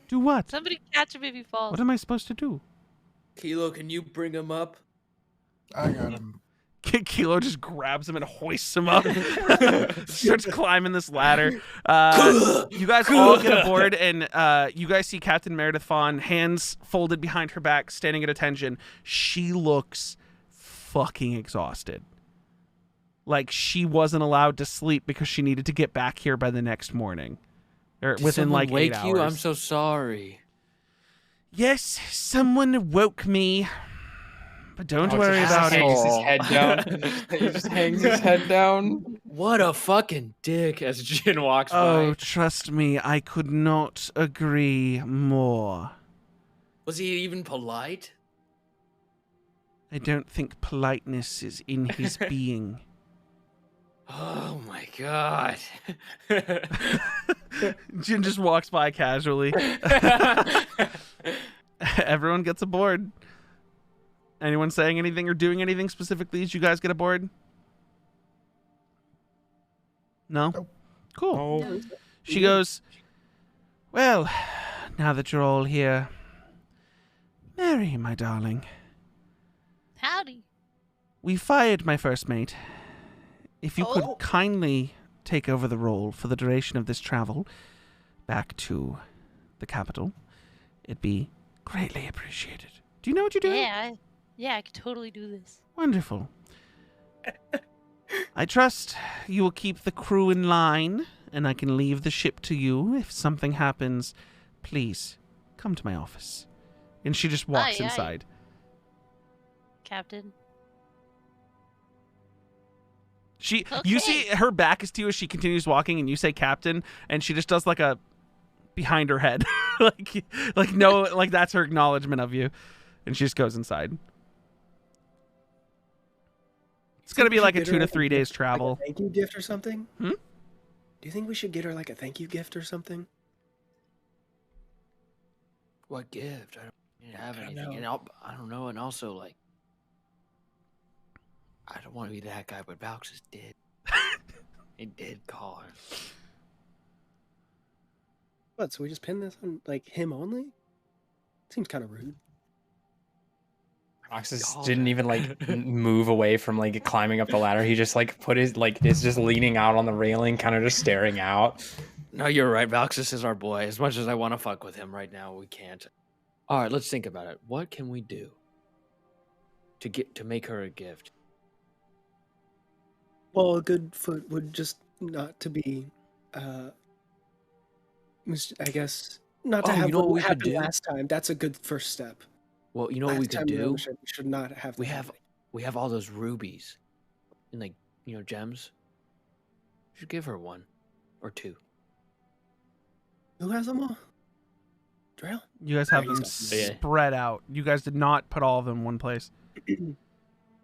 Do what? Somebody catch him if he falls. What am I supposed to do? Kilo, can you bring him up? I got him. Kilo just grabs him and hoists him up. Starts climbing this ladder. You guys all get aboard, and you guys see Captain Meredith Fawn, hands folded behind her back, standing at attention. She looks fucking exhausted. Like she wasn't allowed to sleep because she needed to get back here by the next morning. Or Did within someone like wake 8 you? hours. I'm so sorry. Yes, someone woke me. But don't Oh, worry just about it. hangs his head down. He just hangs his head down. What a fucking dick! As Jin walks Oh, by. trust me, I could not agree more. Was he even polite? I don't think politeness is in his being. Oh my god. Jin just walks by casually. Everyone gets aboard. Anyone saying anything or doing anything specifically as you guys get aboard? No? Nope. Cool. Oh, She goes, well, now that you're all here, Mary, my darling, Howdy. we fired my first mate. If you Oh. could kindly take over the role for the duration of this travel back to the capital, it'd be greatly appreciated. Do you know what you're doing? Yeah, I could totally do this. Wonderful. I trust you will keep the crew in line, and I can leave the ship to you. If something happens, please come to my office. And she just walks Aye, aye. inside. Captain. You see her back is to you as she continues walking, and you say captain, and she just does like a behind her head. like no, like that's her acknowledgement of you. And she just goes inside. It's gonna be like a 2 to 3 days travel. Like a thank you gift or something? Hmm? Do you think we should get her like a thank you gift or something? What gift? I don't have I don't anything. know. And I don't know. And also, like, I don't want to be that guy, but Valks is dead. He did call her. What? So we just pin this on like him only? Seems kind of rude. Roxas Call didn't her. even like move away from like climbing up the ladder. He just like put his like is just leaning out on the railing, kind of just staring out. No, you're right. Valxis is our boy. As much as I want to fuck with him right now, we can't. All right, let's think about it. What can we do to make her a gift? Well, a good foot would just not to be, I guess, not to Oh, have you know what we could happened do? last time. That's a good first step. Well, you know what we Last could time we were on do? the ship, we should not have. We that have happen. we have all those rubies and like gems. We should give her one or two. Who has them all? Drill? You guys have Alright, them he's got- Yeah. spread out. You guys did not put all of them in one place.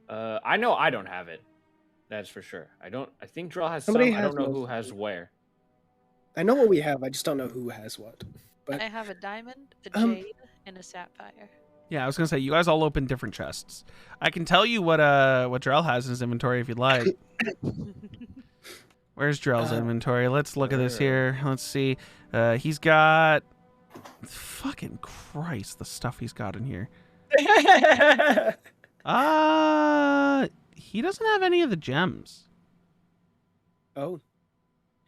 I know I don't have it. That's for sure. I don't. I think Drill has Somebody some. I has don't know most who of has it. where. I know what we have. I just don't know who has what. But I have a diamond, a Um, jade, and a sapphire. Yeah, I was gonna say you guys all open different chests. I can tell you what Drell has in his inventory if you'd like. Where's Drell's inventory? Let's look at this here. Let's see. He's got fucking Christ, the stuff he's got in here. He doesn't have any of the gems. oh,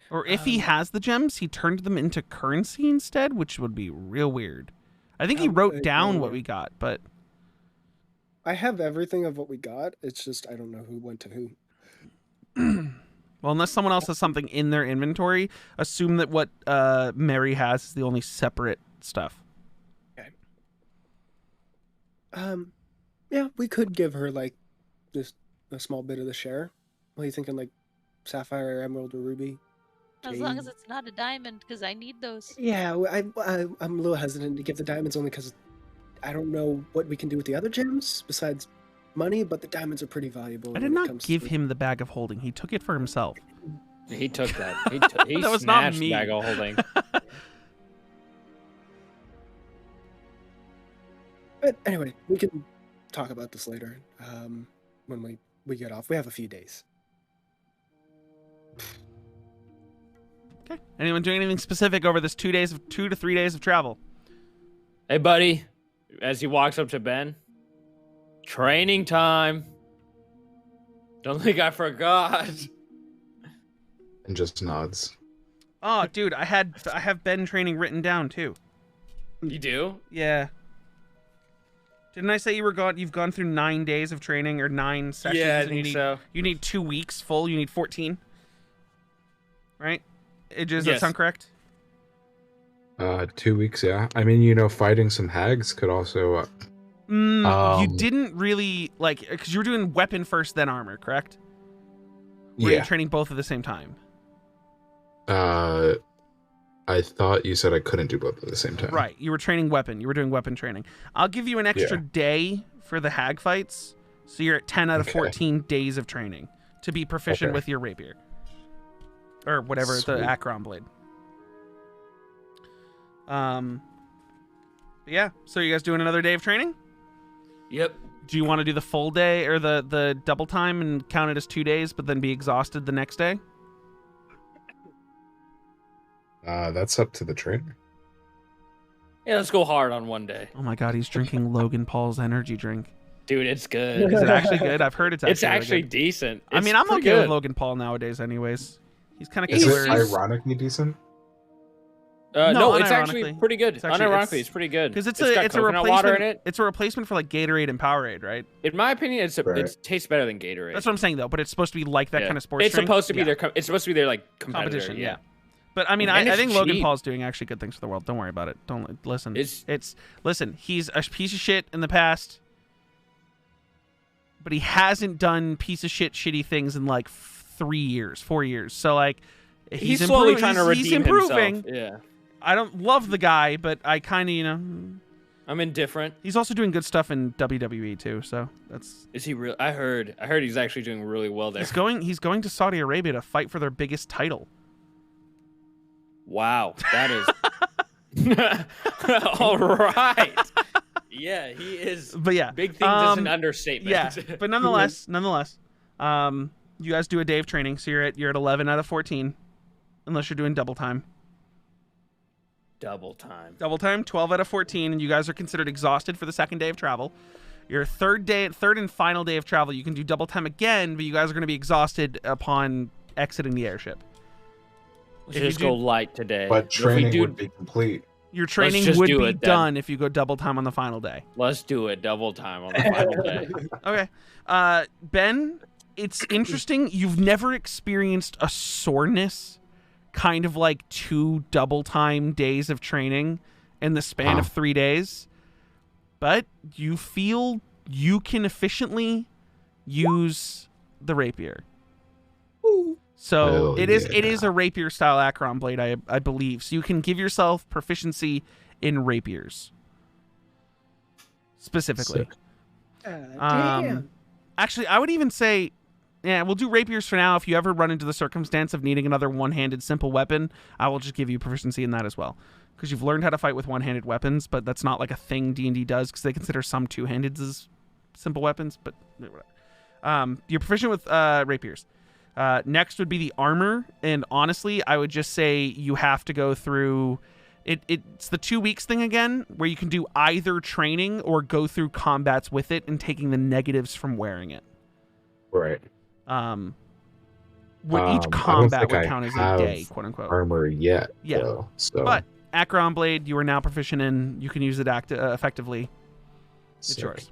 Or if he has the gems, he turned them into currency instead, which would be real weird. I think he wrote down what we got, but I have everything of what we got. It's just I don't know who went to who. well, unless someone else has something in their inventory, assume that what Mary has is the only separate stuff. Yeah, we could give her like just a small bit of the share. What are you thinking, like sapphire, emerald, or ruby? As long as Jade? it's not a diamond, because I need those. Yeah, I'm a little hesitant to give the diamonds only because I don't know what we can do with the other gems besides money, but the diamonds are pretty valuable. I when did it not comes give to- him the bag of holding. He took it for himself. He took that. He That was not snatched me. bag of holding. But anyway, we can talk about this later. When we get off, we have a few days. Okay. Anyone doing anything specific over this 2 to 3 days of travel? Hey, buddy. As he walks up to Ben. Training time. Don't think I forgot. And just nods. Oh, dude, I have Ben training written down too. You do? Yeah. Didn't I say you've gone through 9 days of training or 9 sessions? Yeah, I and think so. You need 2 weeks full. You need 14. Right? Does that Yes. sound correct? 2 weeks, yeah. I mean, fighting some hags could also. You didn't really because you were doing weapon first, then armor, correct? Were you Yeah. training both at the same time? I thought you said I couldn't do both at the same time. Right. You were training weapon. You were doing weapon training. I'll give you an extra day for the hag fights, so you're at 10 out of Okay. 14 days of training to be proficient Okay. with your rapier. Or whatever, Sweet. the Akron blade. Yeah, so you guys doing another day of training? Yep. Do you want to do the full day or the double time and count it as 2 days, but then be exhausted the next day? That's up to the trainer. Yeah, let's go hard on one day. Oh my god, he's drinking Logan Paul's energy drink. Dude, it's good. Is it actually good? I've heard it's actually It's actually really good. decent. I It's mean, I'm pretty okay with good. Logan Paul nowadays anyways. He's kind of Is it hilarious. ironically decent? No, No, it's actually unironically. pretty good. It's actually- Unironically, it's pretty good. Because it's got a coconut replacement. water in it. It's a replacement for like Gatorade and Powerade, right? In my opinion, Right. it tastes better than Gatorade. That's what I'm saying though. But it's supposed to be like that Yeah. kind of sports. It's drink. supposed to be Yeah. it's supposed to be their like competitor, competition. Yeah. But I mean, And I it's think Logan cheap. Paul's doing actually good things for the world. Don't worry about it. Don't listen. It's- Listen. He's a piece of shit in the past, but he hasn't done piece of shit, shitty things in like 3 years, 4 years. So like, He's slowly improving- trying to he's redeem improving. himself. Yeah. I don't love the guy, but I kind of, I'm indifferent. he's also doing good stuff in WWE too. So that's Is he real? I heard he's actually doing really well there. he's going to Saudi Arabia to fight for their biggest title. Wow, that is all right. Yeah, he is. But yeah, Big things is an understatement. Yeah, but nonetheless, you guys do a day of training, so you're at 11 out of 14, unless you're doing double time. Double time. Double time, 12 out of 14, and you guys are considered exhausted for the second day of travel. Your third and final day of travel, you can do double time again, but you guys are going to be exhausted upon exiting the airship. Let's If you just do- go light today. But If we training do- would be complete. Your training just would do be it then. done if you go double time on the final day. Let's do it double time on the final day. Okay. Ben, it's interesting. You've never experienced a soreness kind of like 2 double time days of training in the span of 3 days. But you feel you can efficiently use the rapier. So Hell it is yeah. a rapier style Akron blade, I believe. So you can give yourself proficiency in rapiers. Specifically. Damn. Actually, I would even say, yeah, we'll do rapiers for now. If you ever run into the circumstance of needing another one-handed simple weapon, I will just give you proficiency in that as well. Because you've learned how to fight with one-handed weapons, but that's not like a thing D&D does, because they consider some two-handeds as simple weapons, but whatever. You're proficient with rapiers. Next would be the armor, and honestly, I would just say you have to go through... It's the 2 weeks thing again, where you can do either training or go through combats with it and taking the negatives from wearing it. Right. Where each combat would count as a day, quote unquote. Armor yet? Yeah. Though, so. But Acron Blade, you are now proficient in. You can use it effectively. It's Sick. yours.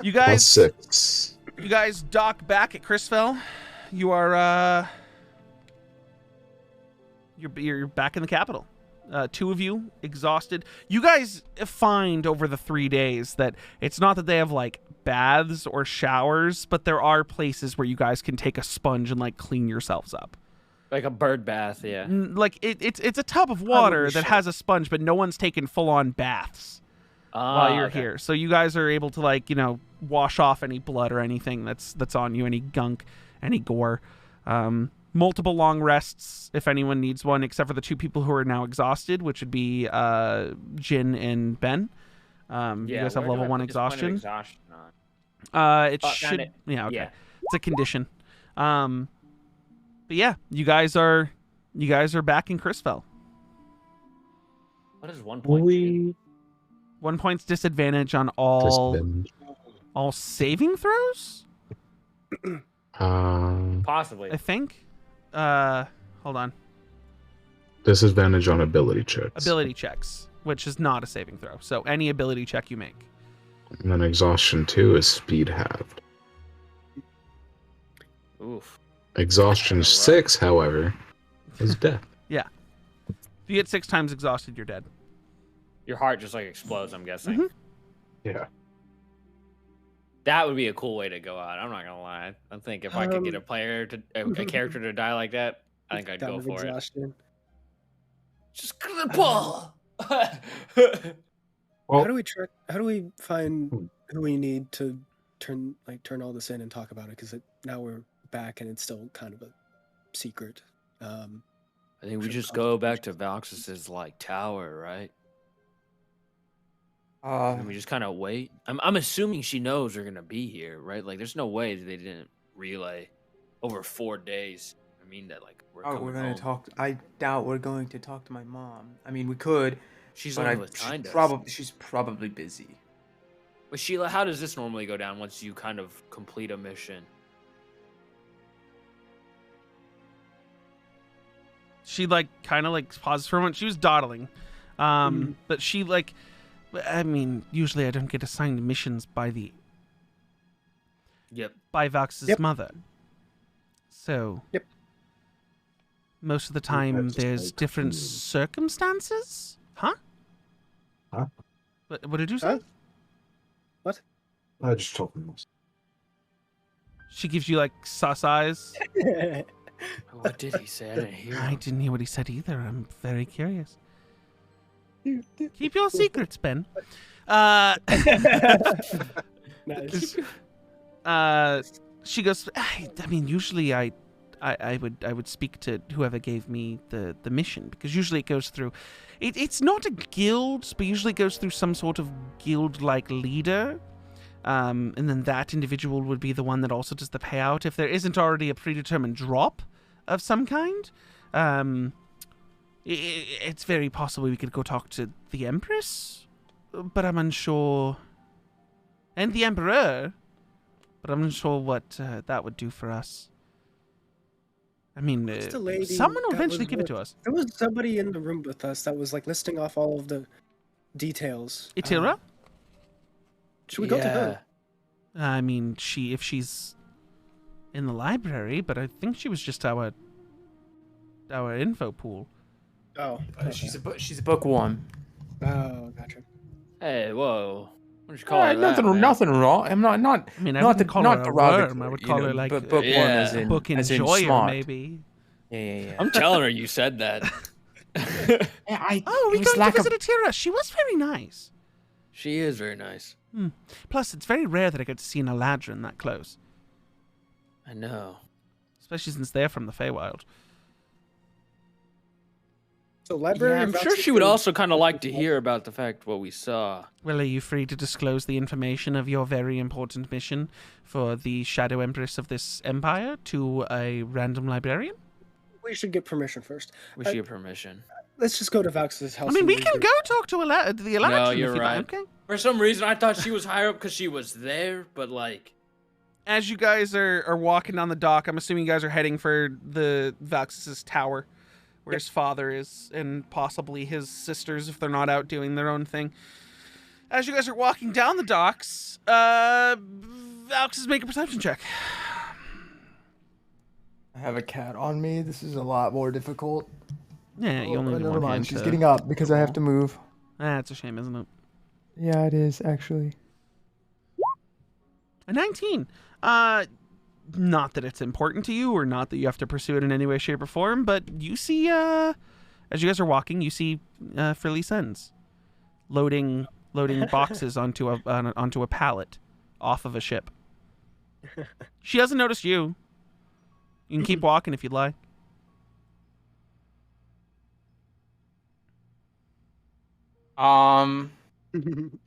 You guys, +6. you guys dock back at Chrisfell. You are you're back in the capital. Two of you exhausted. You guys find over the 3 days that it's not that they have like baths or showers, but there are places where you guys can take a sponge and like clean yourselves up. Like a bird bath, yeah. Like it's a tub of water that has a sponge, but no one's taken full on baths while you're here. So you guys are able to like, wash off any blood or anything that's on you, any gunk, any gore. Multiple long rests if anyone needs one, except for the two people who are now exhausted, which would be Jin and Ben. You guys have level 1 exhaustion. It should. Yeah, okay. Yeah. It's a condition. But yeah, you guys are back in Chrisfell. What is 1 point? 1 point's disadvantage on all saving throws. Possibly. I think. Hold on. Disadvantage on ability checks. Ability checks, which is not a saving throw. So any ability check you make. And then exhaustion 2 is speed halved. Oof. Exhaustion 6, however, is death. Yeah. If you get 6 times exhausted, you're dead. Your heart just like explodes, I'm guessing. Mm-hmm. Yeah. That would be a cool way to go out. I'm not gonna lie. I think if I could get a character to die like that, I think I'd go for it. Just ball. How do we find who we need to turn all this in and talk about it? Because now we're back and it's still kind of a secret. I think we just go back to Valxis's tower, right? And we just kind of wait. I'm assuming she knows we're gonna be here, right? Like, there's no way they didn't relay over 4 days. I mean that we're gonna home. talk. I doubt we're going to talk to my mom. I mean, we could. She's she's probably busy. But Sheila, how does this normally go down once you kind of complete a mission? She kind of pauses for a moment. She was dawdling, but she I mean, usually I don't get assigned missions by Valx's mother. So most of the time there's different circumstances. Huh? What did you say? What? I just told them. She gives you sus eyes. What did he say? I didn't hear. I didn't hear what he said either. I'm very curious. Keep your secrets, Ben. Nice. She goes, I mean, usually I would speak to whoever gave me the mission, because usually it goes through it's not a guild, but usually it goes through some sort of guild-like leader. And then that individual would be the one that also does the payout if there isn't already a predetermined drop of some kind. It's very possible we could go talk to the Empress, but I'm unsure. And the Emperor, but I'm unsure what that would do for us. I mean, someone will eventually give it to us. There was somebody in the room with us that was listing off all of the details. Aetheria? Should we go to her? I mean, if she's in the library, but I think she was just our info pool. Oh, she's a bookworm. Oh, gotcha. Hey, whoa! What did you call her? Nothing wrong. I'm not. I mean, I wouldn't call her a worm. I would call her bookworm as in book enjoyer, smart. maybe. Yeah. I'm telling her you said that. Oh, we it was going to visit Aetheria. She was very nice. She is very nice. Plus, it's very rare that I get to see an Eladrin that close, I know. especially since they're from the Feywild. So library. Yeah, I'm sure she would also kind of like to hear about the fact what we saw. Well, are you free to disclose the information of your very important mission for the Shadow Empress of this empire to a random librarian? We should get permission first. We should get permission. Let's just go to Valx's house. I mean, and we leave can her. go talk to the Eladrin No, if you're you right. like. Okay. For some reason, I thought she was higher up because she was there, but like, As you guys are walking down the dock, I'm assuming you guys are heading for the Valx's tower, where his father is, and possibly his sisters if they're not out doing their own thing. As you guys are walking down the docks, Valx's make a perception check. I have a cat on me. This is a lot more difficult. Yeah, you only need never one mind. hand She's to- getting up because I have to move. It's a shame, isn't it? Yeah, it is actually. A 19. Not that it's important to you, or not that you have to pursue it in any way, shape, or form, but you see, as you guys are walking, you see Felice Ends loading boxes onto a pallet off of a ship. She hasn't noticed you. You can keep walking if you'd like.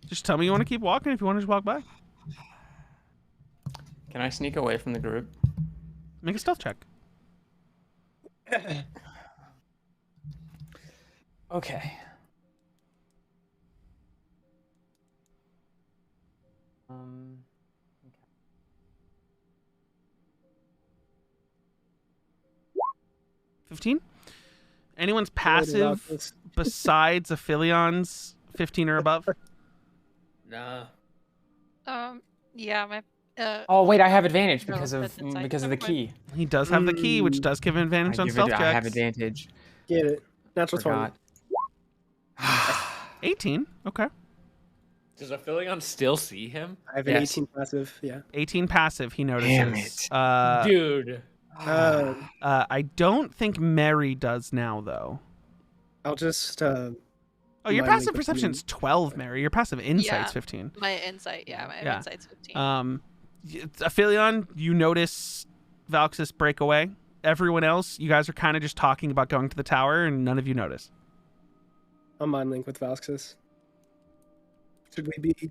Just tell me you want to keep walking if you want to just walk by. Can I sneak away from the group? Make a stealth check. Okay. Okay. 15? Anyone's What about passive this? besides Aphilion's 15 or above? nah. Yeah, my. Oh wait, I have advantage No, because of that's inside. the Never mind. key. He does have the key, which does give him advantage on stealth I checks. have advantage. Get it. Natural 20. Forgot. 18. Okay. Does Aphelion still see him? I have an Yes. 18 passive. Yeah. 18 passive, he notices. Damn it. Dude. I don't think Mary does now, though. I'll just. Oh, your Mine passive make a perception's 12, Mary. Your passive insight's Yeah. 15. My insight, my Yeah. insight's 15. Aphelion, you notice Valxis break away. Everyone else, you guys are kind of just talking about going to the tower, and none of you notice. I'll mind link with Valxis. Should we be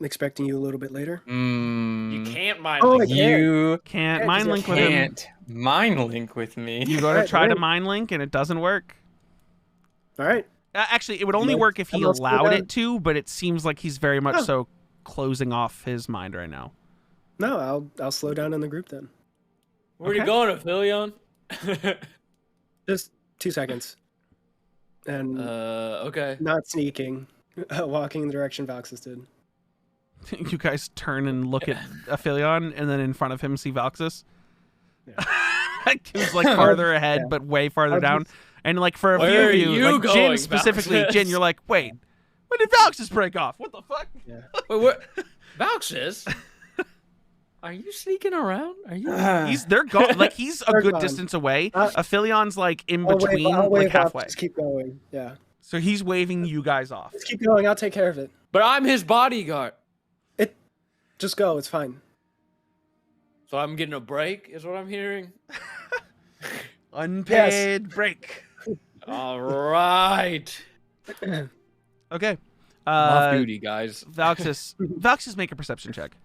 expecting you a little bit later? You can't mind. Oh, link. I can't. You Can't Yeah, mind 'cause link I with him. can't mind link with me. You go to Alright, try to great. mind link, and it doesn't work. All right. Actually, it would only No, work if he I'm not slow allowed down. it to, but it seems like he's very much Oh. so closing off his mind right now. No, I'll slow down in the group then. Where are you Okay. going, Aphelion? Just 2 seconds. And Okay. not sneaking, walking in the direction Valxis did. You guys turn and look at Aphelion, and then in front of him see Valxis. Who's like farther ahead, Yeah. but way farther I'll down. just- And like for a Where few are of you, you like Jin going, specifically, Valxis? Jin, you're like, wait, when did Valxis break off? What the fuck? Yeah. Wait, what? Valxis? Are you sneaking around? Are you? They're gone. Like he's a They're good gone. distance away. Uh, Aphilion's like in I'll between, wave, I'll wave like halfway. Up, just keep going. Yeah. So he's waving you guys off. Just keep going. I'll take care of it. But I'm his bodyguard. Just go. It's fine. So I'm getting a break, is what I'm hearing. Unpaid break. All right. Okay. I'm off duty, guys. Valxis, make a perception check.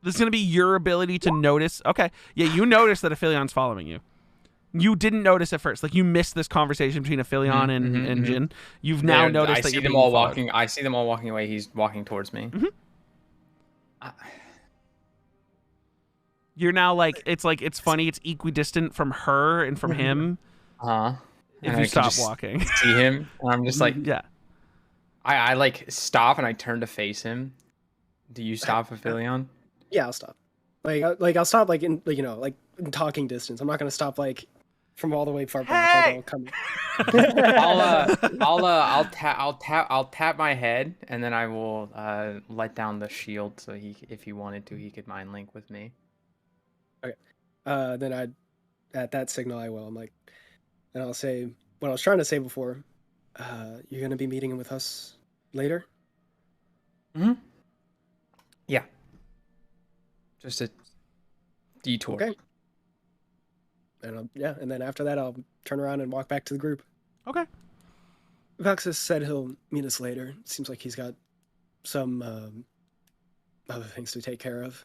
This is gonna be your ability to notice. Okay, yeah, you notice that Aphilion's following you. You didn't notice at first, like you missed this conversation between Aphelion and Jin. You've now noticed I that see you're them being all followed. walking. I see them all walking away. He's walking towards me. You're now like it's funny. It's equidistant from her and from him. If If I you can stop just walking, see him, and I'm just like, yeah. I like stop and I turn to face him. Do you stop, Aphelion? Yeah, I'll stop. I'll stop like in like in talking distance. I'm not gonna stop like from all the way far back. Hey! I'll come. I'll tap my head, and then I will let down the shield so if he wanted to, he could mind link with me. Then at that signal I will. I'm like, And I'll say what I was trying to say before. You're gonna be meeting with us later. Yeah. Just a detour. Okay. And and then after that, I'll turn around and walk back to the group. Okay. Voxus said he'll meet us later. Seems like he's got some other things to take care of.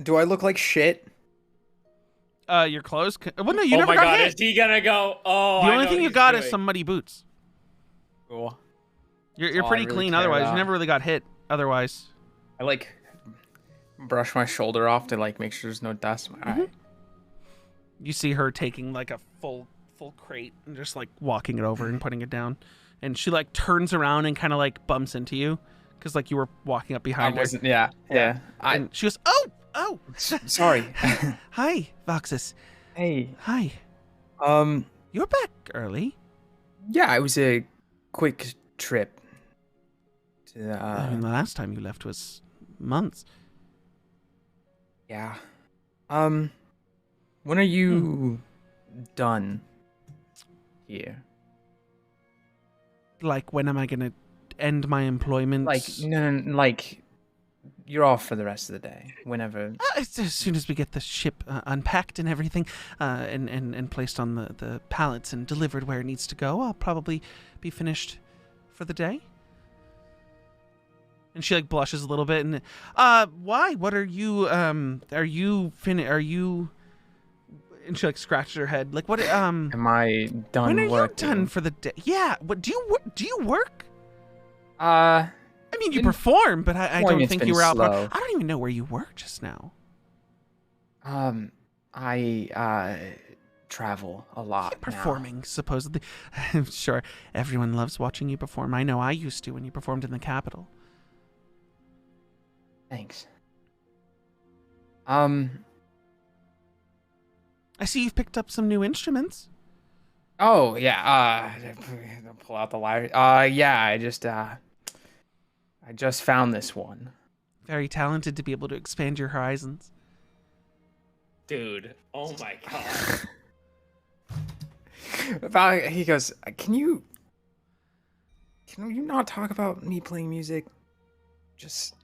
Do I look like shit? Your clothes. Well, no, you Oh never my got god, hit. is he gonna go? Oh, The I only know thing what you he's got is doing. some muddy boots. Cool. You're all I pretty really clean care otherwise. You about. never really got hit otherwise. I like brush my shoulder off to like make sure there's no dust. Alright. You see her taking like a full crate and just like walking it over and putting it down, and she like turns around and kind of like bumps into you because like you were walking up I behind her. wasn't. Yeah. And she goes, "Oh, Sorry. hi, Voxus. Hey. Hi. You're back early. Yeah, it was a quick trip. To I mean, the last time you left was months. yeah. When are you done here? Like, when am I gonna end my employment? Like no, like you're off for the rest of the day. Whenever. As soon as we get the ship unpacked and everything, and placed on the pallets and delivered where it needs to go, I'll probably be finished for the day. And she like blushes a little bit and, why? What are you? Are you? And she like scratches her head. Like, what? Am I done When are working? you done for the day? Yeah. What do you work? Uh, I mean, you been- perform, but I don't Employment's think been you were out. slow. I don't even know where you were just now. I travel a lot. now. Performing, supposedly. I'm sure everyone loves watching you perform. I know I used to when you performed in the Capitol. Thanks. I see you've picked up some new instruments. Oh yeah. Pull out the lyre. Yeah. I just found this one. Very talented to be able to expand your horizons. Dude, oh my god. He goes, Can you not talk about me playing music? Just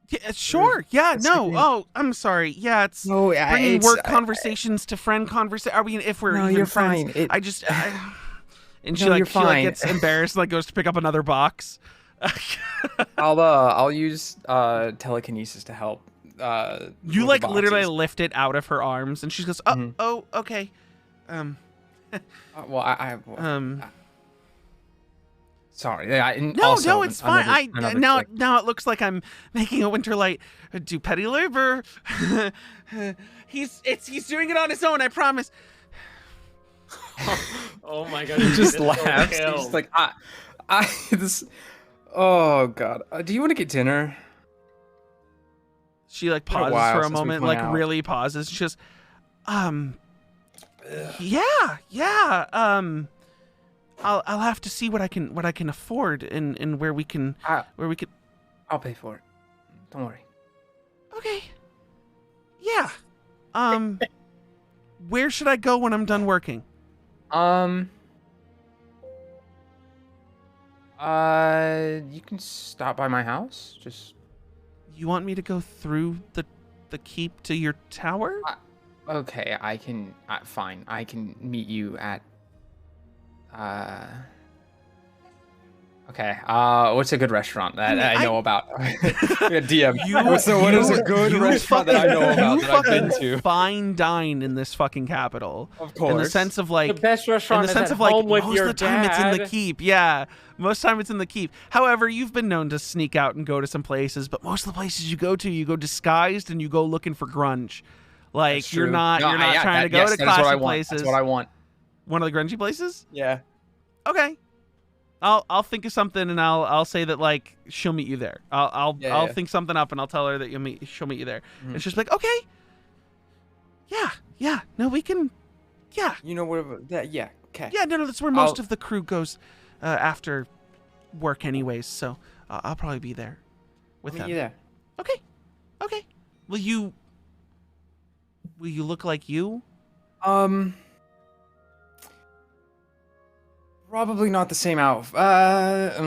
Yeah, sure. Yeah, It's no. like- Oh, I'm sorry. Yeah, it's no. bringing It's work conversations to friend conversation. Are we? If we're No, even you're friends, fine. I just. And she No, like you're she like fine. gets embarrassed, and, like goes to pick up another box. I'll use telekinesis to help. You move the like literally boxes. lift it out of her arms, and she goes, "Oh, Mhm. oh, okay." Well, sorry. And No, also, no, it's fine. another Now trick. it looks like I'm making a winter light do petty labor. He's doing it on his own. I promise. Oh my god. He just so laughs. He's killed. just like, this. Oh god. Do you want to get dinner? She like Been a pauses while for a since we've moment, hung like out. really pauses. She goes, yeah. I'll have to see what I can afford and where we can where we could. I'll pay for it. Don't worry. Okay. Yeah. Where should I go when I'm done working? You can stop by my house. Just You want me to go through the keep to your tower? okay. I can. Fine. I can meet you at. Okay. What's a good restaurant that I know about? DM. What is a good restaurant that I know about that I've been to? Fine dine in this fucking capital. Of course. In the sense of like the best restaurant in the is sense at of like home with most your of the time dad. it's in the keep. Yeah. Most time it's in the keep. However, you've been known to sneak out and go to some places, but most of the places you go disguised and you go looking for grunge. Like That's you're true. not No, trying to go to that is what I classy want. places. That's what I want. One of the grungy places? Yeah. Okay. I'll think of something and I'll say that like she'll meet you there. I'll Yeah. think something up and I'll tell her that she'll meet you there. Mhm. And she's like, okay. Yeah. No, we can. Yeah. You know where that? Yeah. Okay. Yeah. No. That's where most of the crew goes after work, anyways. So I'll probably be there with Meet them. you there. Okay. Will you look like you? Probably not the same outfit.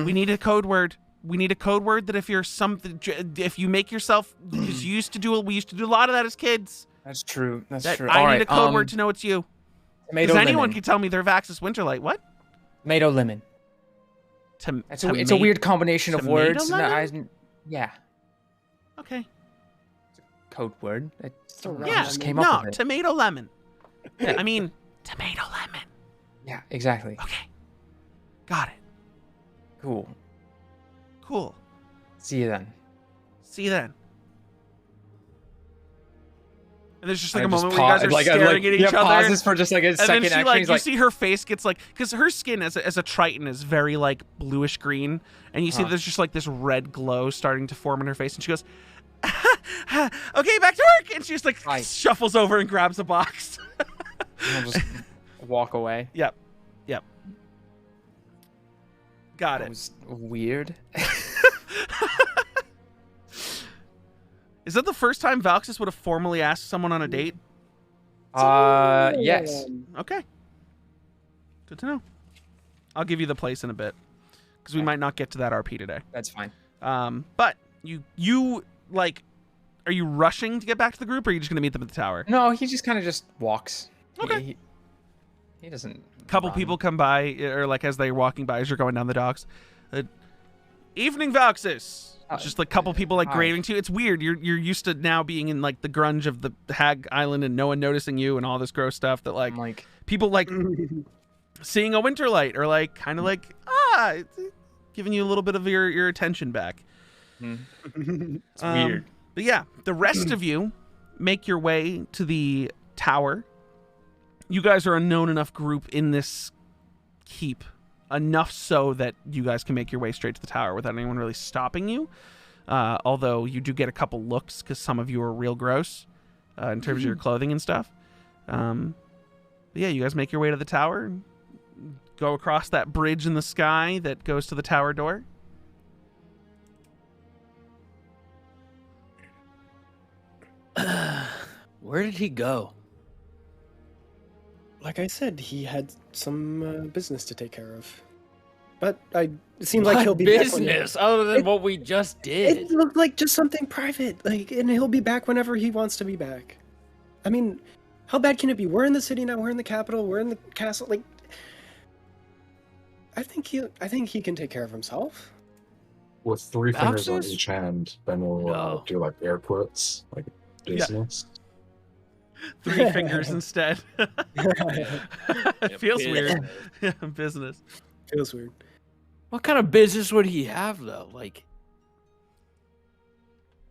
We need a code word. We need a code word that if you're something, if you make yourself, because we used to do a lot of that as kids. That's true. That's That true. I All need right, a code word to know it's you. Tomato Because lemon. anyone can tell me they're Vaxis Winterlight. What? Tomato lemon. It's a weird combination of words. Yeah. Okay. Code word. Yeah. Just came up with it. Tomato lemon. I mean, tomato lemon. Yeah, exactly. Okay. Got it. Cool. See you then. And there's just like a moment where you guys are staring at each other. Pauses for just like a second. And then Actually, you see her face gets like, because her skin as a Triton is very like bluish green, and you see there's just like this red glow starting to form in her face, and she goes, "Okay, back to work," and she just like shuffles over and grabs a box. I'll just walk away. Yep. Got it. That was weird. Is that the first time Valxis would have formally asked someone on a date? Yes. Okay. Good to know. I'll give you the place in a bit, because we might not get to that RP today. That's fine. But you like, are you rushing to get back to the group, or are you just gonna meet them at the tower? No, he just kind of just walks. Okay. He doesn't. Couple people come by, or like as they're walking by, as you're going down the docks. Evening, Valxis. Just like a couple people like graving to you. It's weird. You're used to now being in like the grunge of the Hag Island and no one noticing you and all this gross stuff that like people like seeing a Winterlight or like kind of like giving you a little bit of your attention back. It's weird. But yeah, the rest of you make your way to the tower. You guys are a known enough group in this keep. Enough so that you guys can make your way straight to the tower without anyone really stopping you. Although you do get a couple looks because some of you are real gross in terms of your clothing and stuff. But yeah, you guys make your way to the tower. Go across that bridge in the sky that goes to the tower door. Where did he go? Like I said, he had some business to take care of. But it seems like he'll be business back other than what we just did. It looked like just something private, and he'll be back whenever he wants to be back. I mean, how bad can it be? We're in the city now. We're in the capital. We're in the castle. Like, I think he can take care of himself. With 3 fingers on Boxes? each hand, then we'll do like air quotes, like business. 3 fingers instead. It feels weird. Yeah, business. Feels weird. What kind of business would he have though? Like,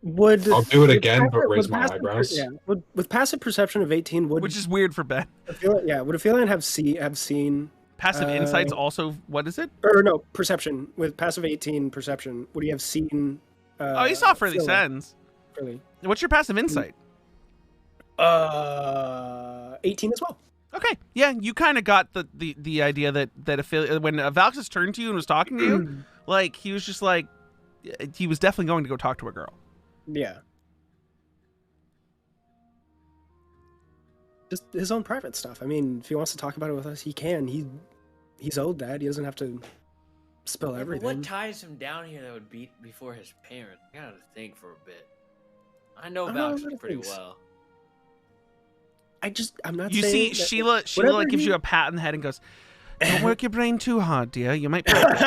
I'll do it again, but raise my eyebrows. Yeah, with passive perception of 18, which is weird for Ben. Would a feline have seen passive insights also? What is it? Or no, perception with passive 18 perception. Would he have seen? He saw Frilly Sands. Really? What's your passive insight? 18 as well. Okay, yeah, you kind of got the idea that when Valxis turned to you and was talking to you, like he was just like, he was definitely going to go talk to a girl. Yeah. Just his own private stuff. I mean, if he wants to talk about it with us, he can. He's owed that. He doesn't have to spill everything. what ties him down here that would be before his parents? I gotta think for a bit. I know Valxis pretty well. I'm not You saying see, that Sheila like gives you a pat on the head and goes, "Don't work your brain too hard, dear. You might break it."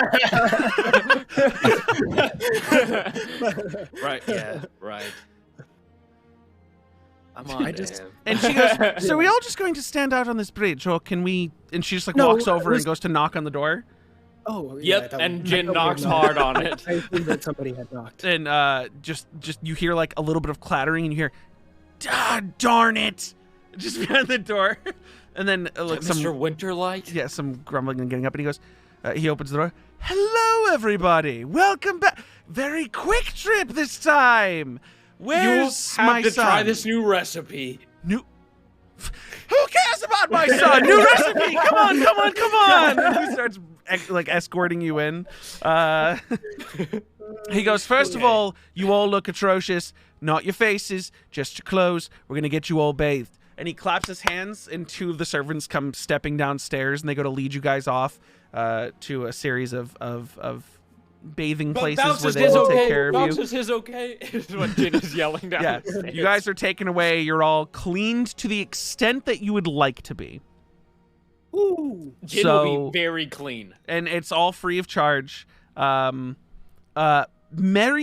Right, yeah, right. I'm on to him. And she goes, "So are we all just going to stand out on this bridge, or can we?" And she just like walks over and goes to knock on the door. Oh, yep, and Jin knocks hard on it. I think that somebody had knocked. And just you hear like a little bit of clattering, and you hear, "Darn it!" just behind the door. And then like Mr. Winterlight? Yeah, some grumbling and getting up, and he goes, he opens the door. "Hello, everybody. Welcome back. Very quick trip this time. Where's you have my to son? try this new recipe. Who cares about my son? New recipe. Come on. And he starts like escorting you in. He goes, "First of all, you all look atrocious. Not your faces, just your clothes. We're going to get you all bathed. And he claps his hands, and two of the servants come stepping downstairs, and they go to lead you guys off to a series of bathing places where they will take care of you. Bounces is okay. Is what Jin is yelling down. Yeah, the stairs. you guys are taken away. You're all cleaned to the extent that you would like to be. Ooh. Jin will be very clean. And it's all free of charge. Mary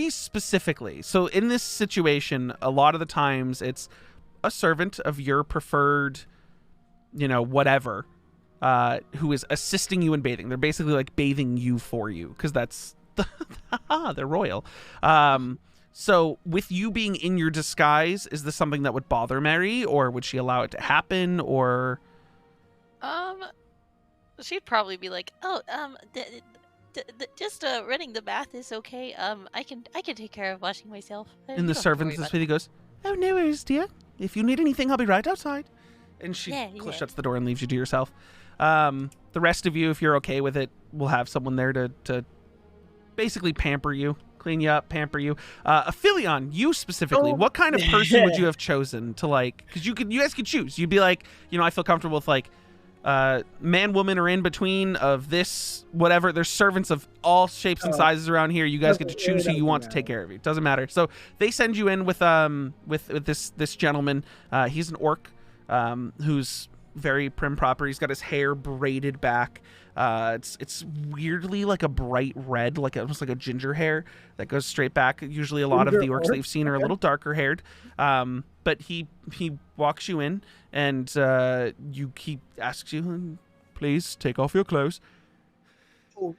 specifically. So in this situation, a lot of the times it's a servant of your preferred, whatever, who is assisting you in bathing. They're basically like bathing you for you, because that's they're royal. So with you being in your disguise, is this something that would bother Mary, or would she allow it to happen, or? She'd probably be like, "Oh, just running the bath is okay. I can take care of washing myself." And the servant this goes, "Oh, no worries, dear. If you need anything, I'll be right outside." And she shuts the door and leaves you to yourself. The rest of you, if you're okay with it, will have someone there to basically pamper you, clean you up, pamper you. Aphelion, you specifically, what kind of person would you have chosen to because you guys could choose. You'd be like, I feel comfortable with man, woman, or in between of this, whatever. There's servants of all shapes and sizes around here. You guys get to choose who you want to take care of you. It doesn't matter. So they send you in with this gentleman. He's an orc, who's very prim proper. He's got his hair braided back. It's weirdly like a bright red, almost like a ginger hair that goes straight back. Usually a lot of the orcs that you've seen are a little darker haired. But he walks you in, and he asks you, "Please take off your clothes." Oh,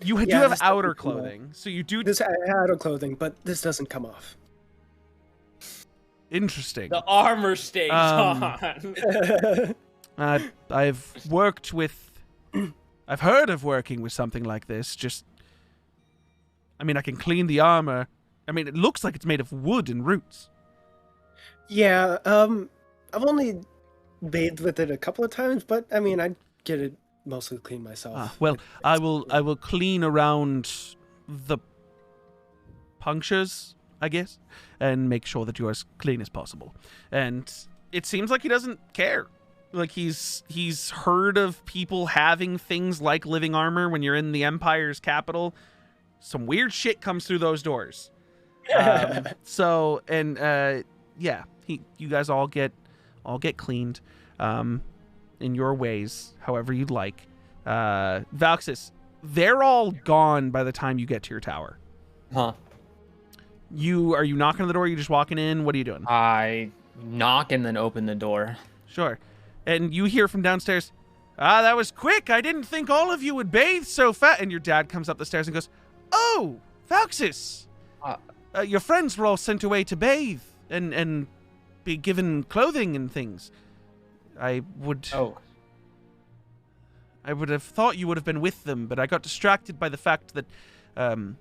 you do have outer clothing, so you do this outer clothing, but this doesn't come off. Interesting. The armor stays on. I've heard of working with something like this. I can clean the armor. It looks like it's made of wood and roots. Yeah, I've only bathed with it a couple of times, but I'd get it mostly clean myself. I will clean around the punctures, I guess, and make sure that you're as clean as possible. And it seems like he doesn't care. He's heard of people having things like living armor when you're in the Empire's capital. Some weird shit comes through those doors. You guys all get cleaned in your ways, however you'd like. Valxis, they're all gone by the time you get to your tower. Huh. Are you knocking on the door? Are you just walking in? What are you doing? I knock and then open the door. Sure. And you hear from downstairs, that was quick. I didn't think all of you would bathe so fast. And your dad comes up the stairs and goes, "Oh, Valxis, your friends were all sent away to bathe and be given clothing and things. I would have thought you would have been with them, but I got distracted by the fact that the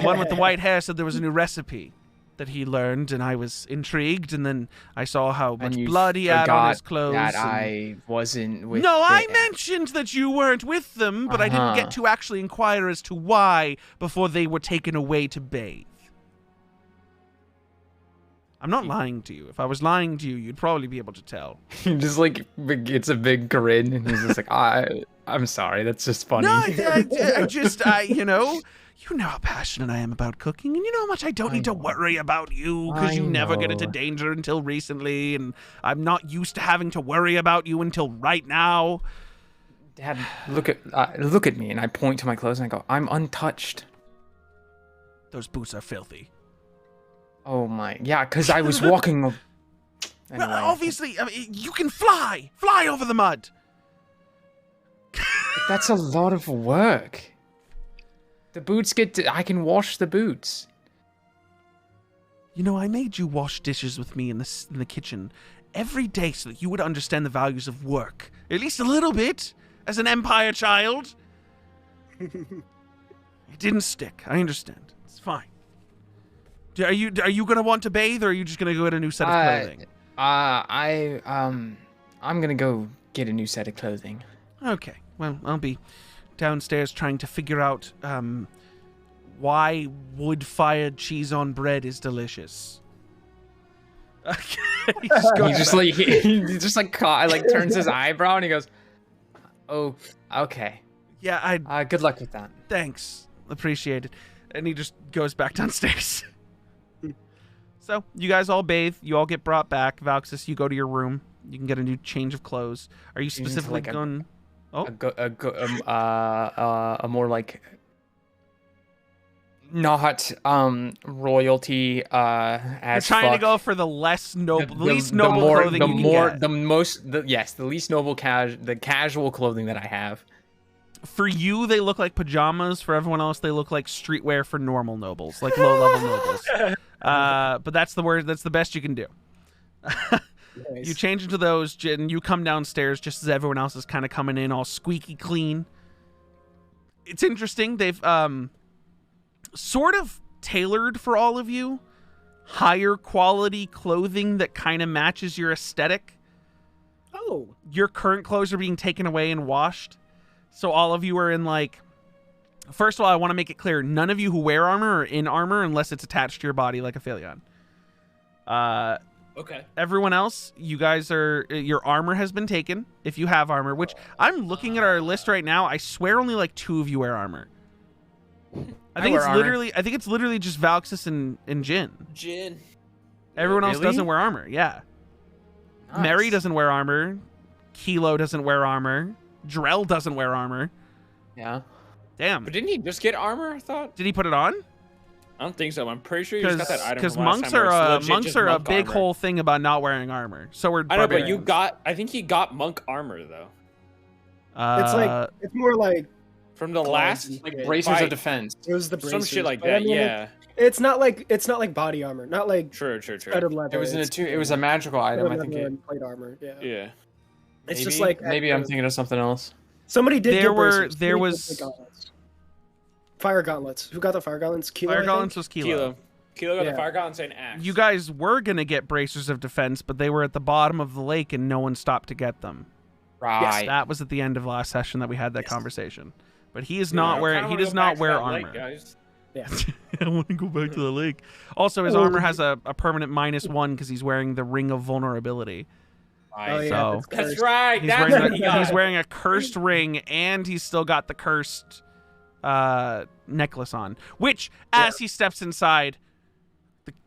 one with the white hair said there was a new recipe that he learned, and I was intrigued, and then I saw how much blood he had on his clothes. That I wasn't with. No, I mentioned that you weren't with them, but I didn't get to actually inquire as to why before they were taken away to bathe. I'm not lying to you. If I was lying to you, you'd probably be able to tell. He just it's a big grin, and he's just like, I'm sorry, that's just funny. No, you know how passionate I am about cooking, and you know how much I don't need to worry about you, because you never get into danger until recently, and I'm not used to having to worry about you until right now. Dad, look at me, and I point to my clothes, and I go, I'm untouched. Those boots are filthy. Oh my, yeah, because I was walking. Anyway. Well, obviously, you can fly over the mud. That's a lot of work. The boots I can wash the boots. I made you wash dishes with me in the kitchen every day so that you would understand the values of work, at least a little bit, as an Empire child. It didn't stick. I understand. It's fine. Are you gonna want to bathe, or are you just gonna go get a new set of clothing? I'm gonna go get a new set of clothing. Okay. Well, I'll be downstairs trying to figure out why wood-fired cheese on bread is delicious. He just He goes just back. like he just like turns his eyebrow and he goes, "Oh, okay. Yeah, Good luck with that." thanks. Appreciate it. And he just goes back downstairs. So, you guys all bathe. You all get brought back. Valxis, you go to your room. You can get a new change of clothes. Are you Into, specifically like, going... Oh, A more like not royalty you're as trying to fuck. go for the less noble, The- least the noble more, clothing the you can more, get. the most, the least noble the casual clothing that I have. For you, they look like pajamas. For everyone else, they look like streetwear for normal nobles, like low-level nobles. But that's the word. That's the best you can do. Nice. You change into those, and you come downstairs just as everyone else is kind of coming in, all squeaky clean. It's interesting. They've sort of tailored for all of you higher quality clothing that kind of matches your aesthetic. Oh, Your current clothes are being taken away and washed. So all of you are in like... First of all, I want to make it clear. None of you who wear armor are in armor unless it's attached to your body like a Philion. Okay. Everyone else, you guys are... Your armor has been taken, if you have armor, which I'm looking at our list right now. I swear only like 2 of you wear armor. I think wear it's armor. literally just Valxis and Jin. Jin. Everyone else Really? doesn't wear armor. Yeah. Mary Nice. doesn't wear armor. Kilo doesn't wear armor. Drell doesn't wear armor. Yeah. Damn. But didn't he just get armor? I thought. Did he put it on? I don't think so. I'm pretty sure you just got that item. Because from last monks time where are it's legit just a monk big armor. whole thing about not wearing armor. So we're I know, but barbarians. I think he got monk armor though. it's like it's more like From the last Like Yeah. bracers fight. of defense. it was the Some bracers, shit like but I that. mean, Yeah. It's not like body armor, not like True. studded leather. It was it's it was a magical item. I think leather it. and plate armor. Yeah. Yeah. It's maybe, just like maybe I'm extra- thinking of something else. Somebody did. There get were- bracers. there Somebody was- did get gauntlets. Fire gauntlets. Who got the fire gauntlets? Kilo, I Fire think? gauntlets was Kilo. Kilo got Yeah. the fire gauntlets and axe. You guys were gonna get bracers of defense, but they were at the bottom of the lake and no one stopped to get them. Right. That was at the end of last session that we had that Yes. conversation. But he is Yeah, not I wearing. kinda He wanna does go back not to wear that armor. lake, guys. Yeah. I want to go back to the lake. Also, his armor Oh. has a permanent -1 because he's wearing the Ring of Vulnerability. Oh yeah. So- it's That's cursed. right. He's That's wearing, what he got. he's wearing a cursed ring, and he's still got the cursed necklace on. Which, as he steps inside,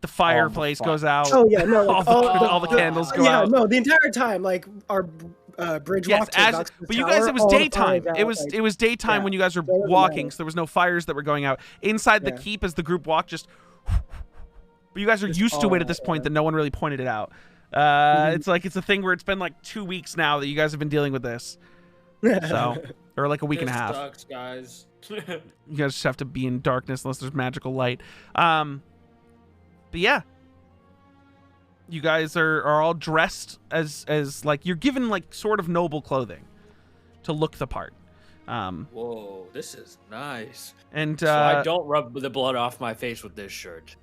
the fireplace fuck. goes out. Oh yeah, no. Like, all the candles go yeah, out. no. The entire time, like our bridge Yes, walk to as Valx's but you tower, guys, it was all the daytime. fires It out, was like, it was daytime yeah. when you guys were So it doesn't walking, matter. so there was no fires that were going out inside the Yeah. keep as the group walked. Just, but you guys are used to it at this point that no one really pointed it out. It's like it's a thing where it's been like 2 weeks now that you guys have been dealing with this, so or like a week and a This half. sucks, guys. You guys just have to be in darkness unless there's magical light. But yeah, you guys are all dressed as like you're given like sort of noble clothing to look the part. Whoa, this is nice. And So I don't rub the blood off my face with this shirt.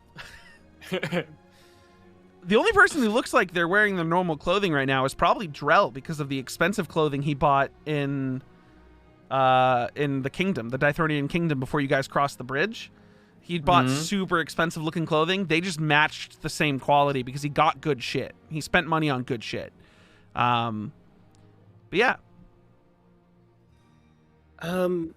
the only person who looks like they're wearing their normal clothing right now is probably Drell because of the expensive clothing he bought in the kingdom, the Dythronian kingdom, before you guys crossed the bridge. He bought super expensive looking clothing. They just matched the same quality because he got good shit. He spent money on good shit. But yeah, Mr.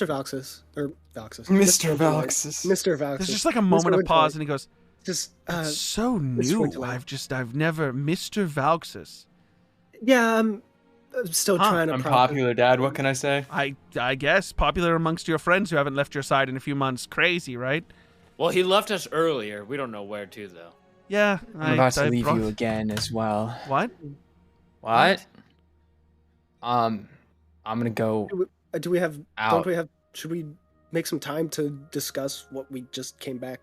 Valxis or Valxis. Mr. Woodlight. Valxis. Mr. Valxis. there's just like a moment of pause, and he goes, just "It's so new. Woodlight. I've never Mr. Valxis. yeah. I'm still trying to. I'm process- popular, Dad. What can I say? I guess popular amongst your friends who haven't left your side in a few months. Crazy, right? Well, he left us earlier. We don't know where to though. Yeah, I'm about to leave brought- you again as well. What? What? I'm gonna go Do we have? out. Don't we have? Should we make some time to discuss what we just came back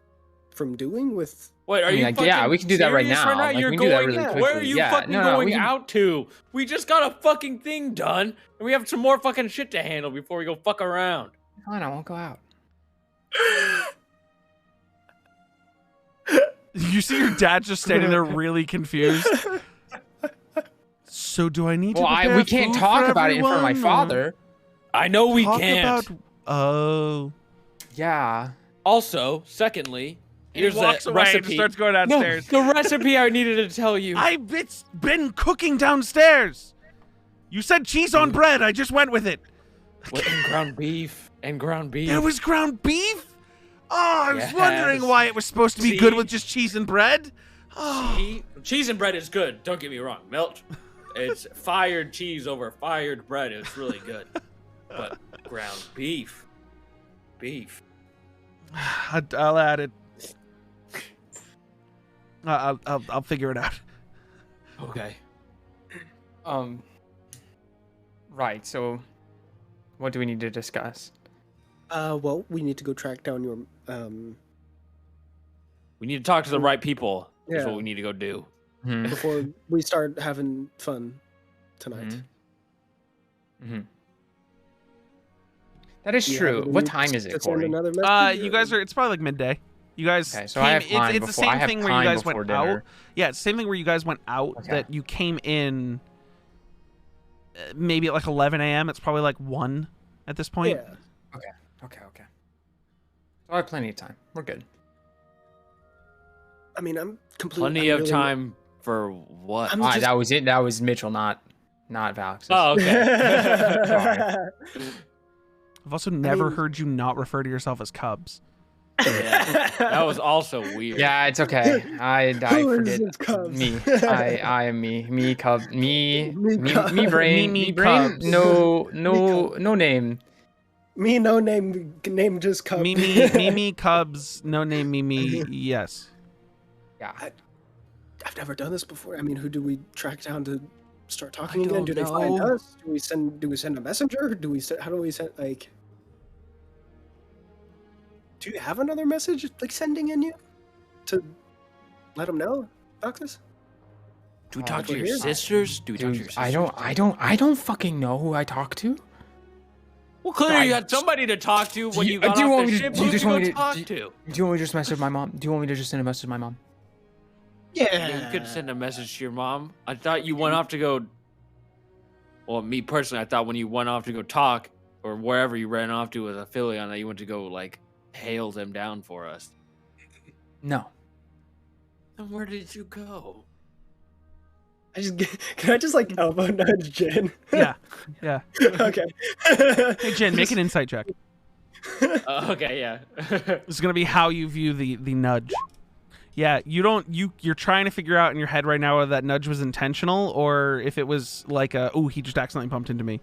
from doing with? Wait, are I mean, you like, fucking yeah, we can do that right serious now. Like, You're we can do that going. really Where are quickly. you Yeah, fucking no, no, going we can- out to? We just got a fucking thing done, and we have some more fucking shit to handle before we go fuck around. Fine, I won't go out. You see your dad just standing there really confused. So do I need to Well, prepare we can't food talk for about it in front of my everyone, or father. I know we talk can't. about- Oh. Yeah. Also, secondly, He here's walks the away and recipe. starts going No, downstairs. the recipe I needed to tell you. It's been cooking downstairs. You said cheese on bread. I just went with it. And ground beef. And ground beef. It was ground beef? Oh, I was Yes. wondering why it was supposed to be good See? with just cheese and bread. Oh. See? Cheese and bread is good. Don't get me wrong. It's fired cheese over fired bread. It's really good. But ground beef. I'll add it. I'll figure it out. Okay. Right. So, what do we need to discuss? Well, we need to go track down your We need to talk to the right people. That's Yeah. what we need to go do. Mhm. before we start having fun tonight. Mhm. That is Do you true. have What any time is to it, send Corey? another message, You or- guys are. It's probably like midday. You guys. Okay, so I have time it's the before- I same have thing where you time guys before went dinner. out. Yeah, it's the same thing where you guys went out. Okay. That you came in. Maybe at like 11 a.m. It's probably like 1 at this point. Yeah. Okay. So I have plenty of time. We're good. I mean, I'm completely. Plenty I'm of really- time for what? I'm Ah, just- that was it. That was Mitchell, not Valx. Oh, okay. I've also never mean- heard you not refer to yourself as Cubs. Yeah. That was also weird. Yeah, it's okay. I Who is forget this Cubs? me. I am me. Me cub. Me Cubs. brain. Me Me brain. Cubs. No Cubs. no name. Me, no name just Cub. Mimi Cubs. No name Mimi. Yes. Yeah. I've never done this before. I mean, who do we track down to start talking I again? don't Do they find know. us? Do we send a messenger? How do we send like? Do you have another message like sending in you to let them know, Doxus? Do we talk to we're your here. sisters? Do we talk to your Dude, sisters? I don't fucking know who I talk to. Well, clearly you had somebody to talk to when you- you got do you off want the me to- ship. do you Who just did want you me go to- talk do- to? Do you want me to just message my mom? Do you want me to just send a message to my mom? Yeah, you could send a message to your mom. I thought you went off to go. Well, me personally, I thought when you went off to go talk, or wherever you ran off to with Aphelion, that you went to go like hail them down for us. No. Then where did you go? Can I just like elbow nudge Jen? Yeah. Okay. Hey Jen, make an insight check. Okay, yeah. This is gonna be how you view the nudge. Yeah, you're trying to figure out in your head right now whether that nudge was intentional or if it was like he just accidentally bumped into me.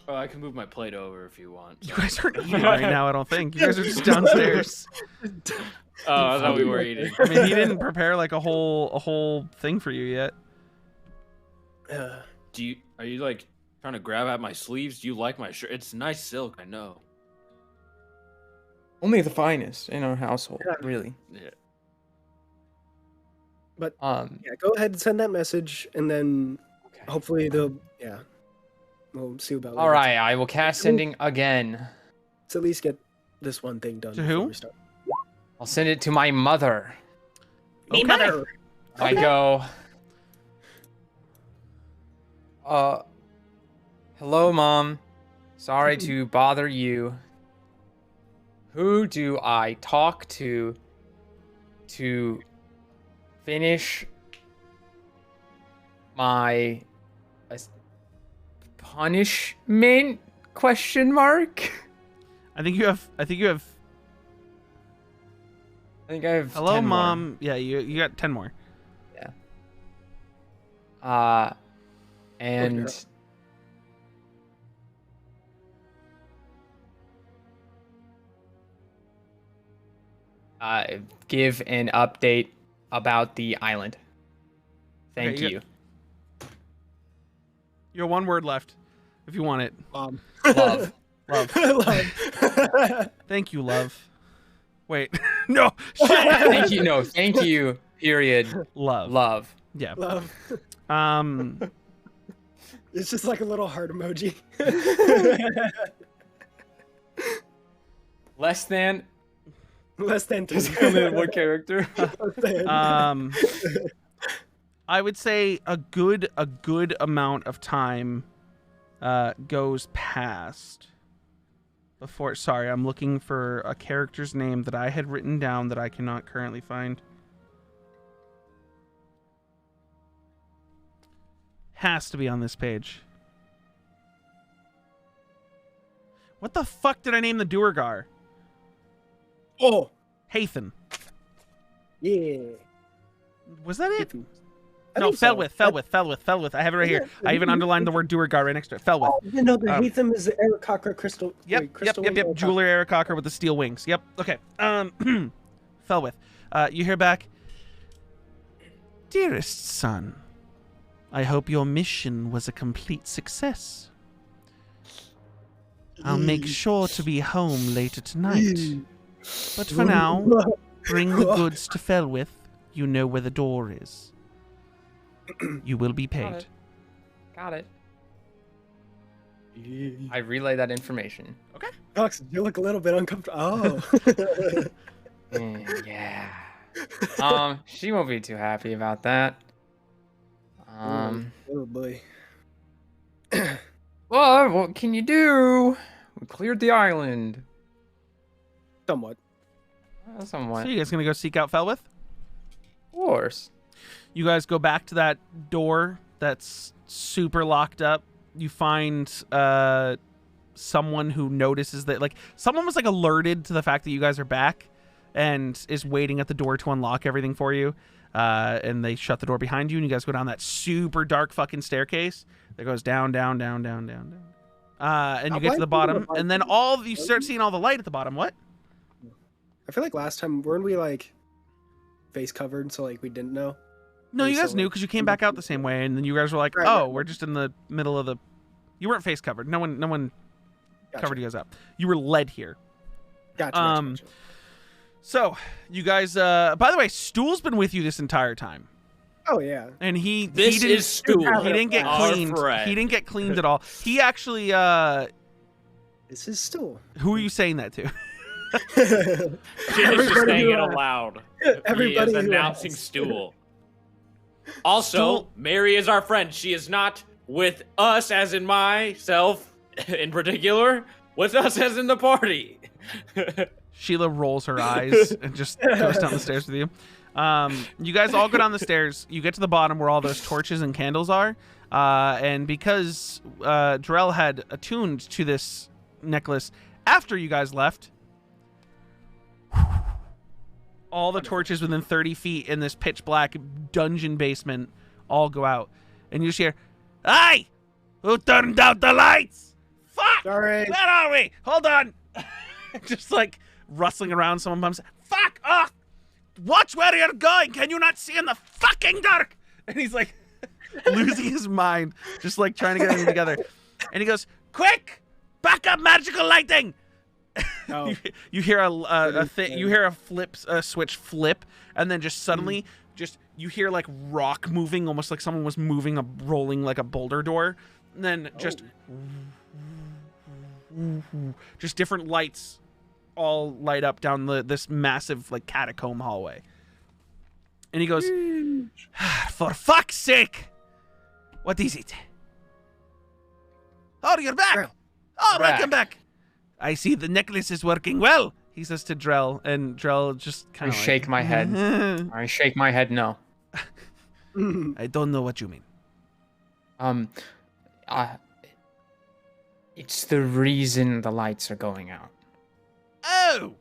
Oh, I can move my plate over if you want. You guys aren't eating right now, I don't think. You guys are just downstairs. Oh, I thought we were eating. I mean, he didn't prepare like a whole thing for you yet. Are you like trying to grab at my sleeves? Do you like my shirt? It's nice silk, I know. Only the finest in our household, really. Yeah. But Yeah, go ahead and send that message, and then hopefully they'll we'll see about. All right, I will cast sending again. Let's at least get this one thing done. To before who? we start. I'll send it to my mother. Me mother. I go. Hello, Mom. Sorry to bother you. Who do I talk to finish my punishment? Question mark. I think you have. I think I have. Hello, 10 more. Mom. Yeah, you got 10 more. And give an update about the island. Thank Okay, you. You have one word left, if you want it. Mom. Love. Love. Love. Thank you, love. Wait, no. Shit. Thank you. No, thank you. Period. Love. Love. Yeah. Love. It's just like a little heart emoji. Less than. Less than Just 3. come in one character. I would say a good amount of time goes past before. Sorry, I'm looking for a character's name that I had written down that I cannot currently find. Has to be on this page. What the fuck did I name the Duergar? Oh, Hathan. yeah. Was that it? I No, think so. Felwith. I have it right here. I even underlined the word Duergar right next to it. Felwith. Oh, no, the Hatham is the Aarakocra crystal. Yep, wait, crystal wing yep. Aarakocra. Jeweler Aarakocra with the steel wings. Yep. Okay. Felwith. You hear back? Dearest son, I hope your mission was a complete success. I'll make sure to be home later tonight. But for now, bring the goods to Felwith. You know where the door is. You will be paid. Got it. I relay that information. Okay. Fox, you look a little bit uncomfortable. Oh. Yeah. She won't be too happy about that. Oh boy. Well, what can you do? We cleared the island. Somewhat. Somewhat. So you guys gonna go seek out Felwith? Of course. You guys go back to that door that's super locked up. You find someone who notices that, like, someone was like alerted to the fact that you guys are back and is waiting at the door to unlock everything for you. And they shut the door behind you, and you guys go down that super dark fucking staircase that goes down. And you get to the bottom, and then you start seeing all the light at the bottom. What? I feel like last time, weren't we like face covered, so like we didn't know? No, you So, guys knew because you came back out the same way, and then you guys were like, Right. we're just in the middle of the... You weren't face covered. No one Gotcha. covered you guys up. You were led here. Gotcha. So, you guys... by the way, Stool's been with you this entire time. Oh yeah. And he This didn't, is Stool. He didn't get Our cleaned. friend. He didn't get cleaned at all. He actually... This is Stool. who are you saying that to? Jin is just Everybody saying who it asked. aloud. Everybody he is who announcing asked. Stool. Also, Stool- Mary is our friend. She is not with us, as in myself in particular, with us as in the party. Sheila rolls her eyes and just goes down the stairs with you. You guys all go down the stairs. You get to the bottom where all those torches and candles are. And because Drell had attuned to this necklace after you guys left, all the torches within 30 feet in this pitch black dungeon basement all go out. And you just hear, "Hey! Who turned out the lights? Fuck! Sorry. Where are we? Hold on!" Just like rustling around, someone bumps, "Fuck! Oh! Watch where you're going! Can you not see in the fucking dark?" And he's like losing his mind, just like trying to get everything together. And he goes, "Quick! Back up magical lighting!" Oh. You hear a switch flip, and then just suddenly, you hear like rock moving, almost like someone was rolling like a boulder door, and then just different lights all light up down this massive like catacomb hallway. And he goes, "For fuck's sake, what is it? Oh, you're back! Oh, welcome back! I see the necklace is working well," he says to Drell, and Drell just kind of shake my head. I shake my head no. I don't know what you mean. It's the reason the lights are going out. Oh!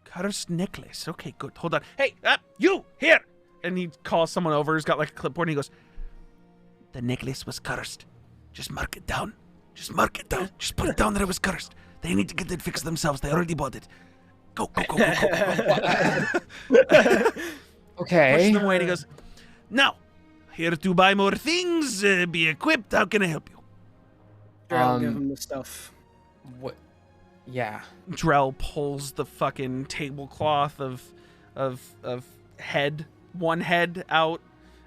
Cursed necklace. Okay, good. Hold on. Hey, you, here! And he calls someone over who's got like a clipboard, and he goes, "The necklace was cursed. Just mark it down. Just mark it down. Just put it down that it was cursed. They need to get it fixed themselves. They already bought it. Go." Okay. Pushes them away, and he goes, "Now, here to buy more things, be equipped. How can I help you?" I'll give him the stuff. What? Yeah. Drell pulls the fucking tablecloth of one head out,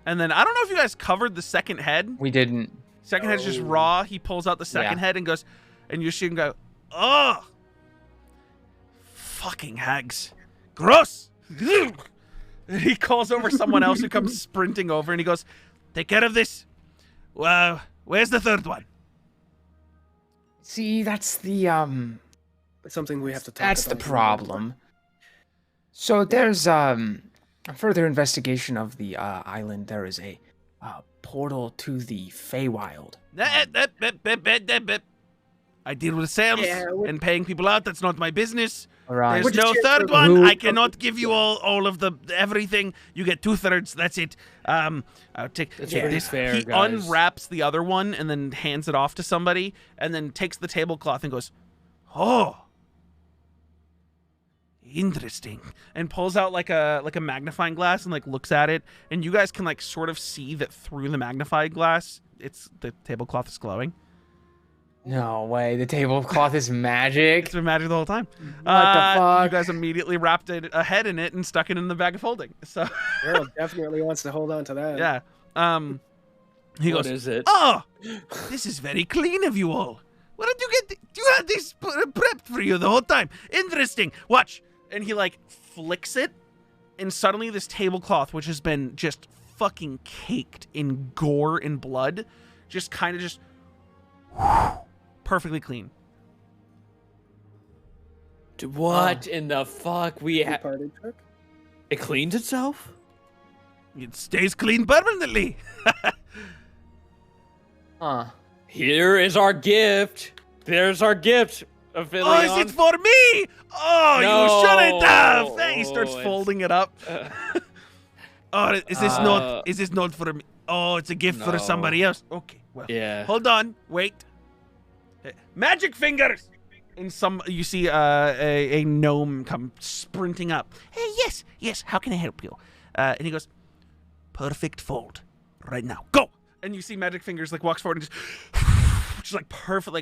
and then I don't know if you guys covered the second head. We didn't. Second head's just raw. He pulls out the second head and goes, and you see him go, "Oh, fucking hags, gross." And he calls over someone else who comes sprinting over, and he goes, "Take care of this. Where's the third one?" See, that's the something we have to talk That's about. the problem. So there's a further investigation of the island. There is a portal to the Feywild. I deal with sales and paying people out. That's not my business. All right. There's no third for one. who- I cannot give you all of the everything. You get 2/3. That's it. I'll take pretty this. fair, He guys. unwraps the other one and then hands it off to somebody, and then takes the tablecloth and goes, "Oh, interesting," and pulls out like a magnifying glass and like looks at it, and you guys can like sort of see that through the magnifying glass, the tablecloth is glowing. No way. The tablecloth is magic. It's been magic the whole time. What the fuck? You guys immediately wrapped a head in it and stuck it in the bag of folding. So Daryl definitely wants to hold on to that. yeah. He What goes, is it? "Oh, this is very clean of you all. Where did you get? You had this prepped for you the whole time. Interesting. Watch." And he like flicks it, and suddenly this tablecloth, which has been just fucking caked in gore and blood, just kind of just perfectly clean. What in the fuck? Party trick? It cleans itself? It stays clean permanently. Huh. Here is our gift. There's our gift. Oh, is it for me? Oh, No. you shouldn't have. He starts Oh, folding it up. Oh, is this not? Is this not for me? Oh, it's a gift for No. somebody else. Okay, well, Yeah. hold on, wait. Magic fingers. And you see a gnome come sprinting up. Hey, yes. How can I help you? And he goes, perfect fold, right now. Go. And you see Magic Fingers like walks forward and just like perfect,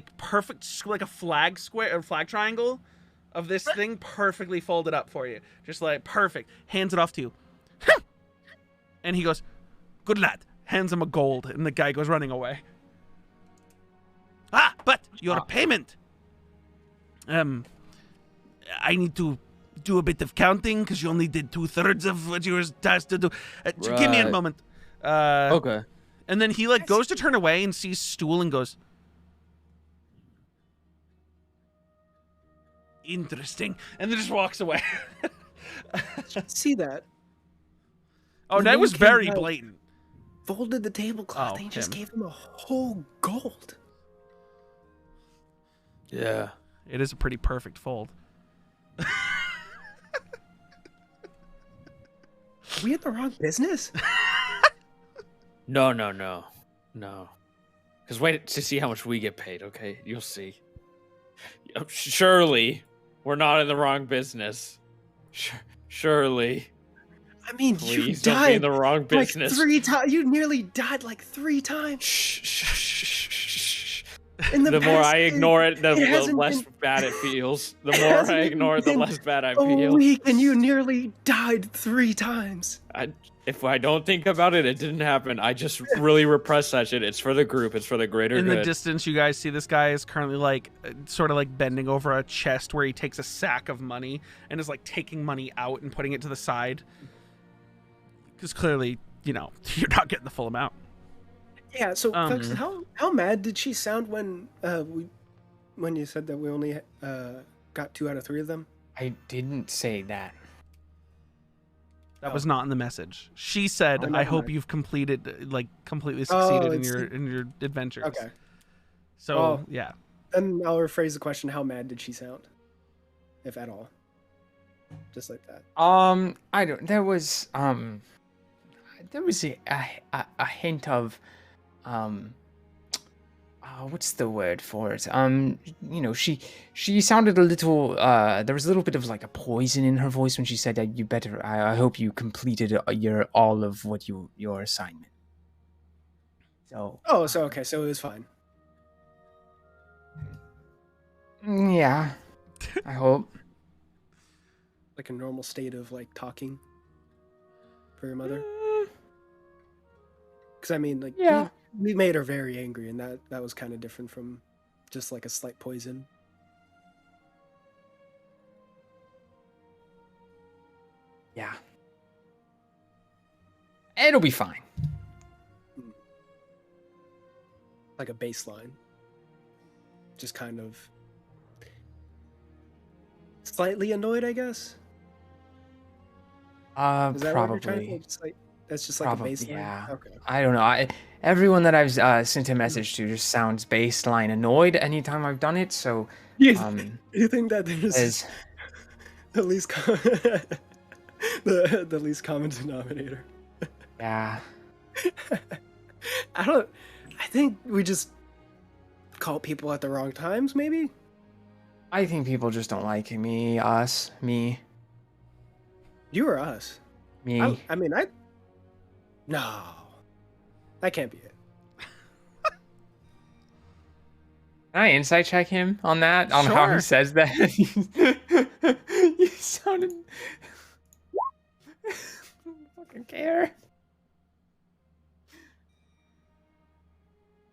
like a flag square or flag triangle of this thing perfectly folded up for you. Just like perfect. Hands it off to you. And he goes, good lad. Hands him a gold, and the guy goes running away. But your payment. I need to do a bit of counting because you only did 2/3 of what you were tasked to do. Give me a Right. moment. Okay. And then he like goes to turn away and sees Stool and goes, interesting, and then just walks away. See that? Oh, The that man was came very out, blatant. Folded the tablecloth. Oh, and he just him. gave him a whole gold. Yeah. It is a pretty perfect fold. Are we in the wrong business? No. Because wait to see how much we get paid, okay? You'll see. Surely, we're not in the wrong business. Surely. I mean, Please you don't be in died the wrong like business. 3 times. You nearly died like 3 times. Shh. In The more past- I ignore it, the hasn't less been- bad it feels. The it more hasn't I even ignore it, the been less bad I a feel. week, and you nearly died 3 times. If I don't think about it, it didn't happen. I just really repress that shit. It's for the group. It's for the greater In good. the distance, you guys see this guy is currently like sort of like bending over a chest where he takes a sack of money and is like taking money out and putting it to the side. Because clearly, you're not getting the full amount. Yeah. So, folks, Mhm. how mad did she sound when you said that we only got 2 out of 3 of them? I didn't say that. That was not in the message. She said, Oh, "I never hope mind. you've completely succeeded in it's- your adventures." Okay. So Oh. yeah, Then I'll rephrase the question: how mad did she sound, if at all? Just like that. I don't. There was a hint of what's the word for it? She sounded a little. There was a little bit of like a poison in her voice when she said that you better. I hope you completed all of what your assignment. So Oh, so okay, so it was fine. yeah, I hope. Like a normal state of like talking for your mother. Because I mean, like, Yeah. we made her very angry, and that was kind of different from just like a slight poison. Yeah, it'll be fine. Like a baseline. Just kind of slightly annoyed, I guess. Is that what you're trying to Probably. say? That's just like Probably, a baseline. yeah. Okay. I don't know. Everyone that I've sent a message to just sounds baseline annoyed anytime I've done it. So, You, um, you think that there's as the least the least common denominator? yeah, I think we just call people at the wrong times, maybe. I think people just don't like me, us, me, You or us? me. No, that can't be it. Can I insight check him on that? On how Sure. he says that? You sounded. I don't fucking care.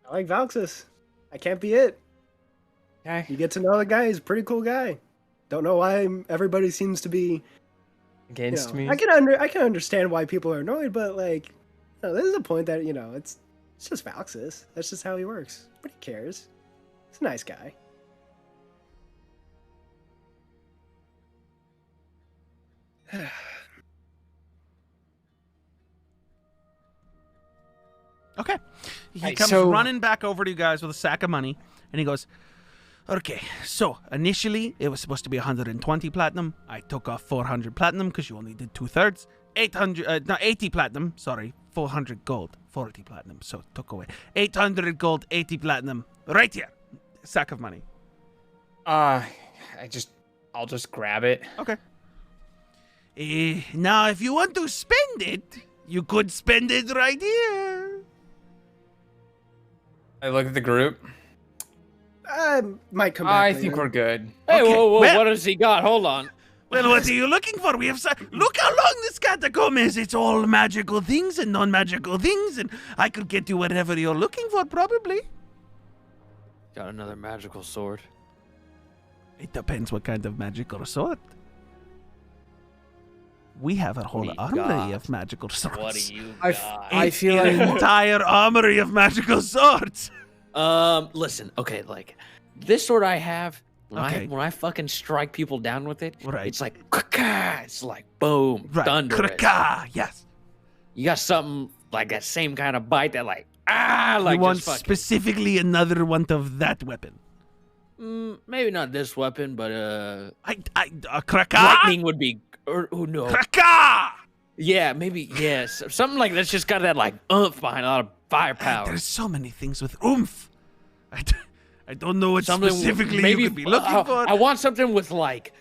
I like Valxis. I can't be it. Okay. You get to know the guy. He's a pretty cool guy. Don't know why everybody seems to be Against me. I can understand why people are annoyed, but like, there's a point that it's just Valxis. That's just how he works. Nobody cares. He's a nice guy. Okay. He Right, comes so- running back over to you guys with a sack of money, and he goes, okay, so initially it was supposed to be 120 platinum. I took off 400 platinum because you only did 2/3. 80 platinum, sorry, 400 gold, 40 platinum, so took away. 800 gold, 80 platinum, right here. Sack of money. I'll just grab it. Okay. Now, if you want to spend it, you could spend it right here. I look at the group. I might come back. I later. think we're good. Hey, Okay, whoa, well- what has he got? Hold on. Well, what are you looking for? We have look how long this catacomb is. It's all magical things and non-magical things, and I could get you whatever you're looking for, probably. Got another magical sword. It depends what kind of magical sword. We have a whole do you armory got? of magical swords. What do you I got? I feel An like entire armory of magical swords. Listen, okay, like this sword I have. Okay. When I fucking strike people down with it, Right. it's like it's like boom, Right. thunder. Kraka, yes. You got something like that same kind of bite that like like you want just fucking, specifically another one of that weapon. maybe not this weapon, but Kraka. lightning would be or who knows. Kraka. Yeah, maybe yes, something like that's just got that like oomph behind a lot of firepower. There's so many things with oomph. I don't know what Something specifically maybe you could be looking for. I want something with like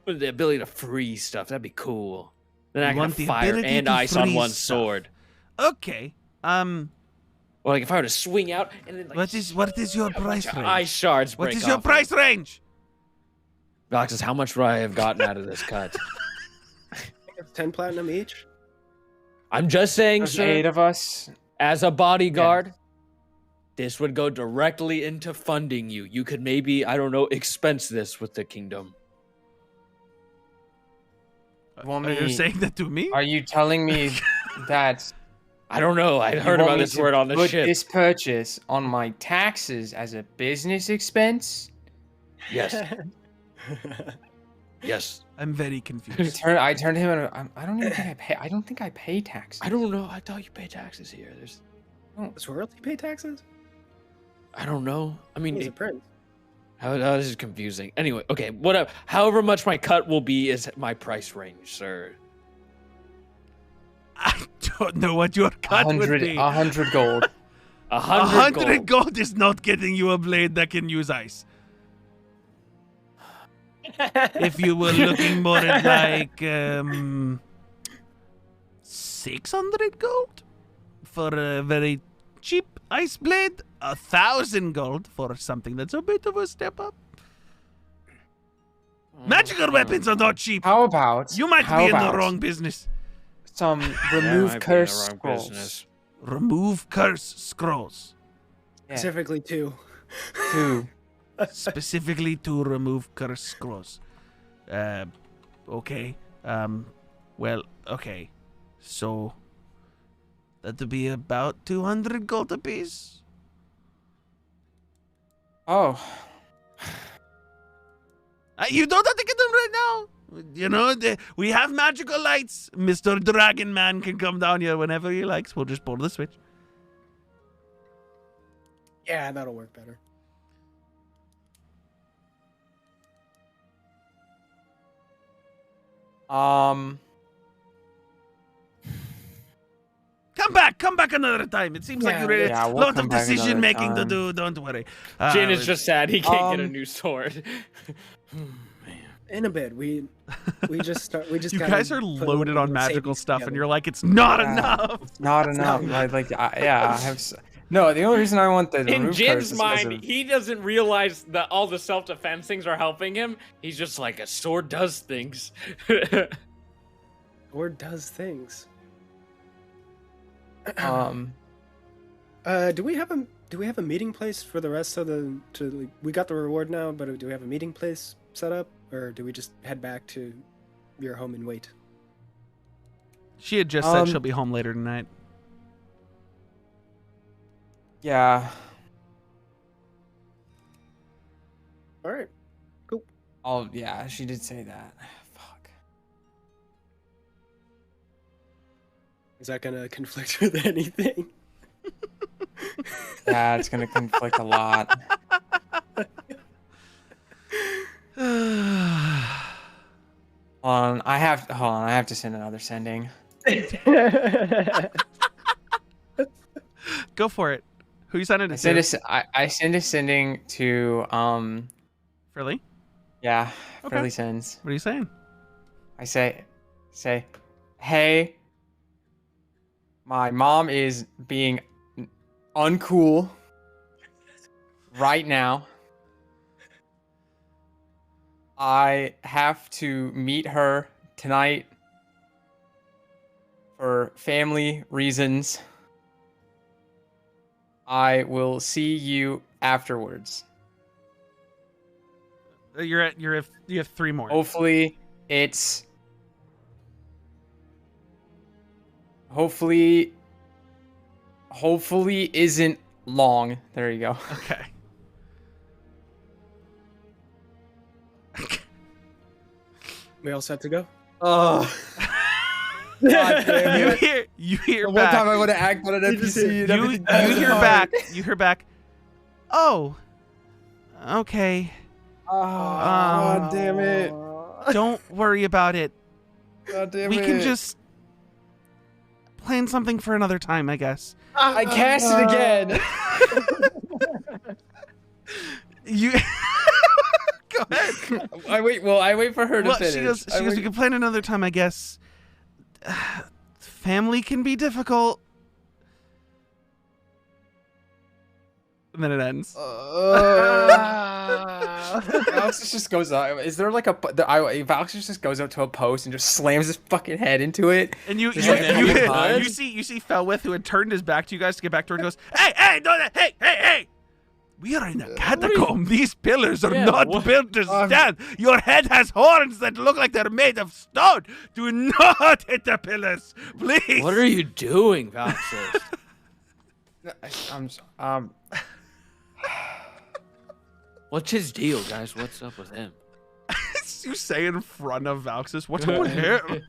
with the ability to freeze stuff. That'd be cool. Then I You can want have the fire ability and to ice on freeze one stuff. sword. Okay. Or like if I were to swing out and then like What is your price range? ice shards break What is your off. price range? Alexis, how much would I have gotten out of this cut? I think it's 10 platinum each. I'm just saying, there's sir, 8 of us. as a bodyguard, this would go directly into funding you. You could maybe, I don't know, expense this with the kingdom. You want Are you me- saying that to me? Are you telling me that I don't know. I you heard want about me this to word on the put ship. this purchase on my taxes as a business expense? Yes. Yes. I'm very confused. I turned to him and I don't even think I pay. I don't think I pay taxes. I don't know. I thought you pay taxes here. There's, Does royalty pay taxes? I don't know. I mean, He's a prince. how this is confusing. Anyway, okay, whatever. However much my cut will be is my price range, sir. I don't know what your cut would 100, be. 100 gold. 100 gold. gold is not getting you a blade that can use ice. If you were looking more at like 600 gold for a very cheap ice blade, 1,000 gold for something that's a bit of a step up. Magical weapons are not cheap. How about You might how be in the about wrong business. some Yeah, remove I might be in the curse wrong scrolls? business. Remove curse scrolls. Yeah. Specifically, two. 2. Specifically to remove curse scrolls. Okay. Well, okay. So that'd be about 200 gold apiece. Oh, You don't have to get them right now. You know, we have magical lights. Mr. Dragon Man can come down here whenever he likes. We'll just pull the switch. Yeah, that'll work better. Come back another time. It seems like you're ready. yeah, we'll lot come of back another decision making to time. do. Don't worry. Jin is just sad he can't get a new sword. In a bit, we just You gotta guys are put loaded on magical savings stuff, and together. you're like, it's not Yeah. enough. It's not enough. I have. No, the only reason I want the In remove Jin's curse is 'cause mind, of- he doesn't realize that all the self-defense things are helping him. He's just like, a sword does things. Or does things. Do we have a meeting place for the rest of the? We got the reward now, but do we have a meeting place set up, or do we just head back to your home and wait? She had just said she'll be home later tonight. yeah. All right. Oh yeah, she did say that. Fuck. Is that gonna conflict with anything? Yeah, it's gonna conflict a lot. I have to send another sending. Go for it. Who you sending I it send to? I send a sending to Frilly? yeah, Okay. Frilly sends. What are you saying? I say, hey, my mom is being uncool right now. I have to meet her tonight for family reasons. I will see you afterwards. You have 3 more. Hopefully isn't long. There you go. Okay. We all set to go? Oh. God damn it. You hear The one back. time I would have acted on an NPC and you everything. you hear back. Oh. Okay. God damn it. Don't worry about it. God damn We it. can just plan something for another time, I guess. I cast it again. You go ahead. I wait for her to Well, finish. she goes, we can plan another time, I guess. Family can be difficult. And then it ends. Valxis just goes out. Is there like Valxis just goes out to a post and just slams his fucking head into it. And you Just like, "Oh, see Felwith, who had turned his back to you guys to get back to her, and goes, hey, don't, hey. We are in a catacomb. These pillars are not built to stand. Your head has horns that look like they're made of stone. Do not hit the pillars, please. What are you doing, Valxis? What's his deal, guys? What's up with him? You say in front of Valxis, what's up with him?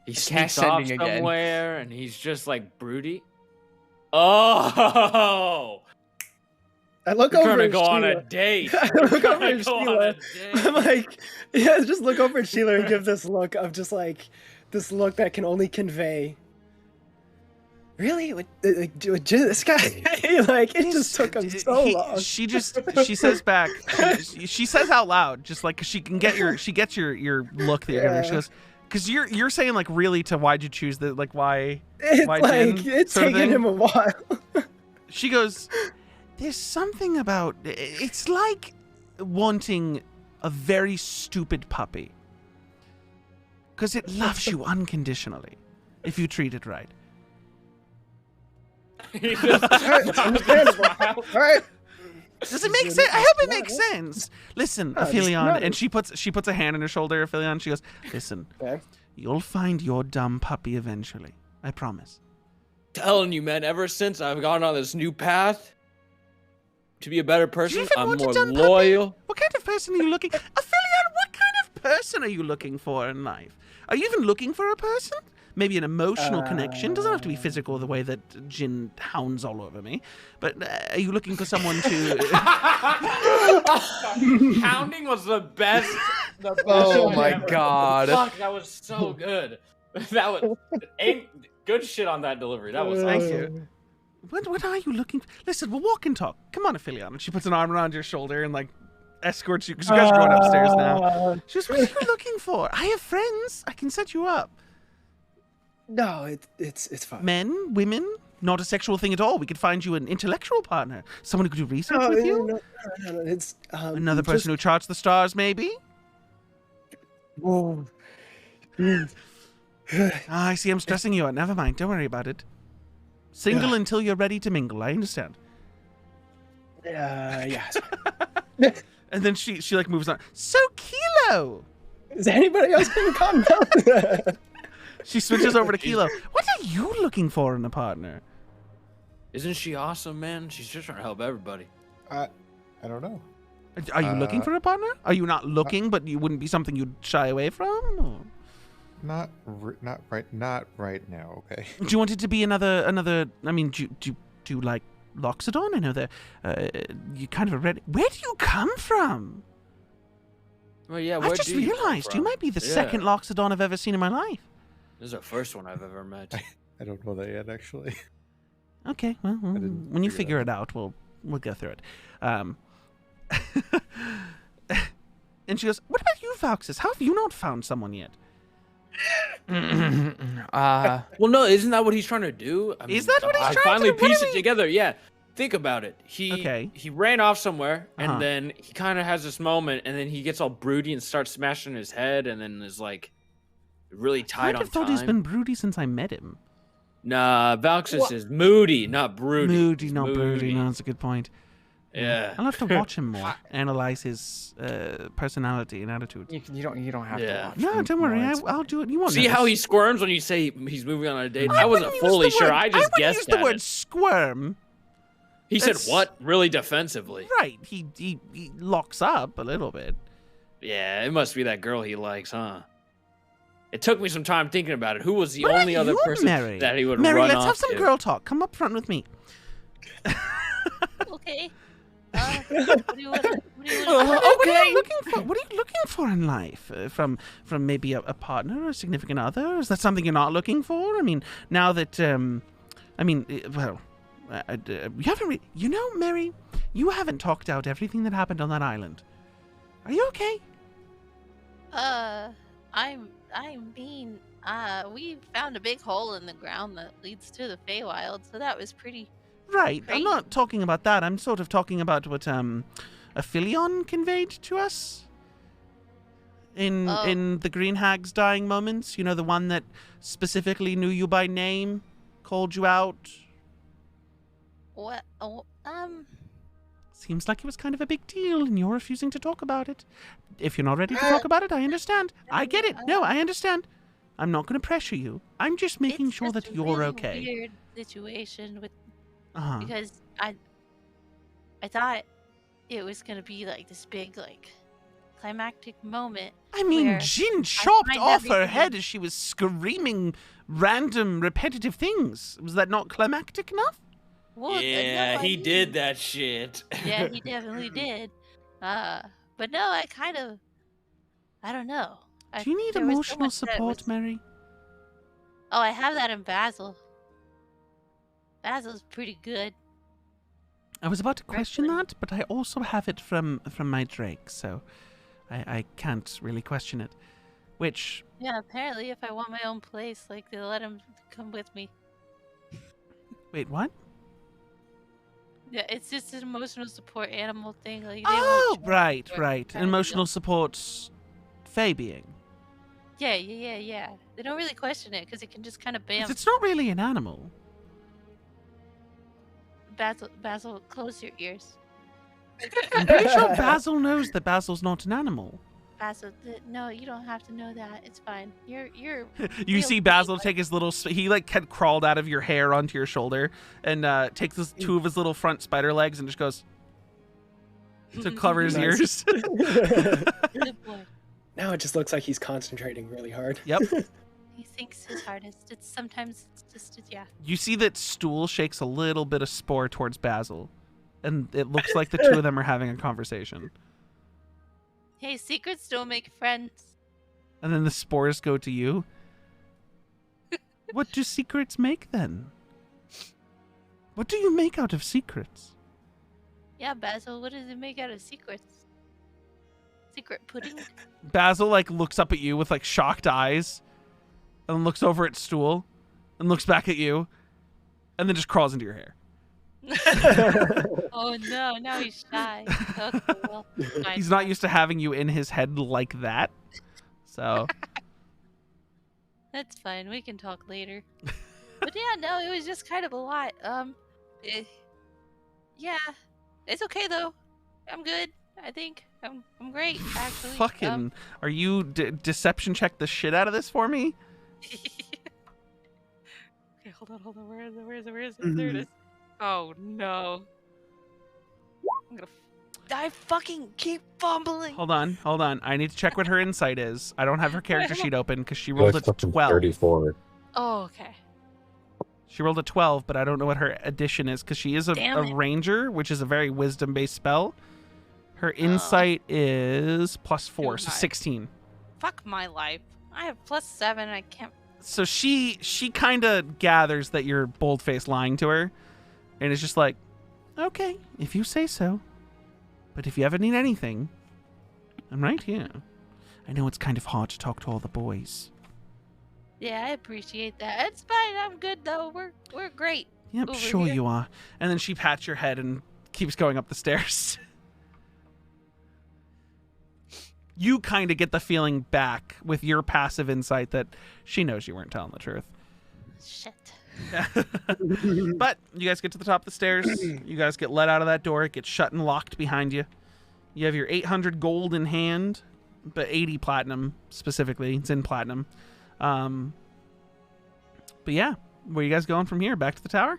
He Cast sneaks off sending again. somewhere, and he's just like broody. Oh, I look we're over gonna at go on a Sheila. date. I We're look over gonna at go on Sheila. a date. I'm like, yeah, just look over at Sheila and give this look of just like this look that can only convey. Really, this guy, like it just took him so long. She says back. She says out loud, just like 'cause she gets your look that you're giving her. She goes, because you're saying like really to why'd you choose the like why It's why like Jin it's sort of taken thing? him a while. She goes, there's something about it's like wanting a very stupid puppy because it loves you unconditionally if you treat it right. He just Understandable. All right. Does it make sense? I hope it makes sense. Listen, just Aphelion, nodded. and she puts a hand on her shoulder, Aphelion. She goes, listen, Okay. you'll find your dumb puppy eventually. I promise. telling you, man. Ever since I've gone on this new path, to be a better Do you person. even I'm want a more dumb puppy? loyal. What kind of person are you looking? Ophelia, what kind of person are you looking for in life? Are you even looking for a person? Maybe an emotional connection. Doesn't have to be physical the way that Jin hounds all over me. But are you looking for someone to... Hounding was the best. The best Oh one my ever. God. Fuck, that was so good. That was good shit on that delivery. That was Thank awesome. you. What are you looking for? Listen, we'll walk and talk. Come on, Ophelia. And she puts an arm around your shoulder and, like, escorts you. Because you guys are going upstairs now. She goes, what are you looking for? I have friends. I can set you up. No, it's fine. Men, women, not a sexual thing at all. We could find you an intellectual partner. Someone who could do research No, with you. no, it's Another person who charts the stars, maybe? Whoa. I see I'm stressing you out. Never mind. Don't worry about it. Single until you're ready to mingle. I understand. Yeah. And then she like moves on. So Kilo! Is anybody else being calmed down? She switches over to Kilo. What are you looking for in a partner? Isn't she awesome, man? She's just trying to help everybody. I don't know. Are you looking for a partner? Are you not looking, but you wouldn't be something you'd shy away from? Or? Not right now. Okay. Do you want it to be another? I mean, do you like Loxodon? I know that you kind of read. Where do you come from? Well, yeah. I've just realized you might be the second Loxodon I've ever seen in my life. This is the first one I've ever met. I don't know that yet, actually. Okay, well, when you figure it out, we'll go through it. And she goes, "What about you, Valxis? How have you not found someone yet?" Well, no, isn't that what he's trying to do? I Is that what he's I trying finally to do? pieced it together. Yeah, think about it. He ran off somewhere, and then he kind of has this moment, and then he gets all broody and starts smashing his head, and then is like really tight I'd on have thought time. he's been broody since I met him. Nah, Valxis is moody, not broody. Moody, He's not broody. No, that's a good point. Yeah. I'll have to watch him more, analyze his personality and attitude. You don't have to watch. No, him don't worry. more, it's I'll do it. You won't See how notice. he squirms when you say he's moving on a date? I I wasn't wouldn't use fully the sure. word- I just wouldn't guessed use the at word it. squirm. He That's- said what? Really defensively. Right. He locks up a little bit. Yeah, it must be that girl he likes, huh? It took me some time thinking about it. Who was the What about only other you, person Mary? that he would Mary, run let's off have some to? girl talk. Come up front with me. Okay. What do you want? What are you looking for in life? From maybe a partner or a significant other? Is that something you're not looking for? I mean, now that you haven't. Mary, you haven't talked out everything that happened on that island. Are you okay? We found a big hole in the ground that leads to the Feywild, so that was pretty. Right. Great. I'm not talking about that. I'm sort of talking about what Aphelion conveyed to us in the Green Hag's dying moments. You know, the one that specifically knew you by name, called you out. What? Seems like it was kind of a big deal, and you're refusing to talk about it. If you're not ready to talk about it, I understand. I get it. No, I understand. I'm not going to pressure you. I'm just making sure just that a you're really okay. Weird situation with Uh-huh. because I thought it was gonna be like this big like climactic moment. I mean, where Jin I chopped find off her everything- head as she was screaming random, repetitive things. Was that not climactic enough? Well, Yeah, no, I he mean- did that shit. Yeah, he definitely did. But no, I don't know. Do you need there was so emotional much that support, was- Mary? Oh, I have that in Basil. Basil's pretty good. I was about to question Wrestling. that, but I also have it from my Drake, so I can't really question it. Which, Yeah, apparently if I want my own place, like they'll let him come with me. wait, what? Yeah, it's just an emotional support animal thing. Like they Oh, won't right. kind of Emotional support, Fae being. Yeah. They don't really question it because it can just kind of 'Cause bam. it's not really an animal. Basil, close your ears. I'm pretty sure Basil knows that Basil's not an animal. Basil, no, you don't have to know that. It's fine. You're. You real see big, Basil like- take his little... He, like, had crawled out of your hair onto your shoulder and takes two of his little front spider legs and just goes... to cover his Nice. ears. Good boy. Now it just looks like he's concentrating really hard. Yep. He thinks his hardest. Sometimes it's just yeah. You see that Stool shakes a little bit of spore towards Basil, and it looks like the two of them are having a conversation. Hey, secrets don't make friends. And then the spores go to you. What do secrets make then? What do you make out of secrets? Yeah, Basil, what does it make out of secrets? Secret pudding? Basil like looks up at you with like shocked eyes, and looks over at Stool, and looks back at you, and then just crawls into your hair. Oh no, now he's shy. Okay, well, fine. He's not used to having you in his head like that. So That's fine. We can talk later. But yeah, no, it was just kind of a lot. Yeah, it's okay though. I'm good. I think I'm great actually. fucking, are you deception check the shit out of this for me? Okay, hold on. Where is it? There it is. Oh no. I'm gonna. I fucking keep fumbling. Hold on. I need to check what her insight is. I don't have her character sheet open because she rolled a Like fucking 12. 34. Oh, okay. She rolled a 12, but I don't know what her addition is because she is a Damn it. ranger, which is a very wisdom-based spell. Her insight is +4, so high. 16. Fuck my life. I have +7. I can't. So she kind of gathers that you're bold-faced lying to her, and is just like, okay, if you say so. But if you ever need anything, I'm right here. I know it's kind of hard to talk to all the boys. Yeah, I appreciate that. It's fine. I'm good though. We're great. Yep, Over sure here. you are. And then she pats your head and keeps going up the stairs. You kind of get the feeling back with your passive insight that she knows you weren't telling the truth. Shit. But you guys get to the top of the stairs. You guys get let out of that door. It gets shut and locked behind you. You have your 800 gold in hand, but 80 platinum specifically. It's in platinum. But yeah, where you guys going from here? Back to the tower?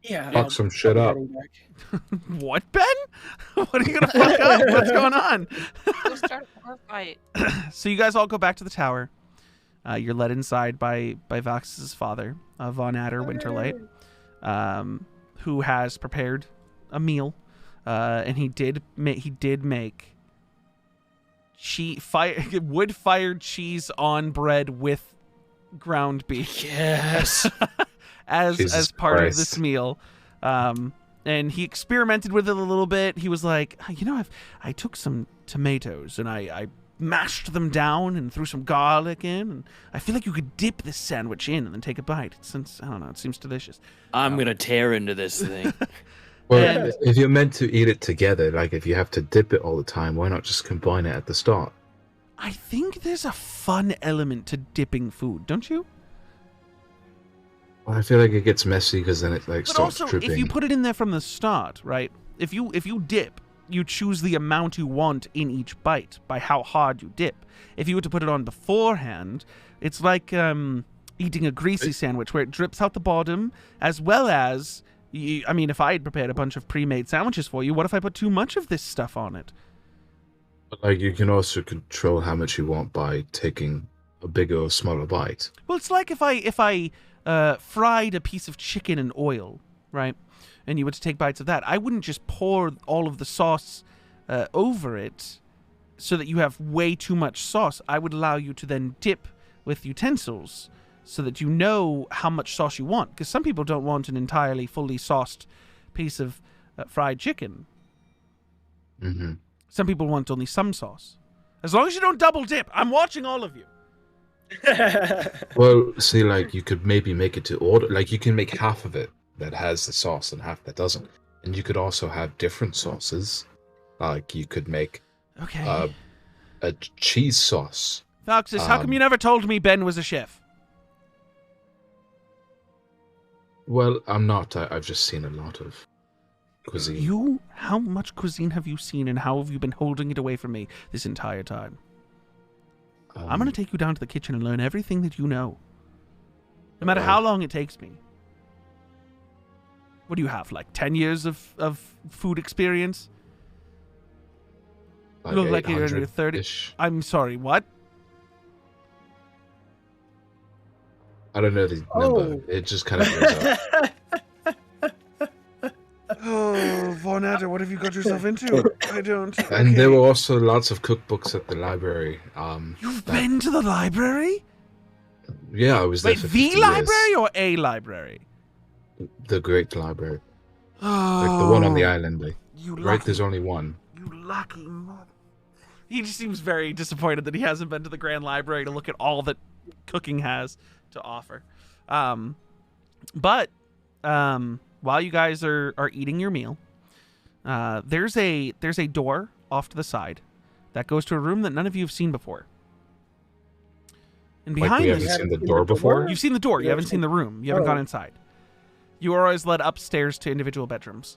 Yeah. Fuck some shit I'll up. be heading back. What, Ben? What are you gonna fuck up? What's going on? Go start a war fight. So you guys all go back to the tower. You're led inside by Vox's father, Von Adder Winterlight, who has prepared a meal, and he did make wood-fired cheese on bread with ground beef. Yes. as Jesus part of Christ. this meal. And he experimented with it a little bit. He was like, I took some tomatoes and I mashed them down and threw some garlic in, and I feel like you could dip this sandwich in and then take a bite. Since I don't know, it seems delicious. I'm gonna tear into this thing. Well, And- if you're meant to eat it together, like if you have to dip it all the time, why not just combine it at the start? I think there's a fun element to dipping food, don't you? Well, I feel like it gets messy because then it like But starts also, dripping. if you put it in there from the start, right? If you dip, you choose the amount you want in each bite by how hard you dip. If you were to put it on beforehand, it's like eating a greasy sandwich where it drips out the bottom, as well as, if I had prepared a bunch of pre-made sandwiches for you, what if I put too much of this stuff on it? But, like you can also control how much you want by taking a bigger or smaller bite. Well, it's like if I fried a piece of chicken in oil, right? And you were to take bites of that, I wouldn't just pour all of the sauce over it so that you have way too much sauce. I would allow you to then dip with utensils so that you know how much sauce you want. Because some people don't want an entirely fully sauced piece of fried chicken. Mm-hmm. Some people want only some sauce. As long as you don't double dip, I'm watching all of you. Well, see, like you could maybe make it to order. Like you can make half of it that has the sauce and half that doesn't, and you could also have different sauces. Like you could make Okay. a cheese sauce. Foxes, how come you never told me Ben was a chef? Well, I'm not. I've just seen a lot of cuisine. How much cuisine have you seen, and how have you been holding it away from me this entire time? I'm going to take you down to the kitchen and learn everything that you know. No matter how long it takes me. What do you have? Like 10 years of food experience? You look like you're in your 30s. I'm sorry, what? I don't know the number. It just kind of goes up. Oh, Von Adder, what have you got yourself into? I don't. And there were also lots of cookbooks at the library. You've been to the library? Yeah, I was there Wait, for the 50 library years. or a library? The Great Library. Oh, Like the one on the island. Like, you right, lucky, there's only one. you lucky mother. He just seems very disappointed that he hasn't been to the Grand Library to look at all that cooking has to offer. But while you guys are eating your meal, there's a door off to the side that goes to a room that none of you have seen before. And Like behind we haven't this, seen the door before? you've seen the door. You haven't seen the room. You haven't Oh. gone inside. You are always led upstairs to individual bedrooms.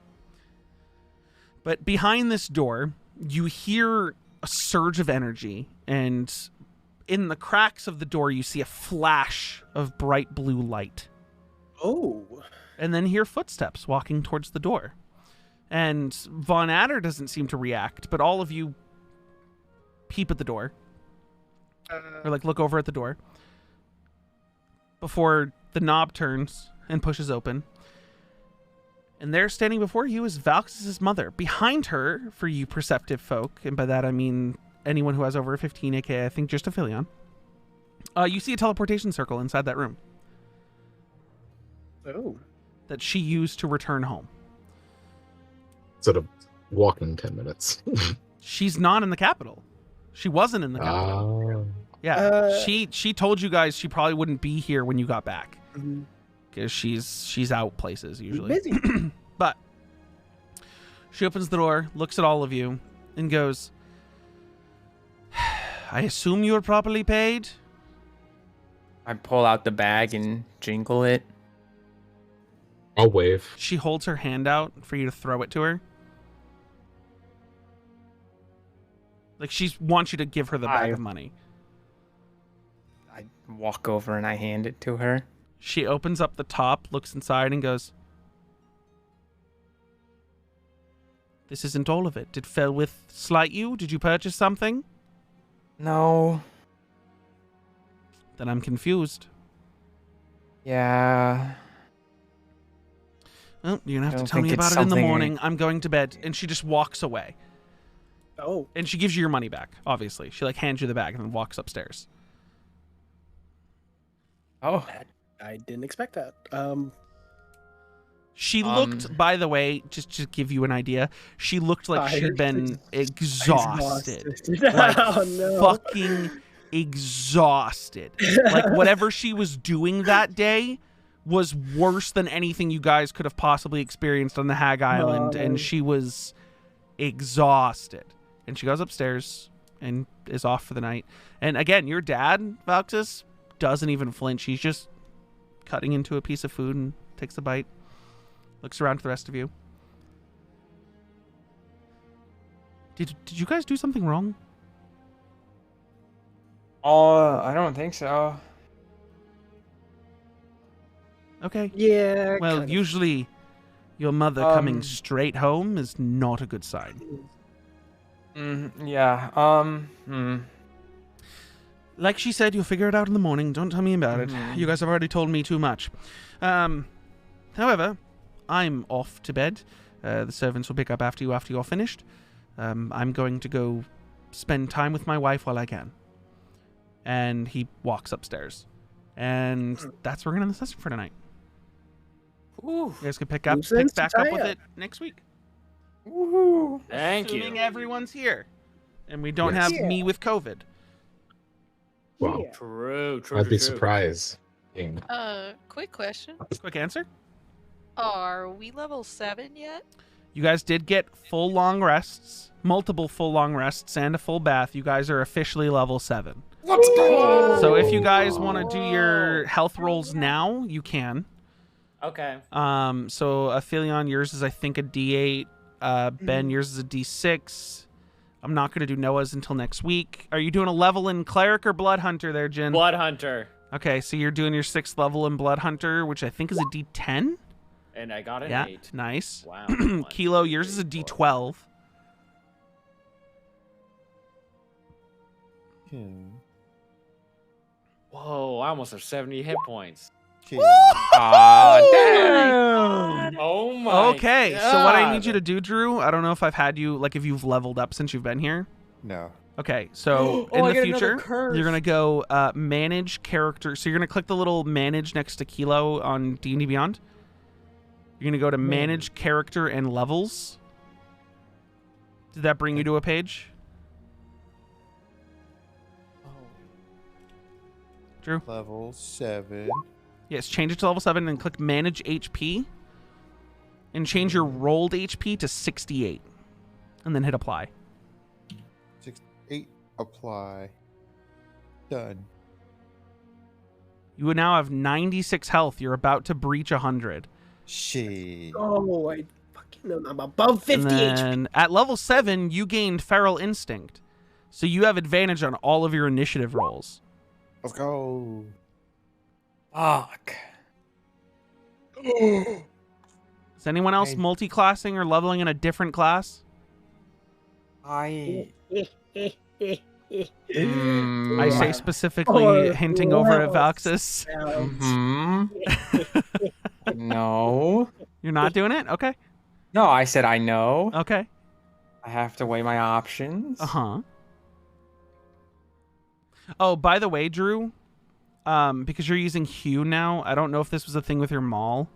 But behind this door, you hear a surge of energy, and in the cracks of the door, you see a flash of bright blue light. Oh. And then hear footsteps walking towards the door. And Von Adder doesn't seem to react, but all of you peep at the door. Or like look over at the door. Before the knob turns and pushes open. And there standing before you is Valxis' mother. Behind her, for you perceptive folk, and by that I mean anyone who has over 15, aka I think just Aphelion, you see a teleportation circle inside that room Oh. that she used to return home. Sort of walking 10 minutes. She's not in the capital. She wasn't in the capital. Yeah, she told you guys she probably wouldn't be here when you got back because she's out places usually. Busy. But she opens the door, looks at all of you, and goes, "I assume you were properly paid." I pull out the bag and jingle it. I'll wave. She holds her hand out for you to throw it to her. Like she wants you to give her the bag of money. I walk over and I hand it to her. She opens up the top, looks inside, and goes, "This isn't all of it. Did Felwith slight you? Did you purchase something?" No. Then I'm confused. Yeah. Well, you're going to have Don't to tell me think it's about it in the something I- morning. I'm going to bed. And she just walks away. Oh. And she gives you your money back, obviously. She like hands you the bag and then walks upstairs. Oh. I didn't expect that. She looked, by the way, just to give you an idea, she looked like she'd Tired. been exhausted. Exhausted. Like Oh, no. fucking exhausted. Like whatever she was doing that day was worse than anything you guys could have possibly experienced on the Hag Island, and she was exhausted. And she goes upstairs and is off for the night. And again, your dad, Valxis, doesn't even flinch. He's just cutting into a piece of food and takes a bite. Looks around to the rest of you. Did you guys do something wrong? I don't think so. Okay. Yeah. Well, kind of. usually your mother coming straight home is not a good sign. Yeah. Like she said, you'll figure it out in the morning. Don't tell me about it. You guys have already told me too much. However, I'm off to bed. The servants will pick up after you're finished. I'm going to go spend time with my wife while I can. And he walks upstairs. And that's where we're going to end the session for tonight. Ooh. You guys can pick back up with it next week. Woohoo. Thank Assuming you. everyone's here. And we don't Yes. have me with COVID. Wow. True. I'd be surprised. Quick question. Quick answer. Are we level 7 yet? You guys did get full long rests, multiple full long rests, and a full bath. You guys are officially level 7. Let's go. So if you guys want to do your health rolls now, you can. Okay. So Aphelion, yours is I think a D8. Ben, yours is a D6. I'm not going to do Noah's until next week. Are you doing a level in Cleric or Blood Hunter there, Jin? Blood Hunter. Okay, so you're doing your 6th level in Blood Hunter, which I think is a D10? And I got an Yeah, 8. nice. Wow. Kilo, 1, 2, yours is a 3, 4. D12. Whoa, I almost have 70 hit points. Ah, God. damn. Oh my Okay, so what I need you God. to do, Drew, I don't know if I've had you, like, if you've leveled up since you've been here. No. Okay, so Oh, in I the get another future, curse. you're going to go manage character. So you're going to click the little manage next to Kilo on D&D Beyond. You're going to go to manage character and levels. Did that bring you to a page? Drew? Level 7. Yes, change it to level 7 and click manage HP. And change your rolled HP to 68. And then hit apply. 8. Apply. Done. You would now have 96 health. You're about to breach 100. Shit. Oh, I fucking am. I'm above 50 And then at level 7, you gained Feral Instinct. So you have advantage on all of your initiative rolls. Let's go. Fuck. Is anyone else I- multi-classing or leveling in a different class? I I say specifically hinting over at Valxis. No. You're not doing it? Okay. No, I said I know. Okay. I have to weigh my options. Uh-huh. Oh, by the way, Drew, because you're using Hue now, I don't know if this was a thing with your Maul,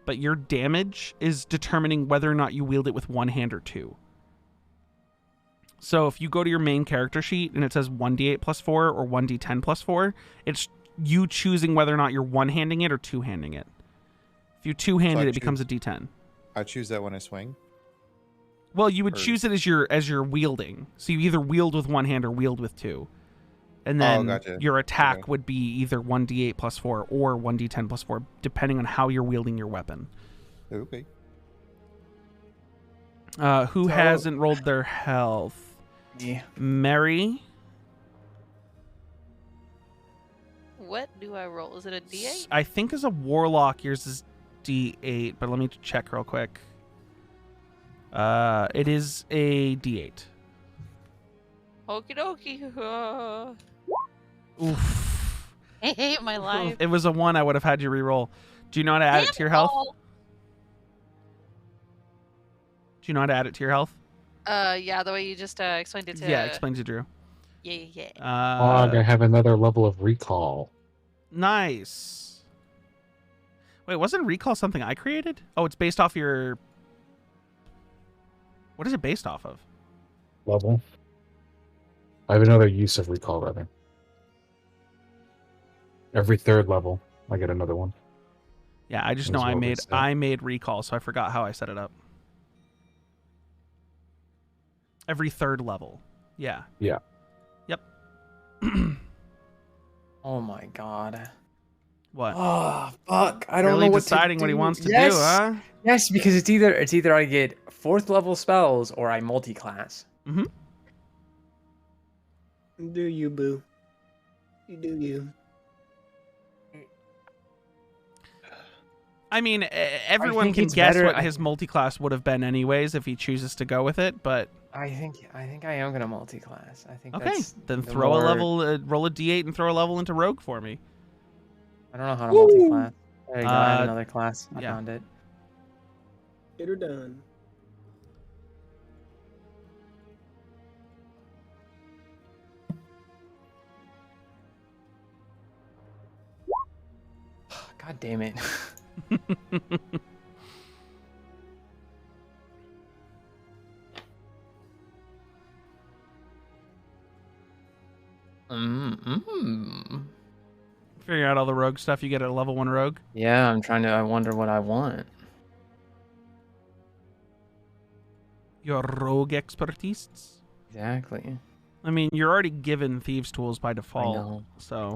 but your damage is determining whether or not you wield it with one hand or two. So if you go to your main character sheet and it says 1d8 plus 4 or 1d10 plus 4, it's you choosing whether or not you're one-handing it or two-handing it. If you two-handed So I it becomes a d10. I choose that when I swing. Well, you would Or- choose it as your wielding. So you either wield with one hand or wield with two. And then gotcha. your attack Okay. would be either 1d8 plus 4 or 1d10 plus 4, depending on how you're wielding your weapon. Okay. Who hasn't rolled their health? Yeah. Mary. What do I roll? Is it a D8? I think as a warlock, yours is d8, but let me check real quick. It is a d8. Okie dokie. Oof. I hate my life. If it was a 1, I would have had you re-roll. Do you know how to add it to your health? Oh. Do you know how to add it to your health? Yeah, the way you just explained it to. Yeah, explain to Drew. Yeah. I have another level of recall. Nice. Wait, wasn't recall something I created? Oh, it's based off your... What is it based off of? Level. I have another use of recall, rather. Every third level, I get another one. Yeah, I just That's know what we said. I made recall, so I forgot how I set it up. Every third level. Yeah. Yeah. Yep. Oh my god. What? Oh fuck! I don't Really know what deciding to what he do. wants to Yes! do, huh? Yes, because it's either I get 4th level spells or I multi-class. Mm-hmm. Do you, boo? You do you. I mean, everyone think can it's guess better- what his multi-class would have been anyways if he chooses to go with it, but I think I am gonna multi-class. I think okay. that's Then the throw a more- level, roll a d8 and throw a level into rogue for me. I don't know how to multi-class. There you go. I have Uh, another class. I yeah. found it. Get her done. God damn it. Figure out all the rogue stuff you get at a level 1 rogue. Yeah, I wonder what I want. Your rogue expertise. Exactly. I mean, you're already given thieves tools by I default, know. so